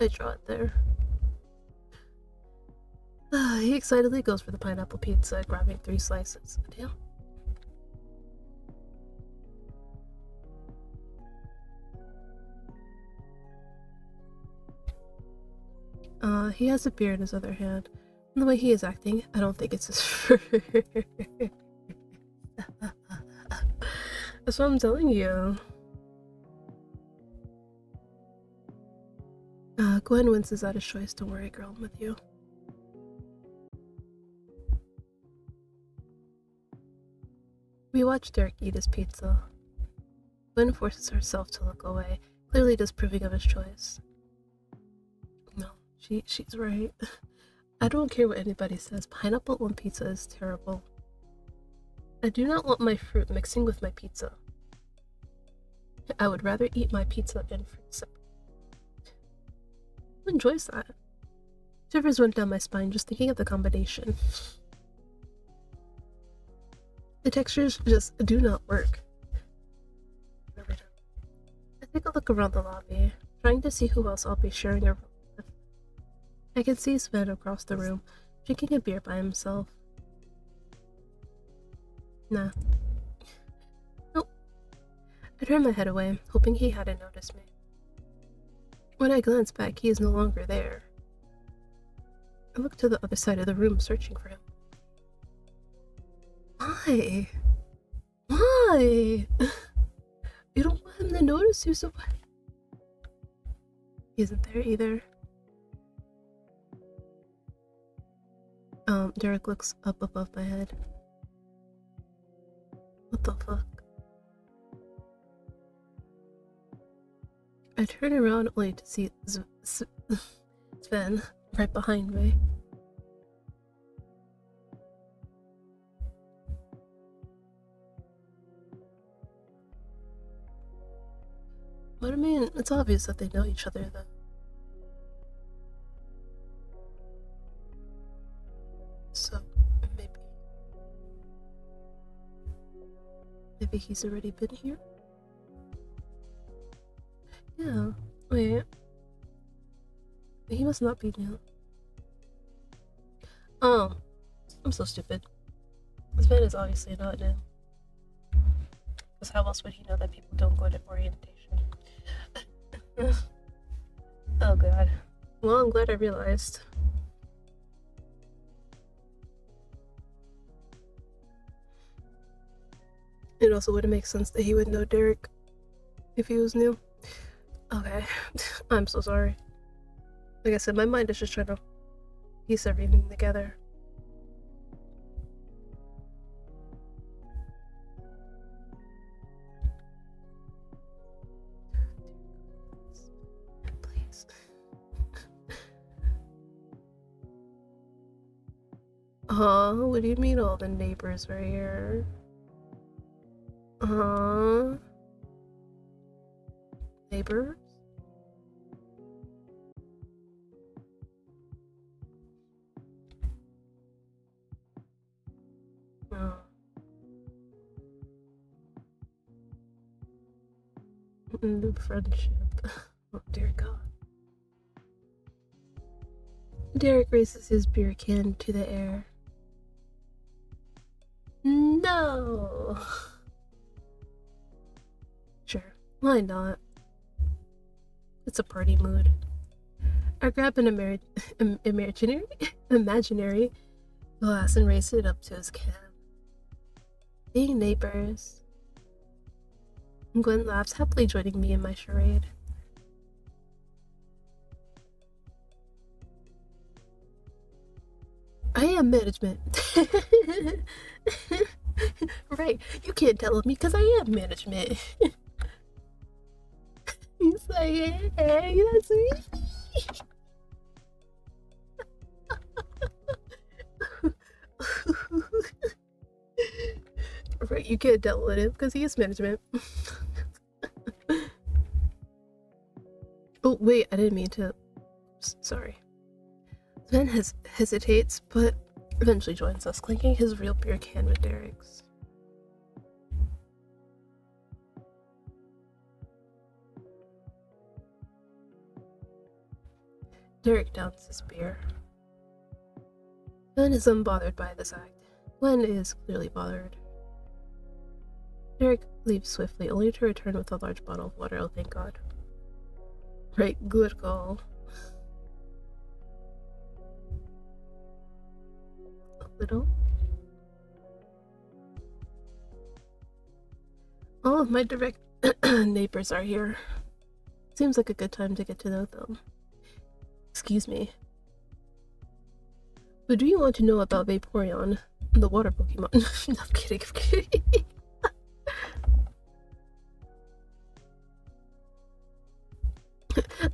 I draw it there. He excitedly goes for the pineapple pizza, grabbing 3 slices. Damn. He has a beer in his other hand. And the way he is acting, I don't think it's his first. That's what I'm telling you. Gwen winces at his choice. Don't worry, girl, I'm with you. We watch Derek eat his pizza. Gwen forces herself to look away, clearly disapproving of his choice. No, she's right. I don't care what anybody says. Pineapple on pizza is terrible. I do not want my fruit mixing with my pizza. I would rather eat my pizza and fruit separate. Who enjoys that? Shivers went down my spine just thinking of the combination. The textures just do not work. Really don't. I take a look around the lobby, trying to see who else I'll be sharing a room with. I can see Sven across the room, drinking a beer by himself. Nah. Nope. I turned my head away, hoping he hadn't noticed me. When I glance back, he is no longer there. I look to the other side of the room, searching for him. Why? Why? You don't want him to notice you, so why? He isn't there either. Derek looks up above my head. What the fuck? I turn around only to see Sven right behind me. But I mean, it's obvious that they know each other, though. So, maybe he's already been here? Yeah, wait. He must not be new. Oh, I'm so stupid. This man is obviously not new. Because how else would he know that people don't go to orientation? Oh god. Well, I'm glad I realized. It also wouldn't make sense that he would know Derek if he was new. Okay. I'm so sorry. Like I said, my mind is just trying to piece everything together. Please. What do you mean all the neighbors are here? Neighbors? Oh. New friendship. Oh dear god. Derek raises his beer can to the air. No! Sure, why not? It's a party mood. I grab an imaginary glass and raise it up to his can. Being neighbors. Gwen laughs, happily joining me in my charade. I am management. Right, you can't tell me because I am management. He's like, hey, that's me. Right, you can't deal with him because he is management. Oh, wait, I didn't mean to. Oops, sorry. Sven hesitates, but eventually joins us, clinking his real beer can with Derek's. Derek downs his beer. Sven is unbothered by this act. Gwen is clearly bothered. Derek leaves swiftly, only to return with a large bottle of water. Oh, thank God. Right, good call. A little. All of my direct neighbors are here. Seems like a good time to get to know them. Excuse me. But do you want to know about Vaporeon, the water Pokemon? No, I'm kidding, I'm kidding.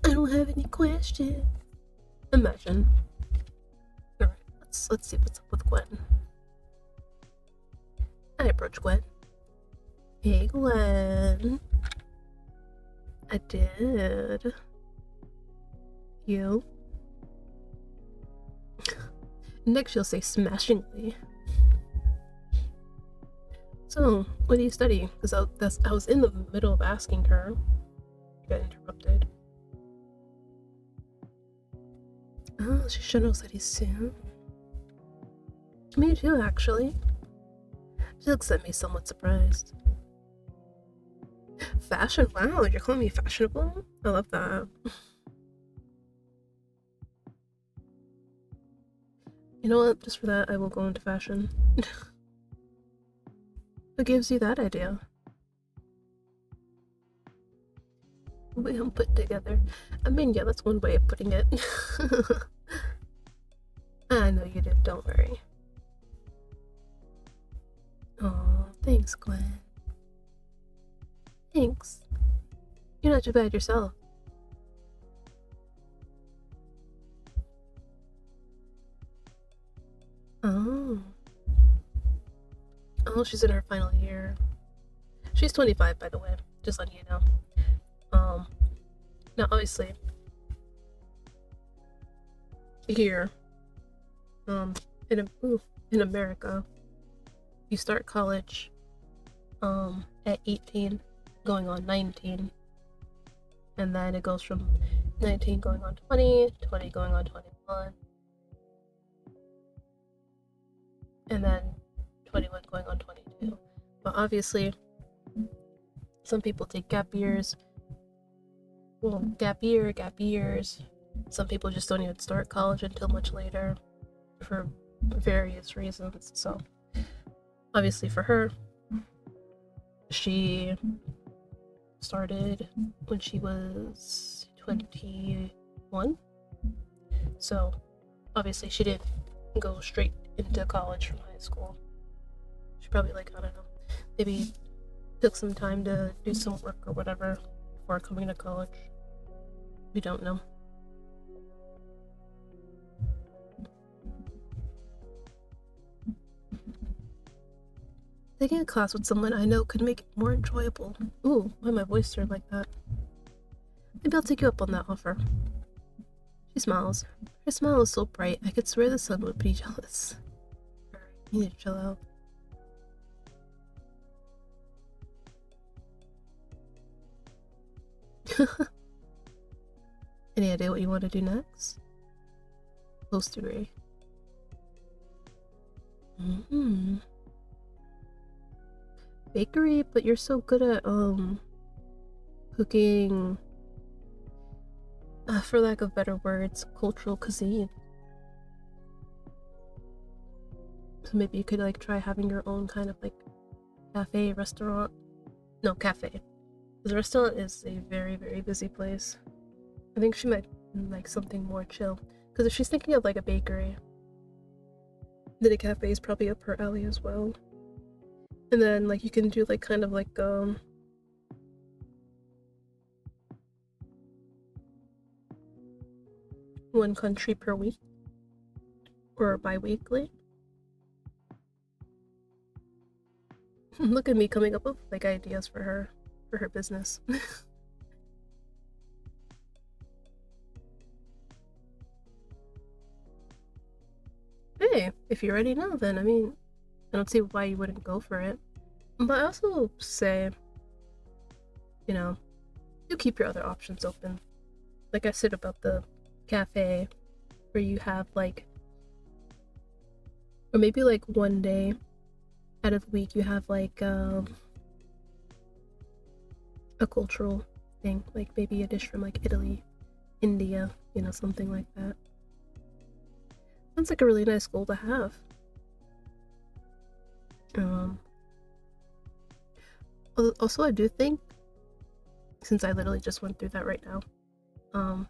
I don't have any questions. Imagine. Alright, let's see what's up with Gwen. I approach Gwen. Hey, Gwen. I did. You? Next she'll say smashingly. So, what do you study? Because I was in the middle of asking her. You got interrupted. Oh, she should know study soon. Me too, actually. She looks at me somewhat surprised. Fashion? Wow, you're calling me fashionable? I love that. You know what? Just for that, I will go into fashion. What gives you that idea? We don't put together. I mean, yeah, that's one way of putting it. I know you did, don't worry. Oh, thanks, Gwen. Thanks. You're not too bad yourself. Oh. Oh, she's in her final year. She's 25, by the way, just letting you know. Now obviously, here, in America, you start college, at 18, going on 19, and then it goes from 19 going on 20, 20 going on 21, and then 21 going on 22. But obviously, some people take gap years. Well, gap years. Some people just don't even start college until much later for various reasons. So, obviously, for her, she started when she was 21. So, obviously, she didn't go straight into college from high school. She probably, like, I don't know, maybe took some time to do some work or whatever before coming to college. We don't know. Taking a class with someone I know could make it more enjoyable. Ooh, why my voice turned like that? Maybe I'll take you up on that offer. She smiles. Her smile is so bright, I could swear the sun would be jealous. Alright, you need to chill out. Any idea what you want to do next? Close to Ray. Bakery, but you're so good at cooking, for lack of better words, cultural cuisine. So maybe you could like try having your own kind of like cafe, restaurant. No, cafe. The restaurant is a very, very busy place. I think she might like something more chill. Because if she's thinking of like a bakery, then a cafe is probably up her alley as well. And then like you can do like kind of like one country per week or bi-weekly. Look at me coming up with like ideas for her business. Hey, if you already know, then I mean, I don't see why you wouldn't go for it. But I also say, you know, you keep your other options open. Like I said about the cafe, where you have like, or maybe like one day out of the week you have like a cultural thing, like maybe a dish from like Italy, India, something like that. Sounds like a really nice goal to have. Um, Also, I do think, since I literally just went through that right now,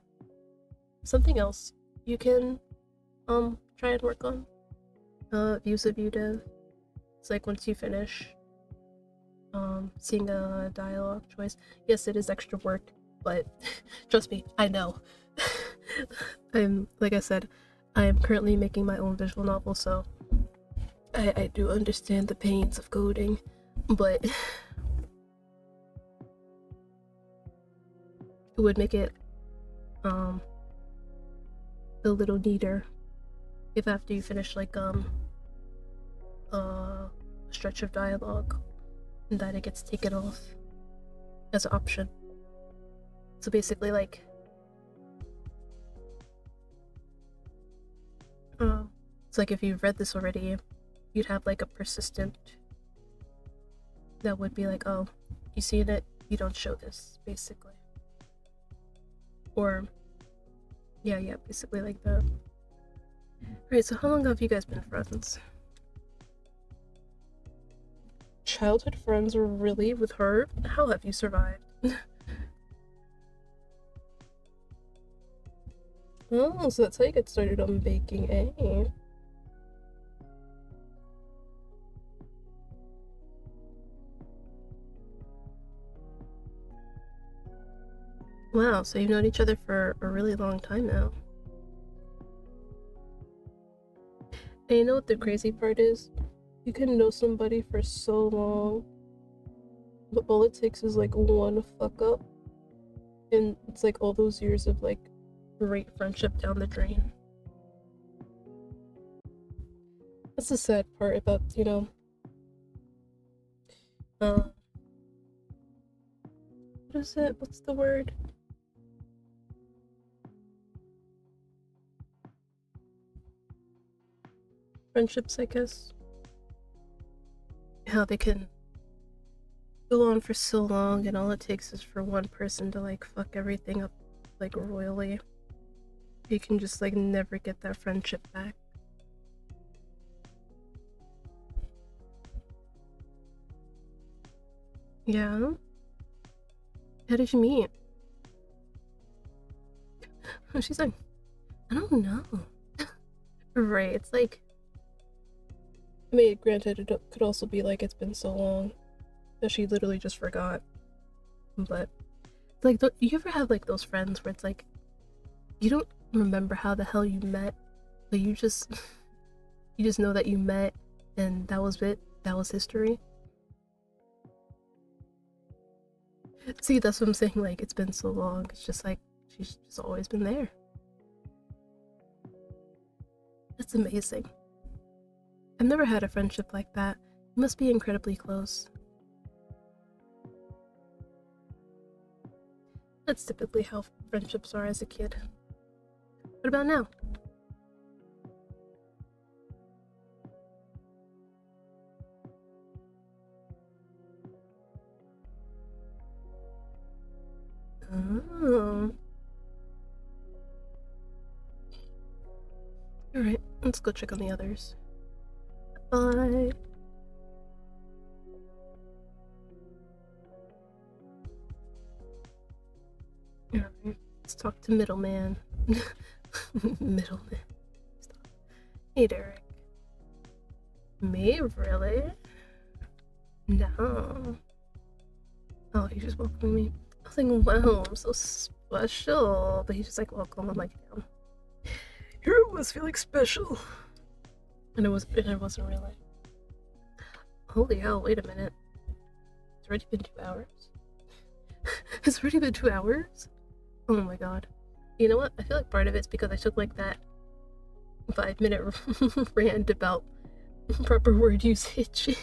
something else you can try and work on. Views of you dev. It's like once you finish seeing a dialogue choice. Yes, it is extra work, but trust me, I know. Like I said, I am currently making my own visual novel, so I do understand the pains of coding, but it would make it a little neater if after you finish like a stretch of dialogue that it gets taken off as an option. So basically like it's like if you've read this already, you'd have like a persistent that would be like, oh, you seen it, you don't show this, basically. Or yeah, basically like that. Alright, so how long have you guys been friends? Childhood friends, really? With her? How have you survived? Oh, so that's how you get started on baking, eh? Wow, so you've known each other for a really long time now. And you know what the crazy part is? You can know somebody for so long, but all it takes is like one fuck up, and it's like all those years of like great friendship down the drain. That's the sad part about, what is it? What's the word? Friendships, I guess. How they can go on for so long, and all it takes is for one person to like fuck everything up like royally. You can just like never get that friendship back. Yeah? How did you meet? She's like, I don't know. Right, it's like, I mean, granted, it could also be like it's been so long that she literally just forgot. But like, you ever have like those friends where it's like you don't remember how the hell you met, but you just know that you met, and that was it. That was history. See, that's what I'm saying. Like, it's been so long. It's just like she's just always been there. That's amazing. I've never had a friendship like that. You must be incredibly close. That's typically how friendships are as a kid. What about now? Oh. Alright, let's go check on the others. Bye. Alright, let's talk to middleman. Middleman. Stop. Hey, Derek. Me? Really? No. Oh, he just welcomed me. I was like, wow, I'm so special. But he's just like, welcome. I'm like, damn. was feeling special. And it wasn't really. Holy hell, wait a minute. It's already been 2 hours? It's already been 2 hours? Oh my god. You know what? I feel like part of it's because I took like that 5-minute rant about proper word usage.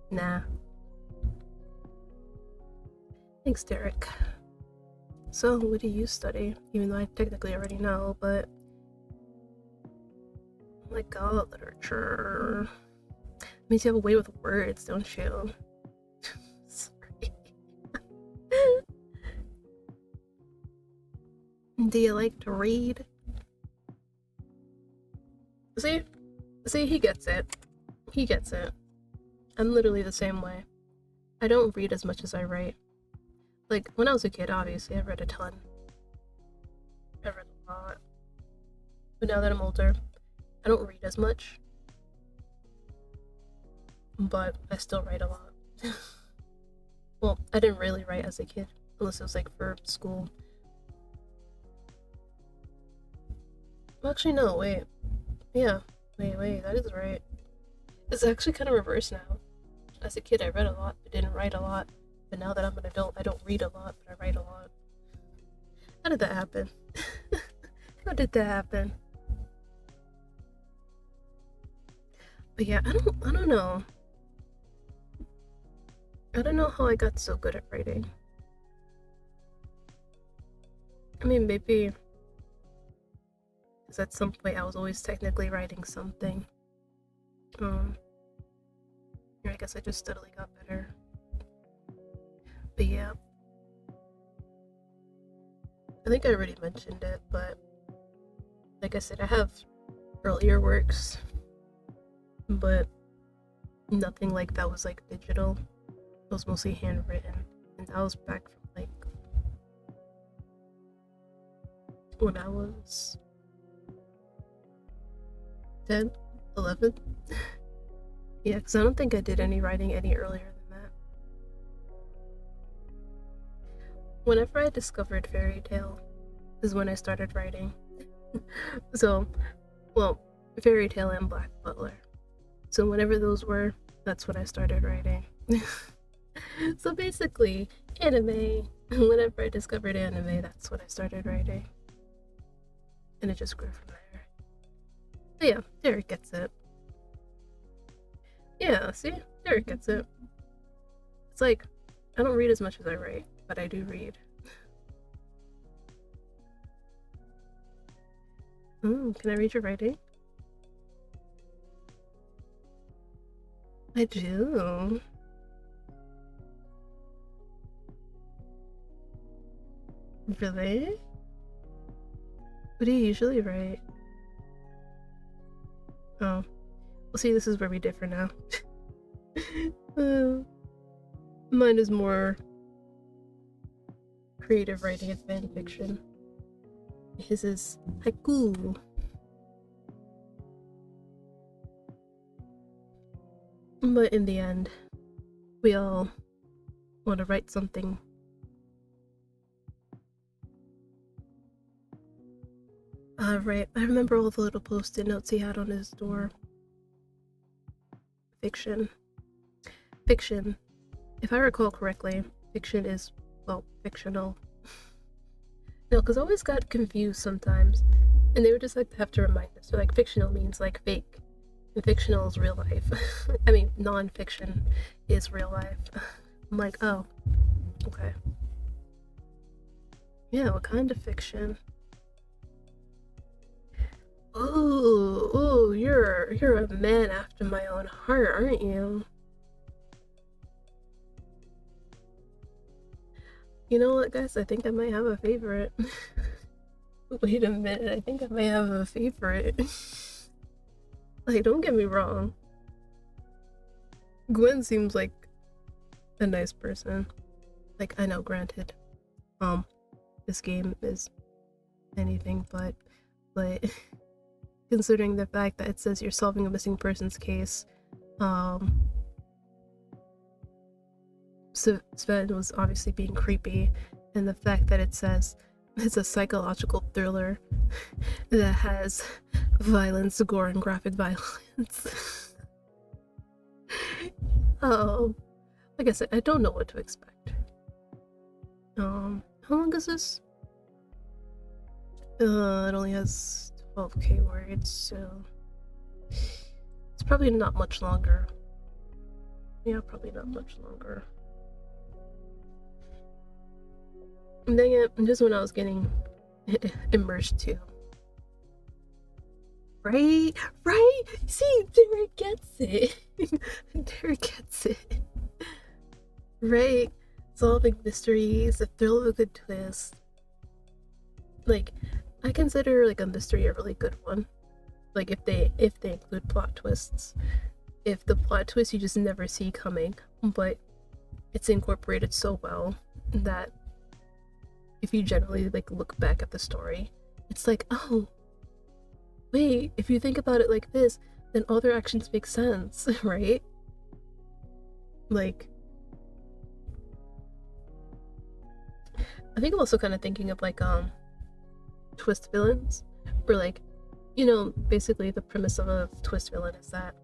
Nah. Thanks, Derek. So, what do you study? Even though I technically already know, but... Oh my god, literature. Means you have a way with words, don't you? Sorry. Do you like to read? See, he gets it. He gets it. I'm literally the same way. I don't read as much as I write. Like, when I was a kid, obviously, I read a ton. I read a lot. But now that I'm older, I don't read as much. But I still write a lot. Well, I didn't really write as a kid, unless it was like for school. Actually, no, wait. Yeah, wait, that is right. It's actually kind of reversed now. As a kid, I read a lot, but didn't write a lot. But now that I'm an adult, I don't read a lot, but I write a lot. How did that happen? How did that happen? But yeah, I don't know. I don't know how I got so good at writing. I mean, maybe because at some point I was always technically writing something. I guess I just steadily got better. But yeah. I think I already mentioned it, but like I said, I have earlier works, but nothing like that was like digital. It was mostly handwritten, and that was back from like when I was 10, 11. Yeah, because I don't think I did any writing any earlier than that. Whenever I discovered fairy tale is when I started writing. So, well, fairy tale and Black Butler. So whenever those were, that's when I started writing. So basically, anime. Whenever I discovered anime, that's when I started writing. And it just grew from there. But yeah, Derek gets it. Yeah, see? Derek gets it. It's like, I don't read as much as I write, but I do read. Can I read your writing? I do. Really? What do you usually write? Oh. Well, see, this is where we differ now. Mine is more creative writing and fan fiction. His is haiku. But in the end, we all want to write something. Right. I remember all the little post-it notes he had on his door. Fiction. Fiction. If I recall correctly, fiction is, well, fictional. No, because I always got confused sometimes. And they would just like to have to remind us. So, like, fictional means like fake. And fictional is real life. I mean, non-fiction is real life. I'm like, oh, okay. Yeah, what kind of fiction? Ooh, you're a man after my own heart, aren't you? You know what, guys? I think I might have a favorite. Wait a minute, I think I might have a favorite. Like, don't get me wrong. Gwen seems like a nice person. Like, I know, granted, this game is anything but considering the fact that it says you're solving a missing persons case, so Sven was obviously being creepy, and the fact that it says It's a psychological thriller that has violence, gore, and graphic violence. Oh, like I said, I don't know what to expect. How long is this? It only has 12k words, so it's probably not much longer. Yeah, probably not much longer. And dang it, just when I was getting immersed too. Right? Right? See, Derek gets it. Derek gets it. Right? Solving mysteries, the thrill of a good twist. Like, I consider like a mystery a really good one. Like if they include plot twists. If the plot twist you just never see coming, but it's incorporated so well that if you generally like look back at the story, it's like, oh, wait, if you think about it like this, then all their actions make sense, right? Like, I think I'm also kind of thinking of like twist villains, or like, you know, basically the premise of a twist villain is that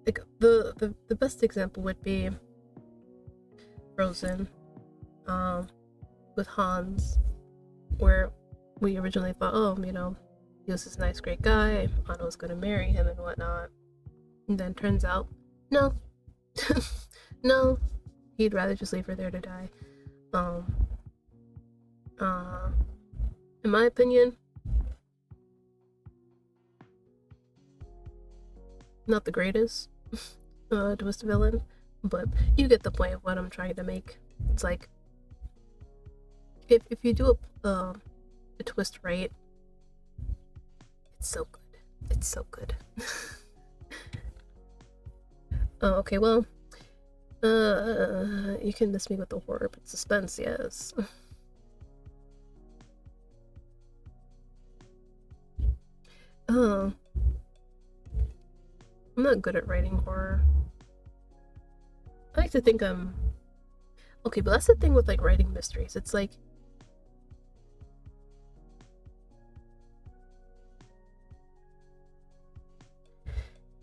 like the best example would be Frozen, with Hans, where we originally thought, oh, you know, he was this nice, great guy, Anna was gonna marry him and whatnot, and then turns out, no, no, he'd rather just leave her there to die. Um, in my opinion, not the greatest twist villain, but you get the point of what I'm trying to make. It's like if you do a twist right, it's so good. It's so good. Oh, okay, well, you can miss me with the horror, but suspense, yes. Oh, I'm not good at writing horror. I like to think I'm okay, but that's the thing with like writing mysteries. It's like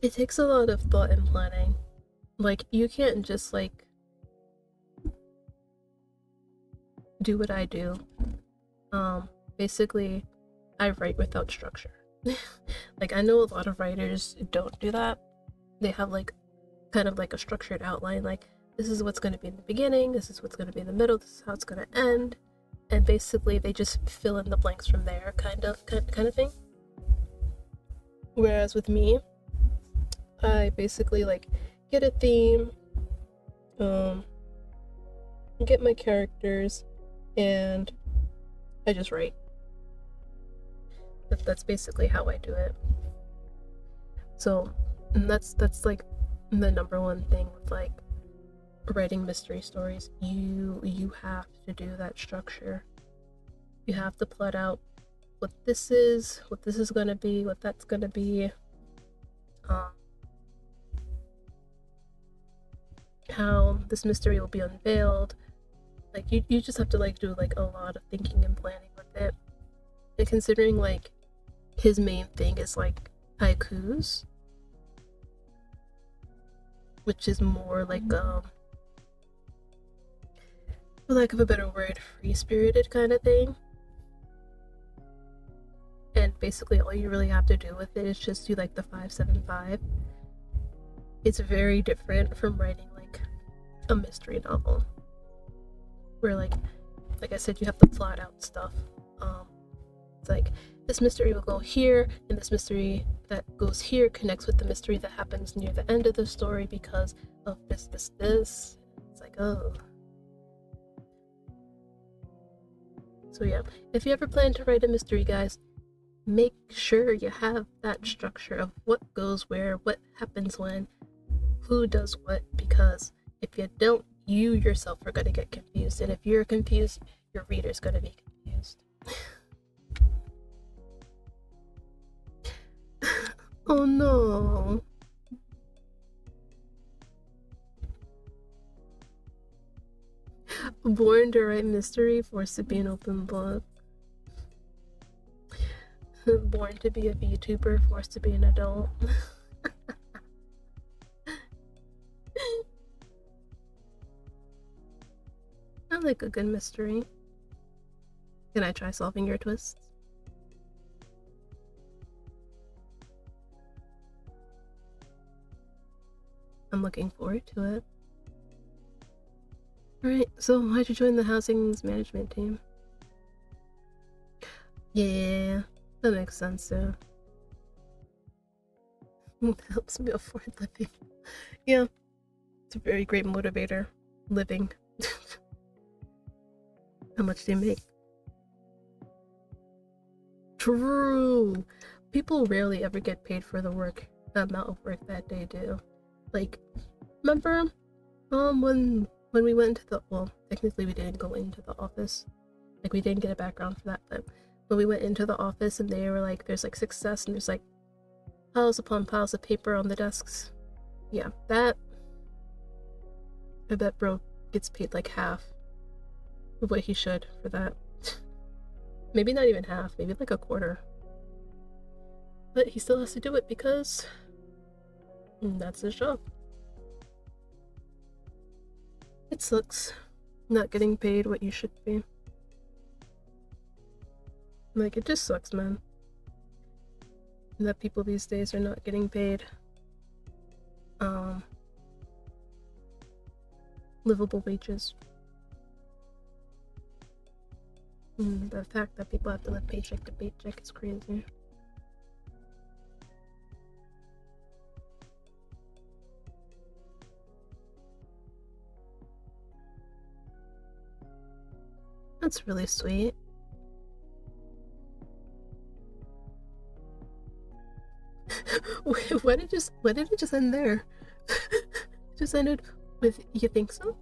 it takes a lot of thought and planning. Like you can't just like do what I do. Basically I write without structure. Like I know a lot of writers don't do that. They have like kind of like a structured outline, like this is what's going to be in the beginning, this is what's going to be in the middle, this is how it's going to end, and basically they just fill in the blanks from there, kind of thing. Whereas with me, I basically like get a theme, get my characters, and I just write. That's basically how I do it. So that's like the number one thing with like writing mystery stories. You have to do that structure. You have to plot out what this is gonna be, what that's gonna be, how this mystery will be unveiled. Like you just have to like do like a lot of thinking and planning with it. And considering like his main thing is like haikus, which is more like for lack of a better word, free-spirited kind of thing. And basically all you really have to do with it is just do like the 575. It's very different from writing like a mystery novel, where like I said, you have to plot out stuff. It's like this mystery will go here, and this mystery that goes here connects with the mystery that happens near the end of the story because of this. It's like, oh. So yeah, if you ever plan to write a mystery, guys, make sure you have that structure of what goes where, what happens when, who does what, because if you don't, you yourself are going to get confused, and if you're confused, your reader's going to be confused. Oh no. Born to write mystery, forced to be an open book. Born to be a VTuber, forced to be an adult. I like a good mystery. Can I try solving your twists? I'm looking forward to it. Alright, so why'd you join the housing's management team? Yeah, that makes sense too. It helps me afford living. Yeah, it's a very great motivator. Living. How much do you make? True! People rarely ever get paid for the amount of work that they do. Like, remember, when we went into well, technically we didn't go into the office. Like, we didn't get a background for that, but when we went into the office and they were like, there's like success and there's like piles upon piles of paper on the desks. Yeah, I bet bro gets paid like half of what he should for that. Maybe not even half, maybe like a quarter. But he still has to do it because that's his job. It sucks not getting paid what you should be. Like, it just sucks, man. That people these days are not getting paid livable wages. The fact that people have to live paycheck to paycheck is crazy. That's really sweet. Why did it just end there? It just ended with "you think so?"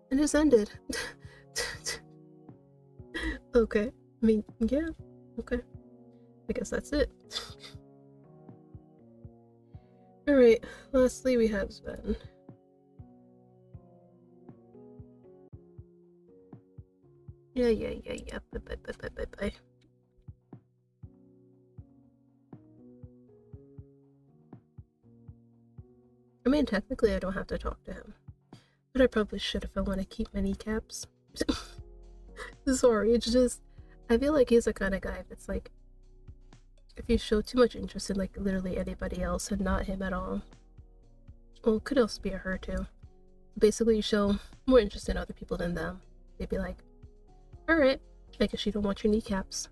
and just ended. Okay. I mean, yeah. Okay. I guess that's it. Alright, lastly we have Sven. Yeah. Bye. I mean, technically I don't have to talk to him. But I probably should if I want to keep my kneecaps. Sorry, it's just, I feel like he's the kind of guy that's like, if you show too much interest in like literally anybody else and not him at all, well, it could also be a her too. Basically, you show more interest in other people than them. They'd be like, alright, I guess you don't want your kneecaps.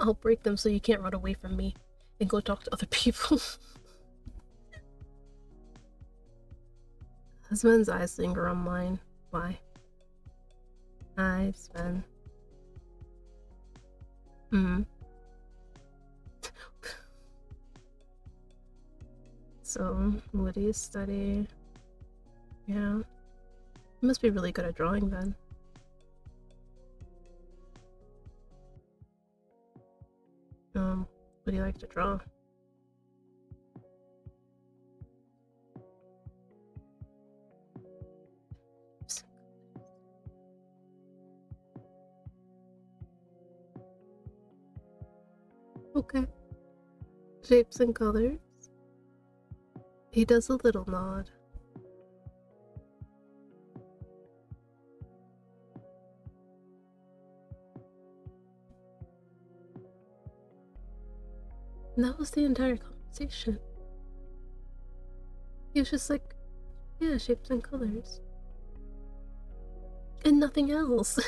I'll break them so you can't run away from me and go talk to other people. Sven's eyes linger on mine. Why? Hi, Sven. So, what do you study? Yeah. You must be really good at drawing then. What do you like to draw? Okay. Shapes and colors. He does a little nod. And that was the entire conversation. He was just like, yeah, shapes and colors. And nothing else.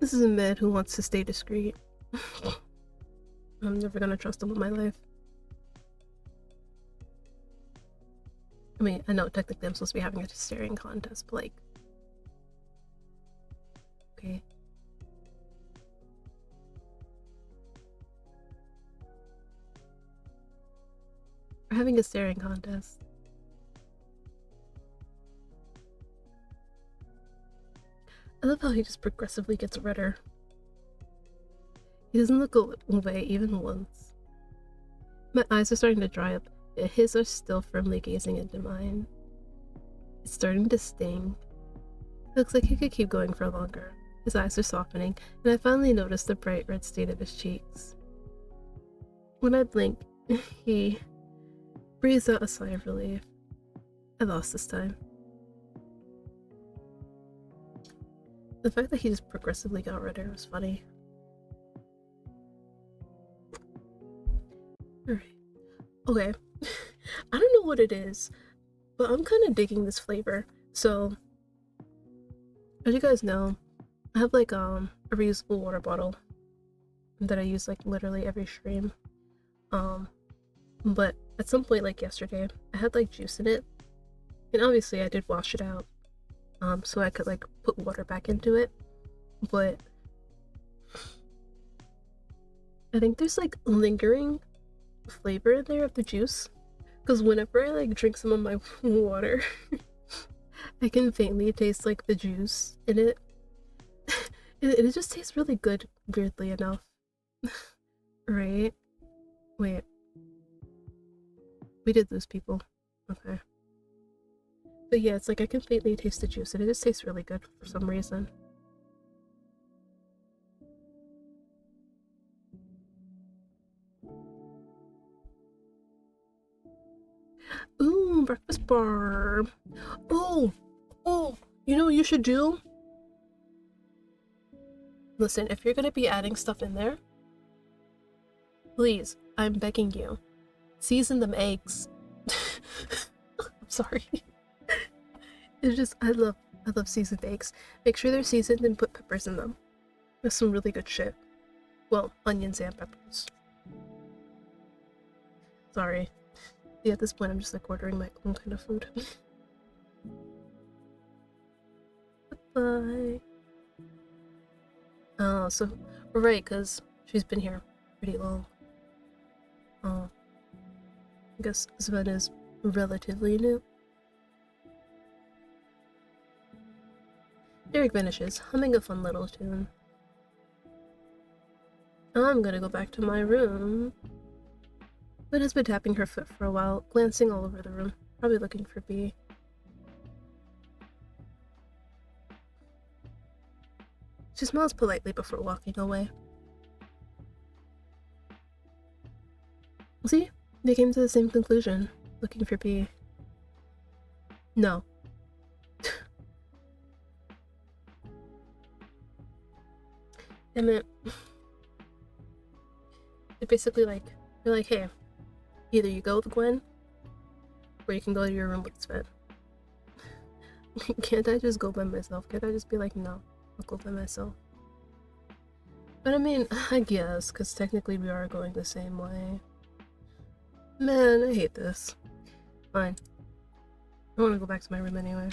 This is a man who wants to stay discreet. I'm never gonna trust him with my life. I mean, I know technically I'm supposed to be having a staring contest, but like... Okay. We're having a staring contest. I love how he just progressively gets redder. He doesn't look away even once. My eyes are starting to dry up, yet his are still firmly gazing into mine. It's starting to sting. Looks like he could keep going for longer. His eyes are softening, and I finally noticed the bright red stain of his cheeks. When I blink, he breathes out a sigh of relief. I lost this time. The fact that he just progressively got redder was funny. Alright. Okay. I don't know what it is, but I'm kind of digging this flavor. So, as you guys know, I have like a reusable water bottle that I use like literally every stream. But at some point like yesterday, I had like juice in it, and obviously I did wash it out, so I could like put water back into it. But I think there's like lingering flavor in there of the juice, because whenever I like drink some of my water, I can faintly taste like the juice in it. It just tastes really good, weirdly enough. Right? Wait. We did lose people. Okay. But yeah, it's like I can faintly taste the juice, and it just tastes really good for some reason. Ooh, breakfast bar. Oh, you know what you should do? Listen, if you're gonna be adding stuff in there, please, I'm begging you, season them eggs. I'm sorry. It's just, I love seasoned eggs. Make sure they're seasoned and put peppers in them. That's some really good shit. Well, onions and peppers. Sorry. Yeah, at this point I'm just like ordering my own kind of food. Bye. Oh, so right, because she's been here pretty long. Oh, I guess Sven is relatively new. Derek vanishes, humming a fun little tune. I'm gonna go back to my room. Lynn has been tapping her foot for a while, glancing all over the room, probably looking for Bee. She smiles politely before walking away. See? They came to the same conclusion, looking for Bee. No. Damn it. They're basically like, they're like, hey, either you go with Gwen, or you can go to your room with Sven. Can't I just go by myself? Can't I just be like, no, I'll go by myself? But I mean, I guess, because technically we are going the same way. Man, I hate this. Fine. I want to go back to my room anyway.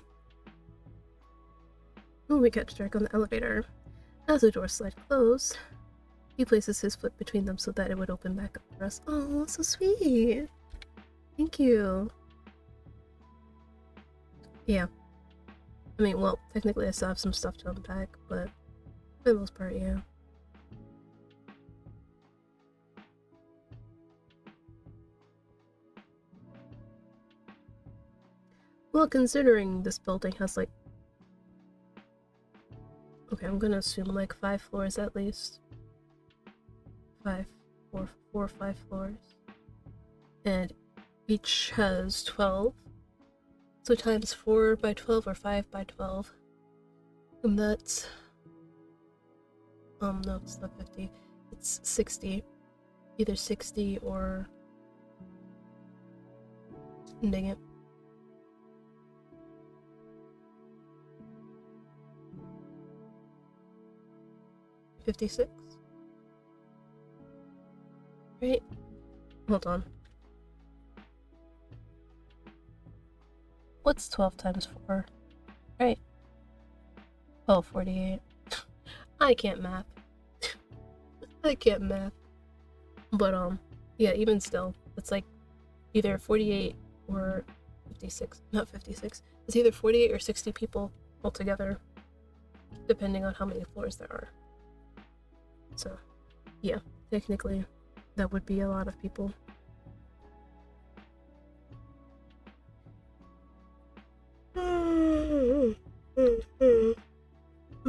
Ooh, we catch Derek on the elevator. As the doors slide closed, he places his foot between them so that it would open back up for us. Oh, so sweet. Thank you. Yeah. I mean, well, technically I still have some stuff to unpack, but for the most part, yeah. Well, considering this building has like... Okay, I'm gonna assume like 5 floors at least. 4 or 5 floors. And each has 12. So times 4 by 12 or 5 by 12. And that's... no, it's not 50. It's 60. Either 60 or... Dang it. $56? Right? Hold on. What's 12 times 4? Right. Oh, 48. I can't math. I can't math. But, yeah, even still, it's like either 48 or 56. Not 56. It's either 48 or 60 people altogether, depending on how many floors there are. So, yeah, technically, that would be a lot of people.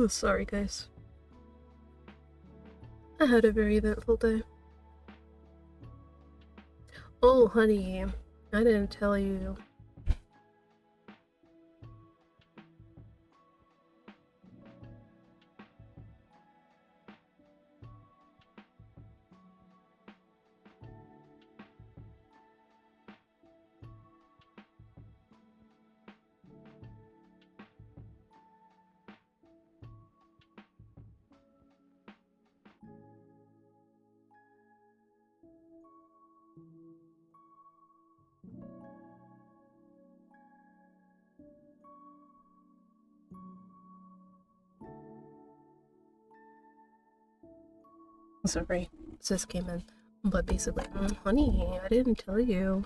Oh, sorry, guys. I had a very eventful day. Oh, honey, I didn't tell you. Sorry, sis came in. But basically, honey, I didn't tell you.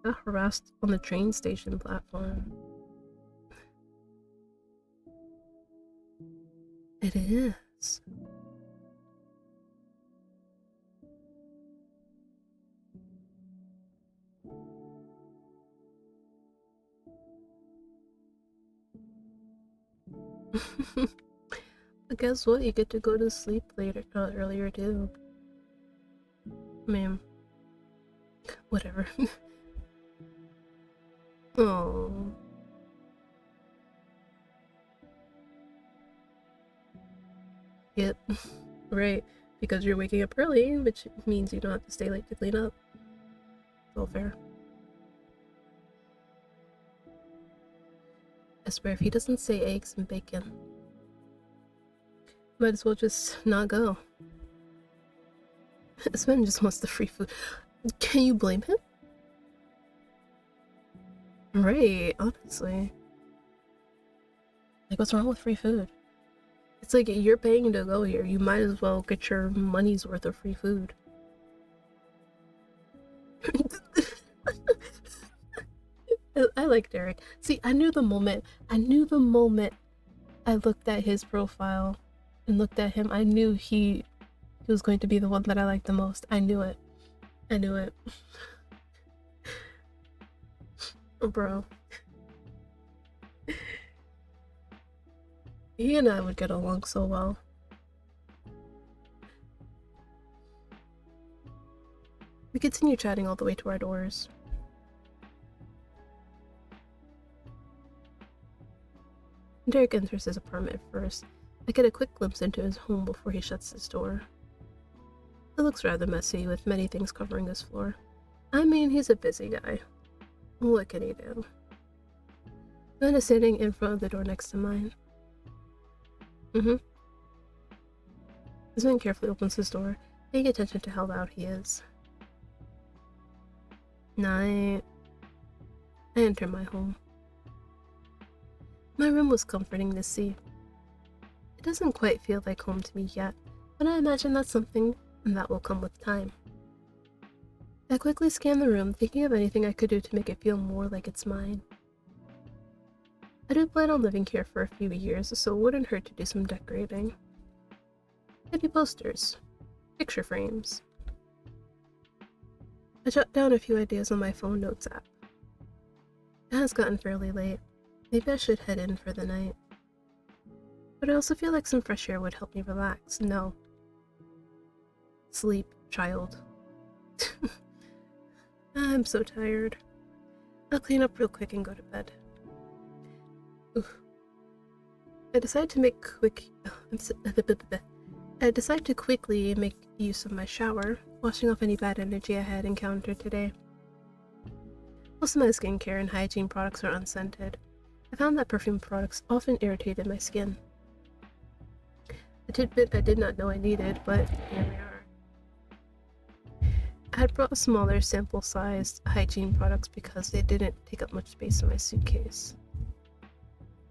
I got harassed on the train station platform. It is. But guess what? You get to go to sleep later, earlier too. I mean, whatever. Oh. Yep. Right. Because you're waking up early, which means you don't have to stay late to clean up. It's all fair. I swear, if he doesn't say eggs and bacon, might as well just not go. Sven just wants the free food. Can you blame him? Right, honestly. Like, what's wrong with free food? It's like, you're paying to go here. You might as well get your money's worth of free food. I like Derek. See, I knew the moment I looked at his profile and looked at him, I knew he was going to be the one that I liked the most. I knew it. I knew it. Oh, bro. He and I would get along so well. We continue chatting all the way to our doors. Derek enters his apartment first. I get a quick glimpse into his home before he shuts his door. It looks rather messy, with many things covering his floor. I mean, he's a busy guy. What can he do? Ben is sitting in front of the door next to mine. Sven carefully opens his door, paying attention to how loud he is. Night. I enter my home. My room was comforting to see. It doesn't quite feel like home to me yet, but I imagine that's something that will come with time. I quickly scan the room, thinking of anything I could do to make it feel more like it's mine. I do plan on living here for a few years, so it wouldn't hurt to do some decorating. Maybe posters, picture frames. I jot down a few ideas on my phone notes app. It has gotten fairly late. Maybe I should head in for the night. But I also feel like some fresh air would help me relax. No. Sleep, child. I'm so tired. I'll clean up real quick and go to bed. Oof. I decide to quickly make use of my shower, washing off any bad energy I had encountered today. Most of my skincare and hygiene products are unscented. I found that perfume products often irritated my skin. A tidbit I did not know I needed, but here we are. I had brought smaller sample-sized hygiene products because they didn't take up much space in my suitcase.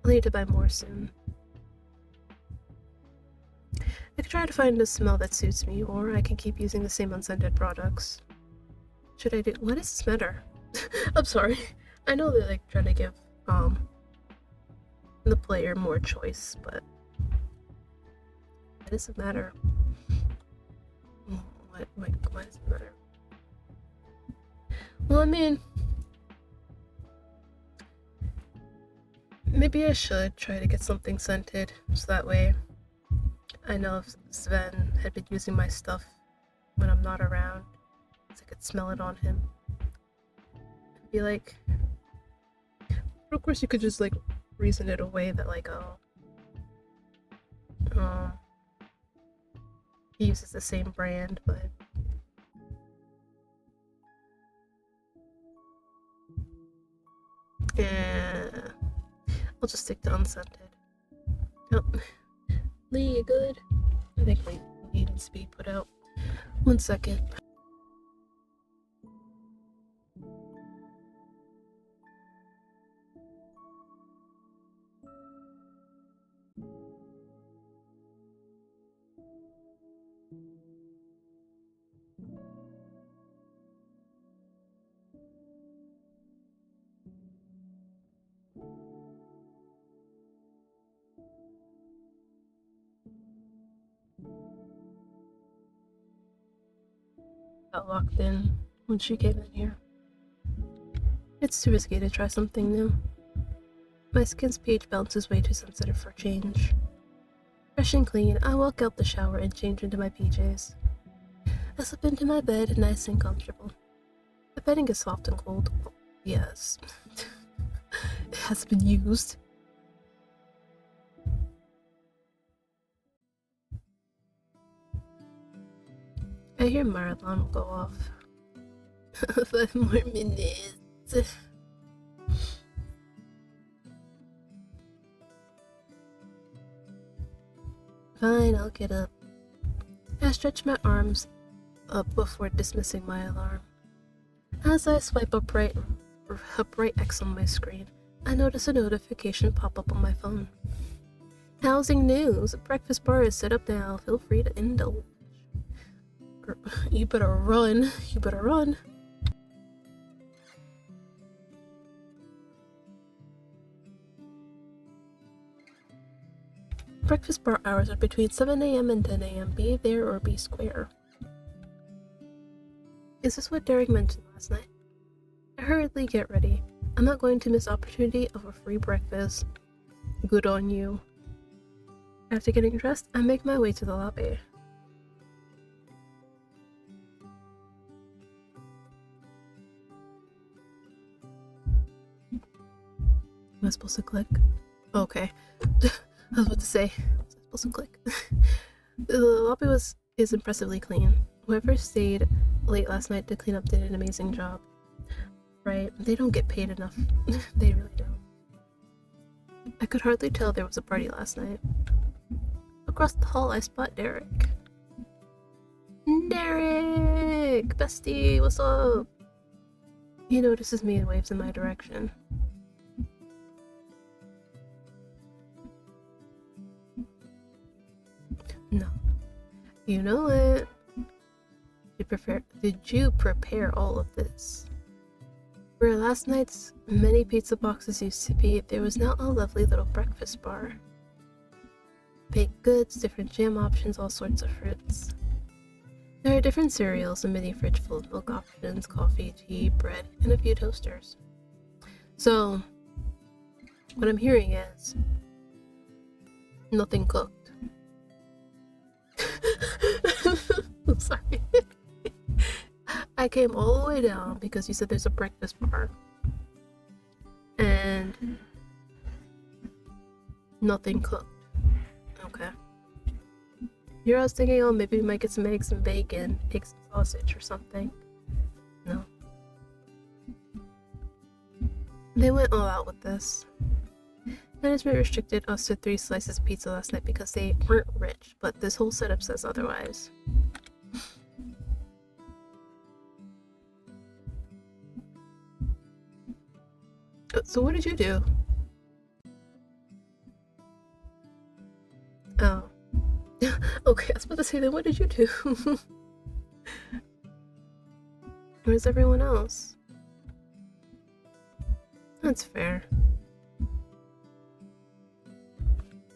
I'll need to buy more soon. I could try to find a smell that suits me, or I can keep using the same unscented products. Should I do— what does this matter? I'm sorry. I know they're like trying to give the player more choice, but why does it matter? Why does it matter? Well, I mean, maybe Maybe I should try to get something scented, so that way I know if Sven had been using my stuff when I'm not around, so I could smell it on him. Be like, but of course you could just like reason it away that like, oh, he uses the same brand, but yeah, I'll just stick to unscented. Oh, Lee, you good? I think Lee needs to be put out. 1 second. Got locked in when she came in here. It's too risky to try something new. My skin's pH balance is way too sensitive for change. Fresh and clean, I walk out the shower and change into my PJs. I slip into my bed, nice and comfortable. The bedding is soft and cold. Oh, yes. It has been used. I hear my alarm go off. 5 more minutes. Fine, I'll get up. I stretch my arms up before dismissing my alarm. As I swipe a bright X on my screen, I notice a notification pop up on my phone. Housing news! Breakfast bar is set up now. Feel free to indulge. You better run. You better run. Breakfast bar hours are between 7 a.m. and 10 a.m. Be there or be square. Is this what Derek mentioned last night? I hurriedly get ready. I'm not going to miss opportunity of a free breakfast. Good on you. After getting dressed, I make my way to the lobby. Am I supposed to click? Okay. I was about to say, was I supposed to click? The lobby is impressively clean. Whoever stayed late last night to clean up did an amazing job. Right? They don't get paid enough. They really don't. I could hardly tell there was a party last night. Across the hall, I spot Derek. Derek! Bestie, what's up? He notices me and waves in my direction. No. You know it. Did you prepare all of this? Where last night's many pizza boxes used to be, there was now a lovely little breakfast bar. Baked goods, different jam options, all sorts of fruits. There are different cereals, a mini fridge full of milk options, coffee, tea, bread, and a few toasters. So, what I'm hearing is nothing cooked. I'm sorry. I came all the way down because you said there's a breakfast bar. And nothing cooked. Okay. Here I was thinking, oh, maybe we might get some eggs and bacon, eggs and sausage or something. No. They went all out with this. Management restricted us to 3 slices of pizza last night because they weren't rich, but this whole setup says otherwise. So what did you do? Oh. Okay, I was about to say, then what did you do? Where's everyone else? That's fair.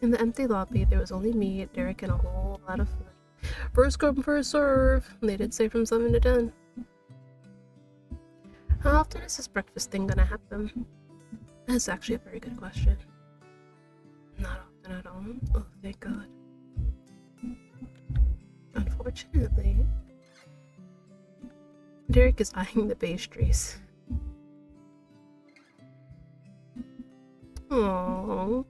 In the empty lobby, there was only me, Derek, and a whole lot of food. First come, first serve. They did say from 7 to 10. How often is this breakfast thing gonna happen? That's actually a very good question. Nothing at all. Oh, thank God. Unfortunately, Derek is eyeing the pastries. Aww.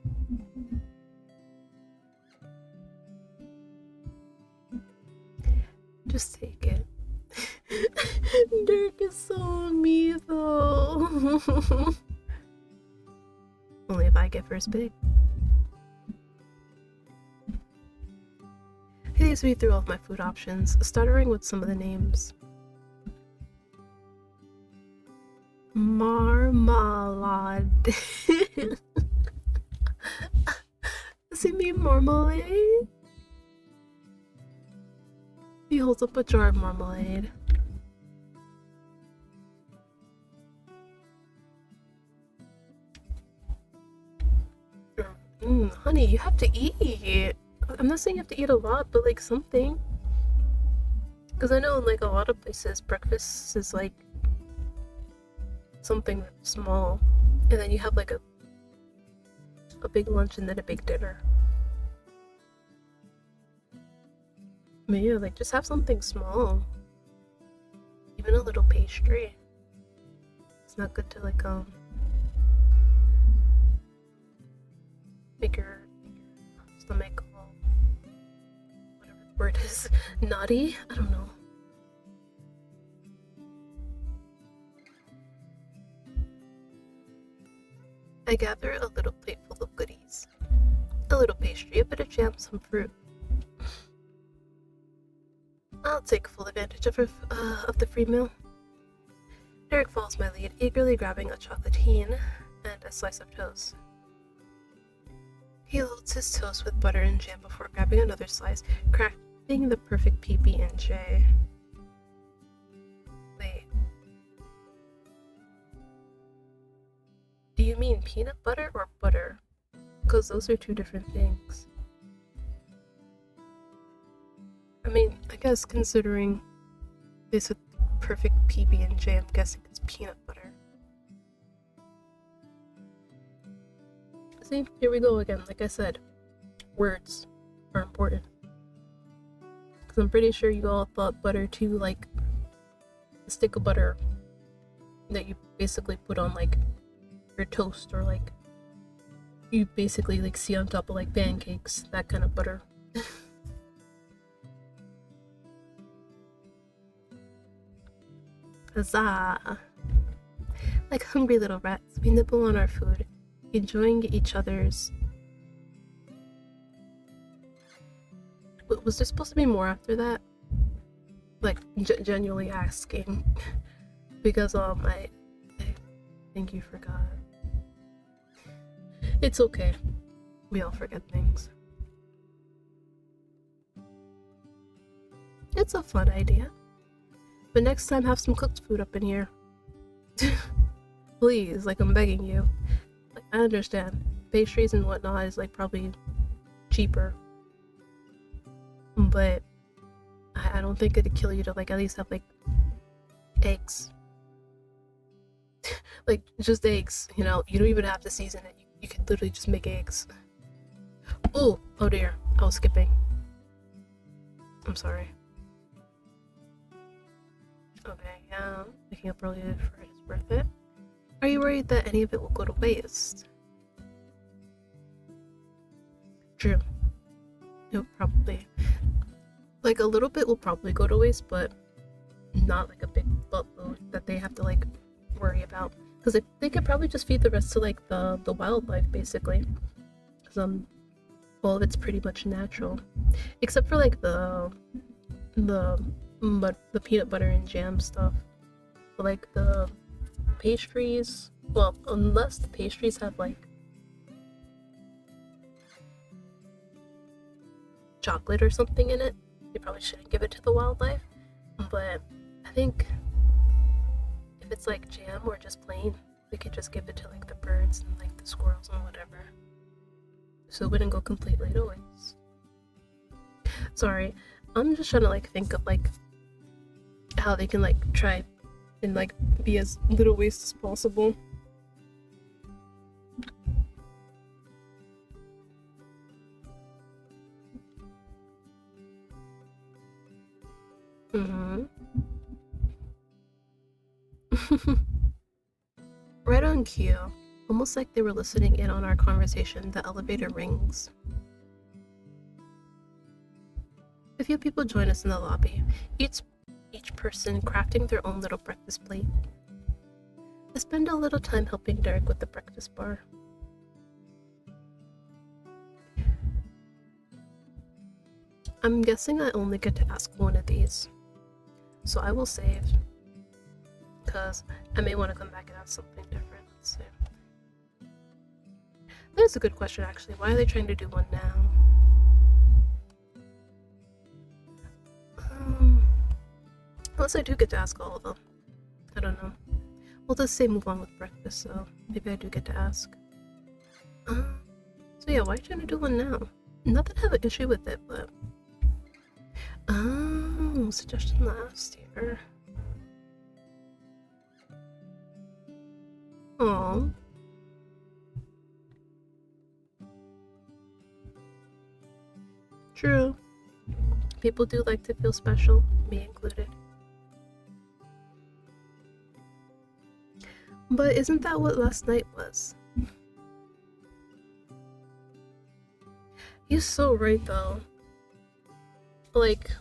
Just take it. Derek is so me though. Only if I get first pick. I think we threw off my food options, stuttering with some of the names. Marmalade. Does it mean marmalade? He holds up a jar of marmalade. Honey, you have to eat. I'm not saying you have to eat a lot, but like something. Because I know in like a lot of places, breakfast is like something small. And then you have like a big lunch and then a big dinner. I mean, yeah, like just have something small. Even a little pastry. It's not good to like make your stomach all, whatever the word is, naughty? I don't know. I gather a little plate full of goodies. A little pastry, a bit of jam, some fruit. I'll take full advantage of the free meal. Derek follows my lead, eagerly grabbing a chocolatine and a slice of toast. He loads his toast with butter and jam before grabbing another slice, crafting the perfect PB&J. Wait. Do you mean peanut butter or butter? Because those are two different things. I mean, I guess considering this with perfect PB&J, I'm guessing it's peanut butter. See, here we go again. Like I said, words are important. Because I'm pretty sure you all thought butter too, like a stick of butter that you basically put on like your toast, or like you basically like see on top of like pancakes, that kind of butter. Huzzah! Like hungry little rats, we nibble on our food, enjoying each other's. Was there supposed to be more after that? Like, genuinely asking. Because, I think you forgot. It's okay. We all forget things. It's a fun idea. But next time, have some cooked food up in here. Please, like, I'm begging you. Like, I understand. Pastries and whatnot is, like, probably cheaper. But I don't think it'd kill you to, like, at least have, like, eggs. Like, just eggs, you know? You don't even have to season it. You could literally just make eggs. Oh dear. I was skipping. I'm sorry. Okay, yeah. Waking up early for it is worth it. Are you worried that any of it will go to waste? True. It'll probably. Like, a little bit will probably go to waste, but not like a big buttload that they have to, like, worry about. Because they could probably just feed the rest to, like, the wildlife, basically. Because, all of it's pretty much natural. Except for, like, the peanut butter and jam stuff. But, like, the pastries, well, unless the pastries have, like, chocolate or something in it, they probably shouldn't give it to the wildlife. But I think if it's like jam or just plain, we could just give it to like the birds and like the squirrels and whatever, so it wouldn't go completely to waste. Sorry, I'm just trying to like think of like how they can like try and like be as little waste as possible. Right on cue, almost like they were listening in on our conversation, the elevator rings. A few people join us in the lobby, each person crafting their own little breakfast plate. I spend a little time helping Derek with the breakfast bar. I'm guessing I only get to ask one of these, so I will save, because I may want to come back and ask something different. Let's see. That's a good question, actually. Why are they trying to do one now? Unless I do get to ask all of them. I don't know. We'll just say move on with breakfast, so maybe I do get to ask. So yeah, why are you trying to do one now? Not that I have an issue with it, but... Oh, suggestion last year. Aww. True. People do like to feel special, me included. But isn't that what last night was? You're so right, though. Like,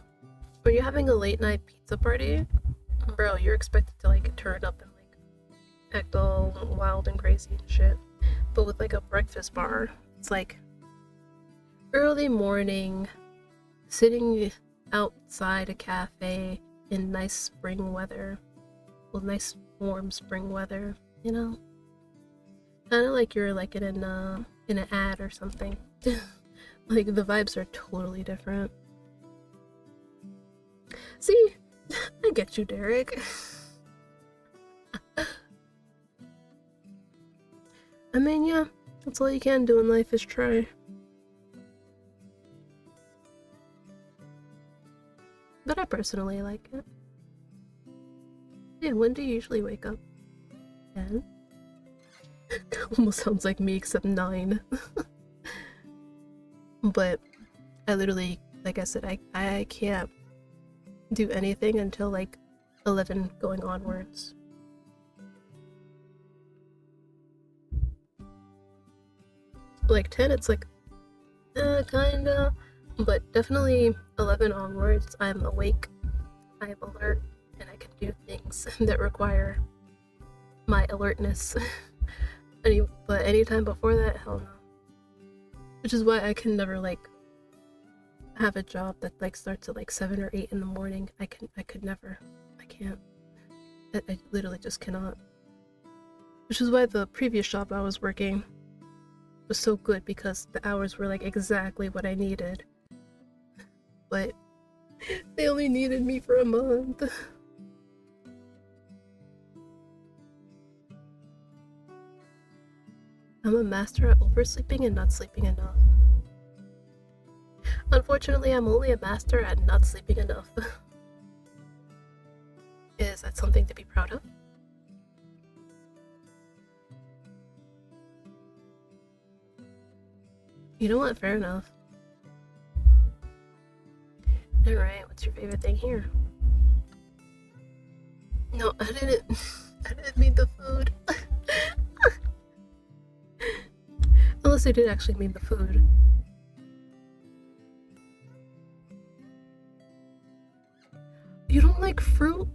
when you're having a late night pizza party, bro, you're expected to, like, turn up and, like, act all wild and crazy and shit. But with, like, a breakfast bar, it's like early morning, sitting outside a cafe in nice spring weather. Well, nice warm spring weather, you know? Kinda like you're, like, in an ad or something. Like, the vibes are totally different. See? I get you, Derek. I mean, yeah, that's all you can do in life is try. But I personally like it. Yeah, when do you usually wake up? 10? Almost sounds like me, except 9. But I literally, like I said, I can't do anything until like 11 going onwards. Like 10, it's like, kinda. But definitely 11 onwards, I'm awake, I'm alert, and I can do things that require my alertness. But anytime before that, hell no. Which is why I can never, like, have a job that, like, starts at, like, 7 or 8 in the morning. I could never. I can't. I literally just cannot. Which is why the previous job I was working was so good, because the hours were, like, exactly what I needed. But they only needed me for a month. I'm a master at oversleeping and not sleeping enough. Unfortunately, I'm only a master at not sleeping enough. Is that something to be proud of? You know what? Fair enough. Alright, what's your favorite thing here? No, I didn't mean the food. Unless I did actually mean the food. You don't like fruit?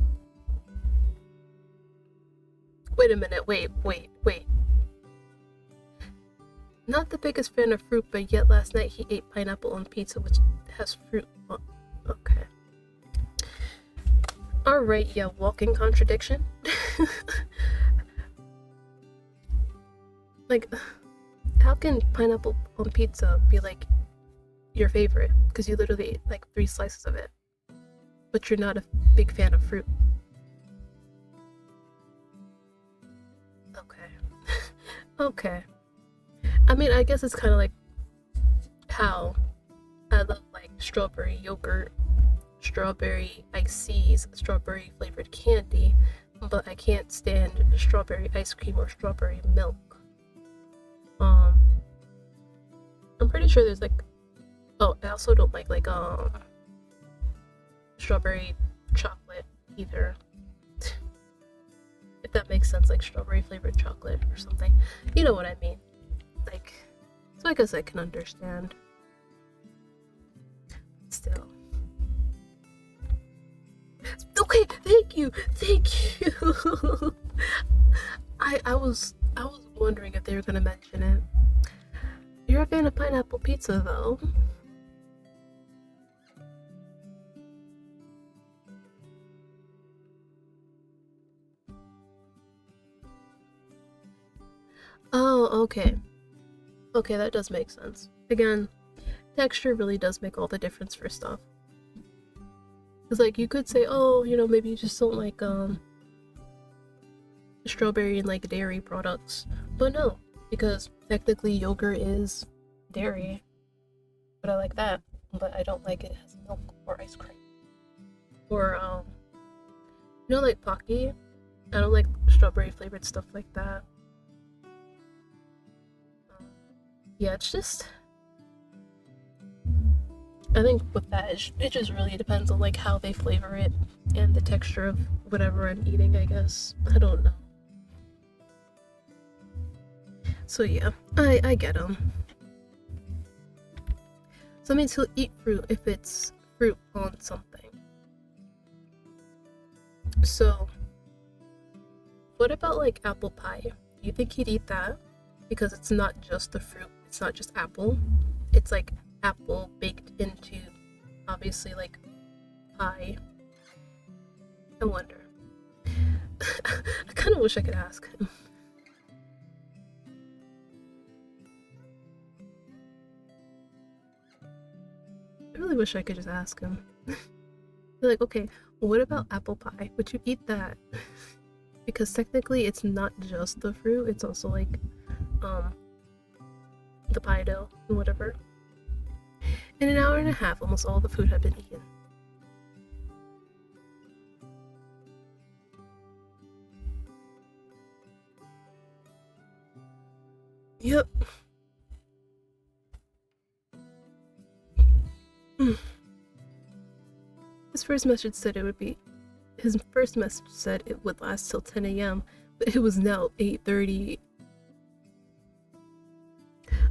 Wait a minute, wait. Not the biggest fan of fruit, but yet last night he ate pineapple on pizza, which has fruit on. Okay. Alright, yeah, walking contradiction. Like, how can pineapple on pizza be, like, your favorite? Because you literally ate, like, 3 slices of it. But you're not a big fan of fruit. Okay. Okay. I mean, I guess it's kind of like how I love, like, strawberry yogurt, strawberry ices, strawberry flavored candy, but I can't stand strawberry ice cream or strawberry milk. I'm pretty sure there's, like, oh, I also don't like strawberry chocolate either. makes sense, like strawberry flavored chocolate or something. You know what I mean? Like, so I guess I can understand. Still. Okay, thank you. I was wondering if they were gonna mention it. You're a fan of pineapple pizza, though. Oh, okay. Okay, that does make sense. Again, texture really does make all the difference for stuff. Cause like you could say, oh, you know, maybe you just don't like strawberry and like dairy products, but no, because technically yogurt is dairy, but I like that. But I don't like it as milk or ice cream or you know, like Pocky. I don't like strawberry flavored stuff like that. Yeah, it's just I think with that it just really depends on like how they flavor it and the texture of whatever I'm eating. I guess I don't know. So yeah, I get them. So that means he'll eat fruit if it's fruit on something. So what about like apple pie? Do you think he'd eat that? Because it's not just the fruit. It's not just apple. It's like apple baked into obviously like pie. I wonder. I kind of wish I could ask him. I really wish I could just ask him. Be like, okay, what about apple pie? Would you eat that? Because technically it's not just the fruit, it's also like the pie dough and whatever. In an hour and a half, almost all the food had been eaten. Yep. His first message said it would be. His first message said it would last till 10 a.m., but it was now 8:30.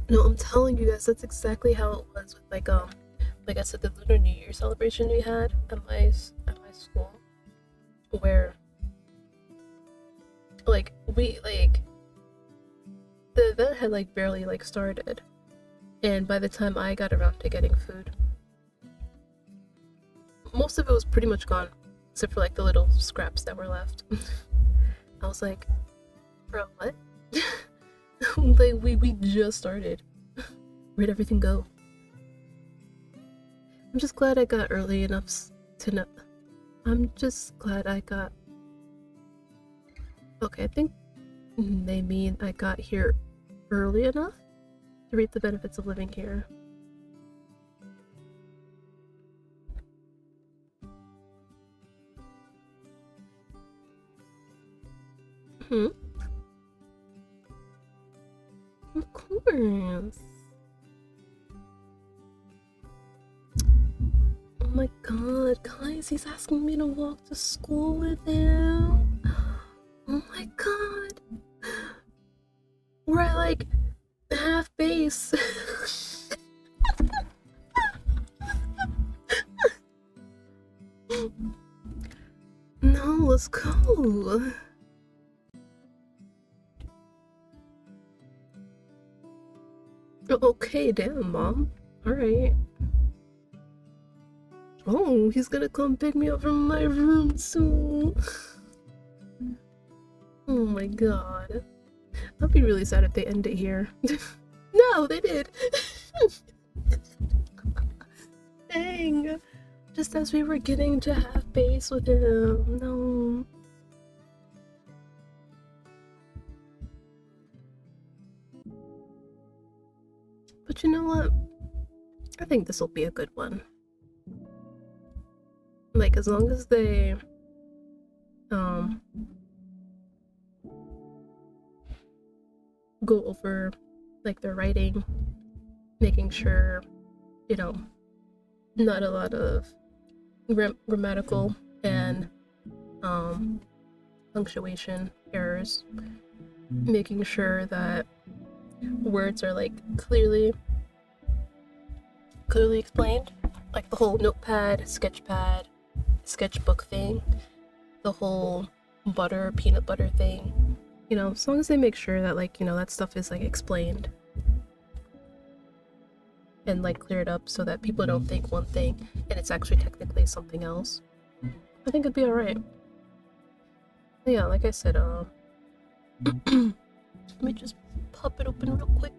No, I'm telling you guys, that's exactly how it was with like I said, the Lunar New Year celebration we had at my school, where like we like the event had like barely like started, and by the time I got around to getting food, most of it was pretty much gone, except for like the little scraps that were left. I was like, bro, what? Like we just started. Where'd everything go? I'm just glad I got early enough to know. I'm just glad I got. Okay, I think they mean I got here early enough to reap the benefits of living here. Hmm. Of course. Oh my god, guys, he's asking me to walk to school with him. Oh my god. We're at like half base. No, let's go. Okay, damn, mom. Alright. Oh, he's gonna come pick me up from my room soon. Oh my god. I'd be really sad if they end it here. No, they did. Dang. Just as we were getting to half base with him. No. But you know what? I think this will be a good one. Like, as long as they go over like their writing, making sure, you know, not a lot of grammatical and punctuation errors, making sure that words are like clearly explained, like the whole notepad, sketchpad, sketchbook thing, the whole peanut butter thing. You know, as long as they make sure that like, you know, that stuff is like explained and like cleared up so that people don't think one thing and it's actually technically something else, I think it'd be alright. Yeah, like I said, let me just pop it open real quick.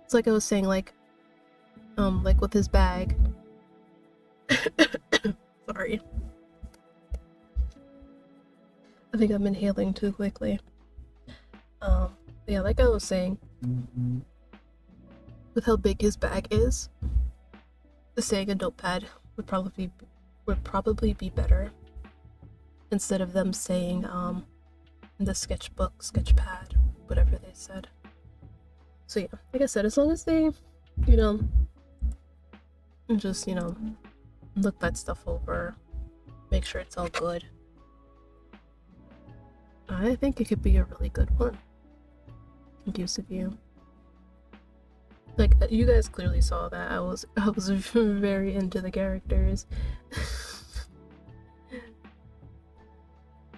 It's like I was saying, like with his bag. Sorry. I think I'm inhaling too quickly. Yeah, like I was saying, with how big his bag is, saying a notepad would probably be better instead of them saying the sketchbook, sketchpad, whatever they said. So yeah, like I said, as long as they, you know, just, you know, look that stuff over, make sure it's all good, I think it could be a really good one. Use of you. Like you guys clearly saw that I was very into the characters.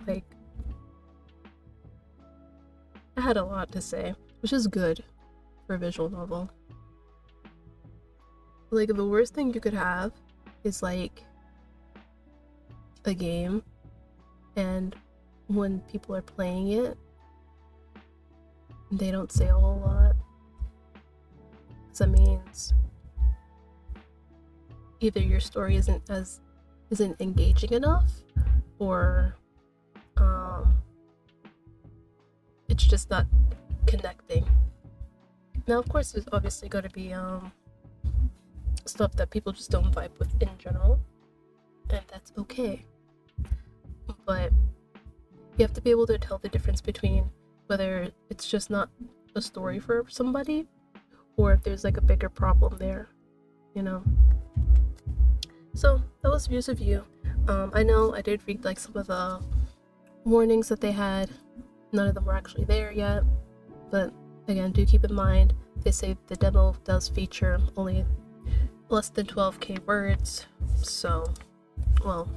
Like I had a lot to say, which is good for a visual novel. Like the worst thing you could have is like a game, and when people are playing it, they don't say a whole lot. So that means either your story isn't engaging enough, or it's just not connecting. Now, of course, there's obviously going to be stuff that people just don't vibe with in general, and that's okay. But you have to be able to tell the difference between whether it's just not a story for somebody, or if there's like a bigger problem there, you know. So that was Views of You. I know I did read like some of the warnings that they had. None of them were actually there yet, but again, do keep in mind they say the demo does feature only less than 12k words. So, well,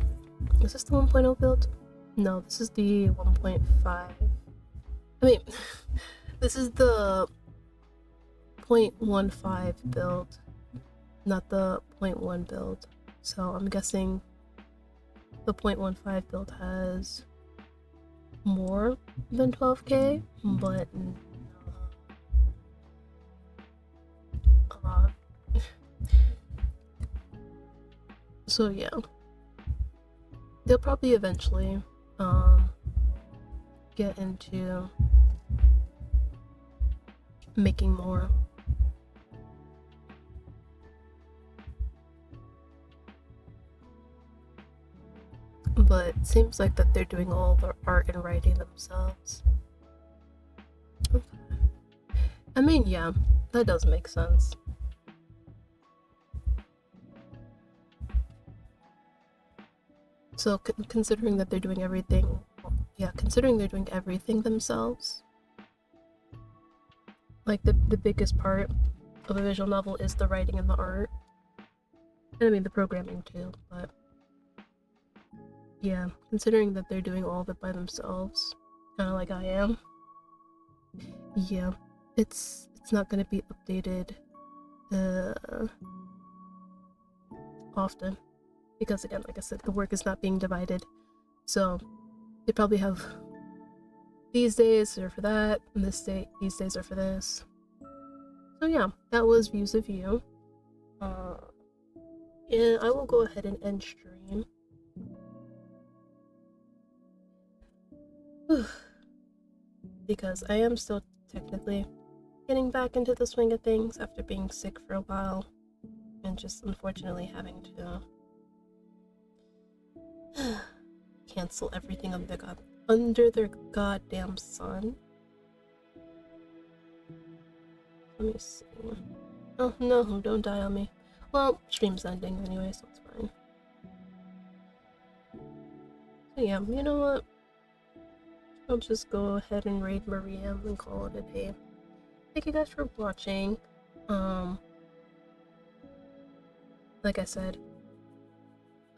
is this the 1.0 build? No, this is the 1.5. I mean, this is the 0.15 build, not the 0.1 build. So I'm guessing the 0.15 build has more than 12k, but so yeah, they'll probably eventually get into making more. But it seems like that they're doing all the art and writing themselves. Okay. I mean, yeah, that does make sense. So considering that they're doing everything, considering they're doing everything themselves, like the biggest part of a visual novel is the writing and the art, and I mean the programming too, but yeah, considering that they're doing all of it by themselves, kind of like I am, yeah, it's not going to be updated often, because again, like I said, the work is not being divided. So they probably have these days are for that, and these days are for this. So yeah, that was Views of You. And I will go ahead and end stream. Because I am still technically getting back into the swing of things after being sick for a while, and just unfortunately having to cancel everything under their goddamn sun. Let me see. Oh no, don't die on me. Well, stream's ending anyway, so it's fine. So yeah, you know what? I'll just go ahead and raid Maria and call it a day. Thank you guys for watching. Like I said,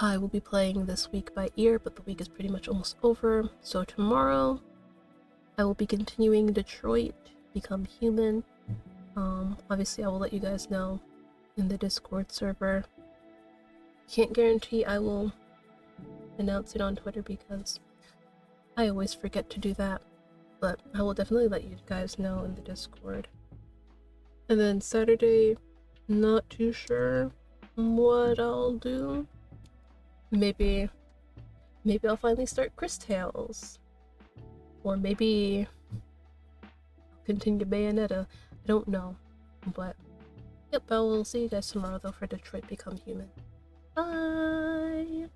I will be playing this week by ear, but the week is pretty much almost over. So tomorrow, I will be continuing Detroit, Become Human. Obviously I will let you guys know in the Discord server. Can't guarantee I will announce it on Twitter because I always forget to do that, but I will definitely let you guys know in the Discord. And then Saturday, not too sure what I'll do. Maybe I'll finally start Chris Tales. Or maybe I'll continue Bayonetta. I don't know. But yep, I will see you guys tomorrow though for Detroit Become Human. Bye!